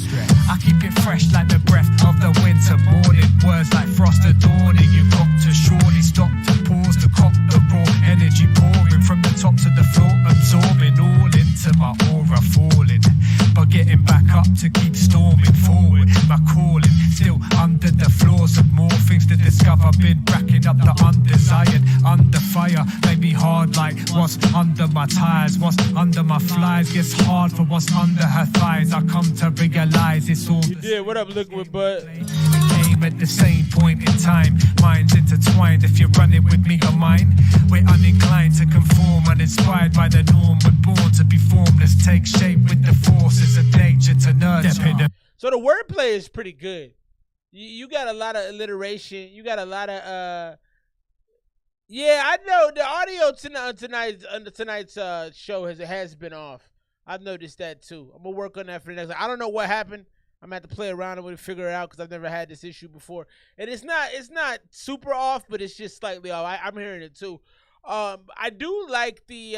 I keep it fresh like the breath of the winter morning. Words like frost adorning. You got to surely stop to pause to cock the raw energy pouring from the top to the floor, absorbing all into my aura falling. But getting back up to keep storming forward. My calling still under the floors of more things to discover. Been racking up the undesired under fire. Maybe hard like what's under my tires, what's under my flies. Gets hard for what's under her thighs. I come to realize it's all. Yeah, what up, Liquid Butt? Aim at the same point in time. Minds intertwined. If you're running with me or mine, we're uninclined to conform. Uninspired by the norm. We're born to be formless. Take shape with the forces of nature to nurture. So the wordplay is pretty good. You got a lot of alliteration. You got a lot of yeah, I know the audio tonight's show has been off. I've noticed that too. I'm gonna work on that for the next. I don't know what happened. I'm gonna have to play around with it, figure it out, because I've never had this issue before. And it's not super off, but it's just slightly off. I'm hearing it too. I do like the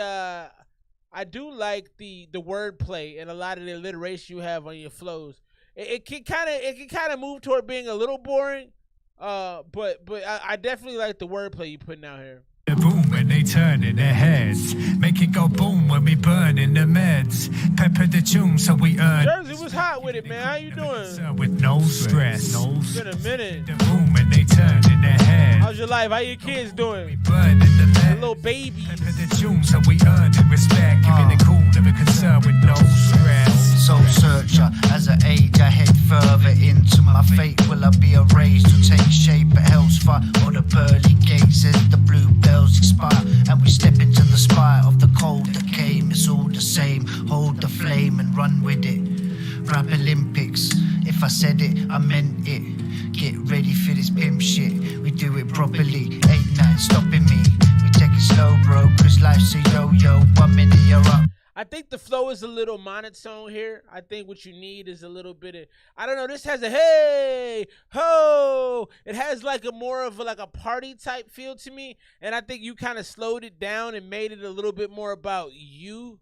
wordplay and a lot of the alliteration you have on your flows. It can kind of move toward being a little boring. But I definitely like the wordplay you putting out here. Boom when they turn in their heads. Make it go boom when we burn in the meds. Pepper the tune so we earn. Jersey was hot with it, man. How you doing? With no stress. It's been a minute. Boom when they turn in their heads. How's your life? How your kids doing? Burn in the meds. Little babies. Pepper the tune so we earn in respect. Keeping it cool, never concerned with no stress. Soul searcher, as I age, I head further into my fate. Will I be erased or take shape at hell's fire or the pearly gates as the bluebells expire and we step into the spire of the cold that came? It's all the same. Hold the flame and run with it. Rap Olympics. If I said it, I meant it. Get ready for this pimp shit. We do it properly. Ain't nothing stopping me. We take it slow, bro, cause life's a yo-yo. 1 minute you're up. I think the flow is a little monotone here. I think what you need is a little bit of, I don't know, this has a hey, ho. It has like a more of a party type feel to me. And I think you kind of slowed it down and made it a little bit more about you.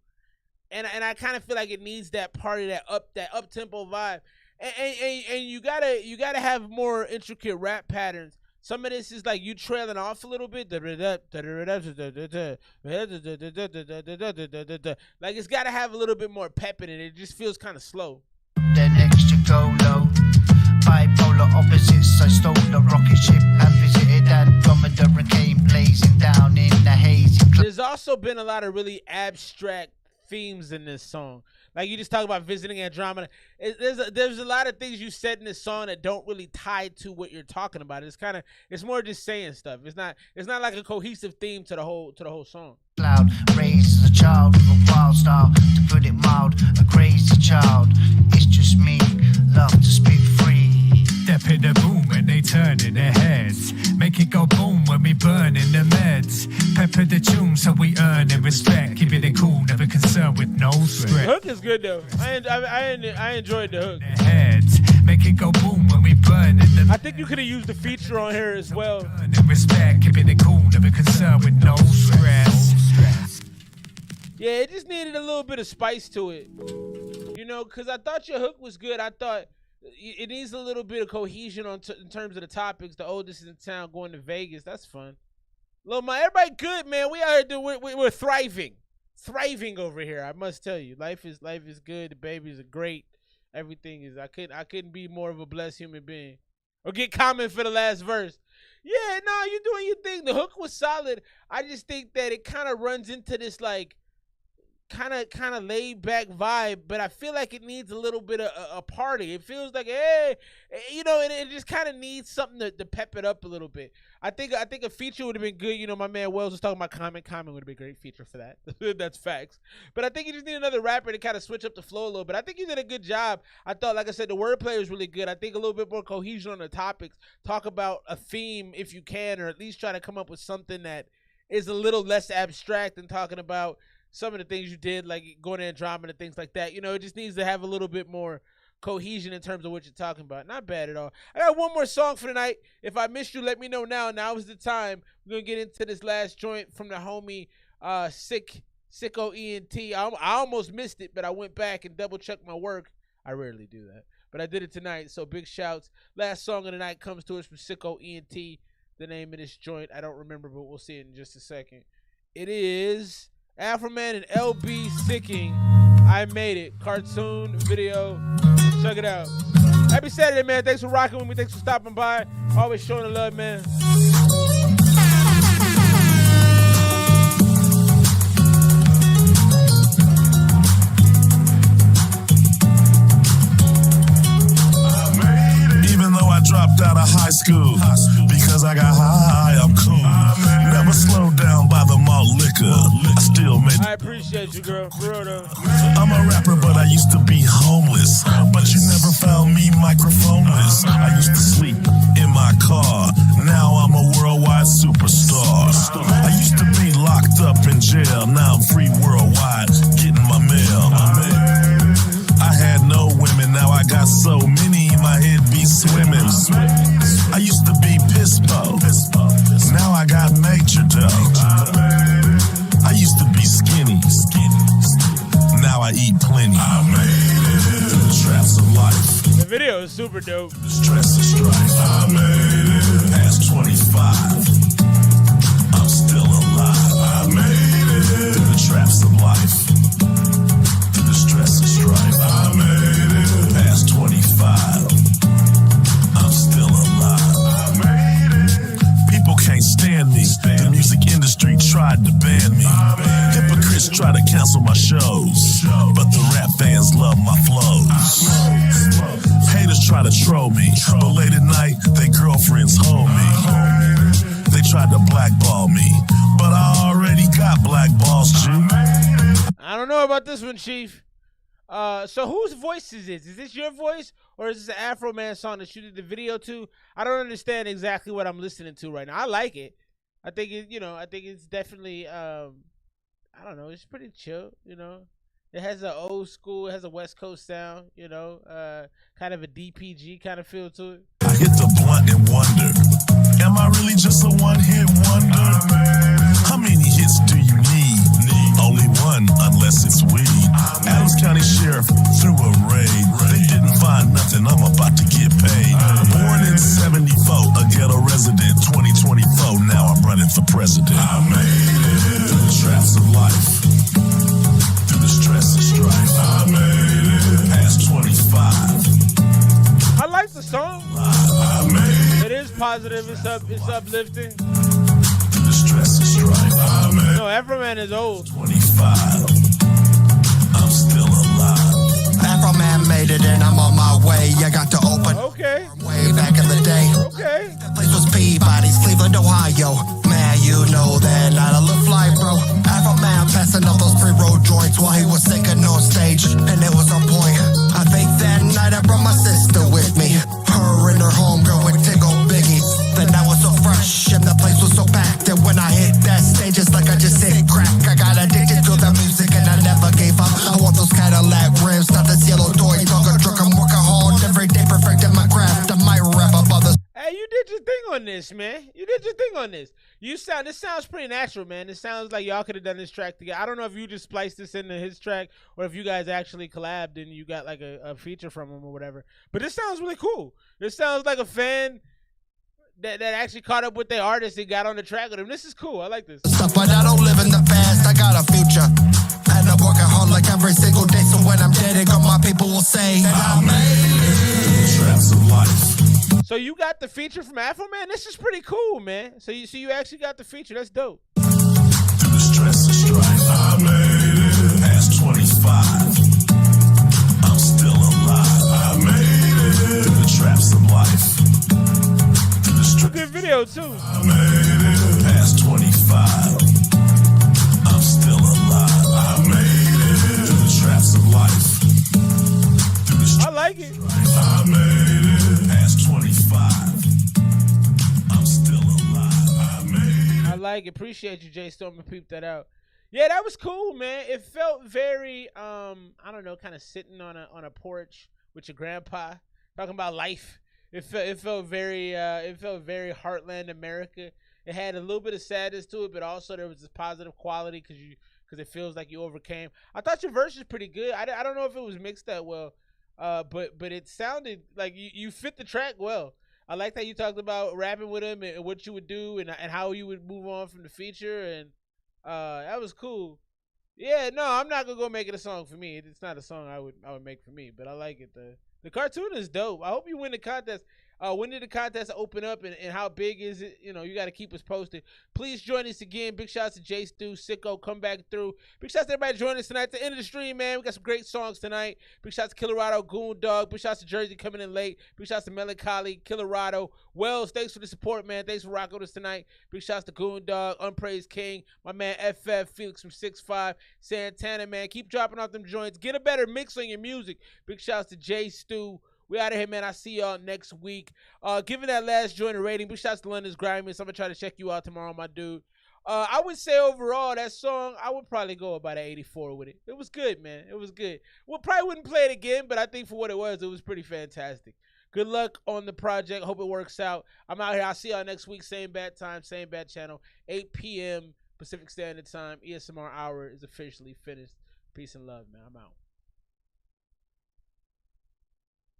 And I kind of feel like it needs that party, that up tempo vibe. And you gotta have more intricate rap patterns. Some of this is like you trailing off a little bit. Like it's got to have a little bit more pep in it. It just feels kind of slow. Then next you go low. Bipolar opposites. I stole the rocket ship and visited Andromeda and came blazing down in the hazy. There's also been a lot of really abstract themes in this song. Like you just talk about visiting Andromeda. There's a lot of things you said in this song that don't really tie to what you're talking about. It's more just saying stuff. It's not like a cohesive theme to the whole song. Cloud raised as a child with a wild style, to put it mild, a crazy child. It's just me, love to speak free. Step in the boom when they turn in their heads. Make it go boom when we burn in the meds. Pepper the tune so we earn in respect. Keeping it cool, never concerned with no stress. The hook is good though. I enjoyed the hook. Heads. Make it go boom when we burn in the. I think you could have used the feature on here as well. In respect, keeping it cool, never concerned with no stress. Yeah, it just needed a little bit of spice to it. You know, because I thought your hook was good. I thought it needs a little bit of cohesion in terms of the topics. The oldest in town going to Vegas. That's fun. Lil Ma, everybody good, man. We out here we're thriving. Thriving over here, I must tell you. Life is good. The babies are great. Everything is. I couldn't be more of a blessed human being. Or get comment for the last verse. Yeah, no, you're doing your thing. The hook was solid. I just think that it kind of runs into this like kind of laid back vibe, but I feel like it needs a little bit of a party. It feels like, hey, you know, it just kind of needs something to pep it up a little bit. I think a feature would have been good. You know, my man Wells was talking about Common would have been a great feature for that. That's facts. But I think you just need another rapper to kind of switch up the flow a little bit. I think you did a good job. I thought, like I said, the wordplay was really good. I think a little bit more cohesion on the topics. Talk about a theme if you can, or at least try to come up with something that is a little less abstract than talking about some of the things you did, like going in and drama and things like that. You know, it just needs to have a little bit more cohesion in terms of what you're talking about. Not bad at all. I got one more song for tonight. If I missed you, let me know now. Now is the time. We're going to get into this last joint from the homie Sicko ENT. I almost missed it, but I went back and double-checked my work. I rarely do that, but I did it tonight, so big shouts. Last song of the night comes to us from Sicko ENT. The name of this joint, I don't remember, but we'll see it in just a second. It is Afroman and LB Sicking. I Made It. Cartoon video. Check it out. Happy Saturday, man. Thanks for rocking with me. Thanks for stopping by. Always showing the love, man. Even though I dropped out of high school because I got high, I'm cool. Never slowed down by the malt liquor. I still made I appreciate you, girl. For real, though. I'm a rapper, but I used to be homeless. But you never found me microphoneless. I used to sleep in my car. Now I'm a worldwide superstar. I used to be locked up in jail. Now I'm free worldwide, getting my mail. I had no women, now I got so many, my head be swimming. I used to be Pispo, now I got major dough. I used to be skinny, now I eat plenty. I made it through the traps of life. The video is super dope. The stress and strife, I made it. Past 25, I'm still alive. I made it through the traps of life. Through the stress and strife, I made it. Past 25, I'm still alive. I made it. People can't stand me. The music industry tried to ban me. Hypocrites try to cancel my shows, but the rap fans love my flows. Haters try to troll me, but late at night, they girlfriends hold me. They tried to blackball me, but I already got black balls, G. I don't know about this one, Chief. So whose voice is this? Is this your voice, or is this an Afro Man song that you did the video to? I don't understand exactly what I'm listening to right now. I like it. I think it, you know, I think it's definitely, I don't know, it's pretty chill, you know. It has an old school, it has a West Coast sound, you know, kind of a DPG kind of feel to it. I hit the blunt and wonder, am I really just a one-hit wonder? How many hits do you need? Only one, unless it's weed. Adams County Sheriff threw a raid. They didn't find nothing, I'm about to get paid. Born in 74, a ghetto resident. 2024, now I'm running for president. I made it through the traps of life. Through the stress and strife, I made it. Past 25. I like the song. It is positive, it's uplifting. Through the stress and strife, I made it. No, Afroman is old. 25. I'm still alive. Afroman made it and I'm on my way. I got to open way back in the day. Okay. That place was Peabody's, Cleveland, Ohio. Man, you know that night I look fly, bro. Afroman passing up those pre-roll joints while he was singing on stage, and it was on point. I think that night I brought my sister with me. Her and her homegirl with Tiggle Biggie. The night was so fresh and the place was so packed that when I hit that stage, it's like I just hit crack. I got addicted to the music and I never gave up. I want those Cadillac rims, not this yellow toy. Talking drunk, I'm working hard every day, perfecting my craft. I might rap up others. Hey, you did your thing on this, man. You did your thing on this. This sounds pretty natural, man. It sounds like y'all could have done this track together. I don't know if you just spliced this into his track or if you guys actually collabed and you got like a feature from him or whatever. But this sounds really cool. This sounds like a fan that actually caught up with their artist and got on the track with him. This is cool. I like this. But I don't live in the past. I got a future. And I'm working hard like every single day. So when I'm dead, all my people will say that I made it. Traps of life. So you got the feature from Afroman? This is pretty cool, man. So you actually got the feature. That's dope. Through the stress and strife, I made it. Past video too. Past 25, I'm still alive. I made it through the traps of life. I like it. I made it past 25. I'm still alive. I made it. I like it. Appreciate you, Jay Storm, and peep that out. Yeah, that was cool, man. It felt very, I don't know, kind of sitting on a porch with your grandpa talking about life. It felt very Heartland America. It had a little bit of sadness to it, but also there was this positive quality because it feels like you overcame. I thought your verse was pretty good. I don't know if it was mixed that well, but it sounded like you fit the track well. I like that you talked about rapping with him and what you would do and how you would move on from the feature, and that was cool. Yeah, no, I'm not gonna go make it a song for me. It's not a song I would make for me, but I like it. The cartoon is dope. I hope you win the contest. When did the contest open up and how big is it? You know, you got to keep us posted. Please join us again. Big shouts to J Stu, Sicko, come back through. Big shouts to everybody joining us tonight. At the end of the stream, man, we got some great songs tonight. Big shouts to Killerado, Goon Dog. Big shouts to Jersey coming in late. Big shouts to Melancholy, Killerado. Wells, thanks for the support, man. Thanks for rocking with us tonight. Big shouts to Goon Dog, Unpraised King, my man FF, Felix from 6'5", Santana, man. Keep dropping off them joints. Get a better mix on your music. Big shouts to J Stu. We out of here, man. I'll see y'all next week. Giving that last joint a rating. Big shouts to London's Grimace. I'm going to try to check you out tomorrow, my dude. I would say overall, that song, I would probably go about an 84 with it. It was good, man. It was good. Well, probably wouldn't play it again, but I think for what it was pretty fantastic. Good luck on the project. Hope it works out. I'm out here. I'll see y'all next week. Same bad time, same bad channel. 8 p.m. Pacific Standard Time. ESMR Hour is officially finished. Peace and love, man. I'm out.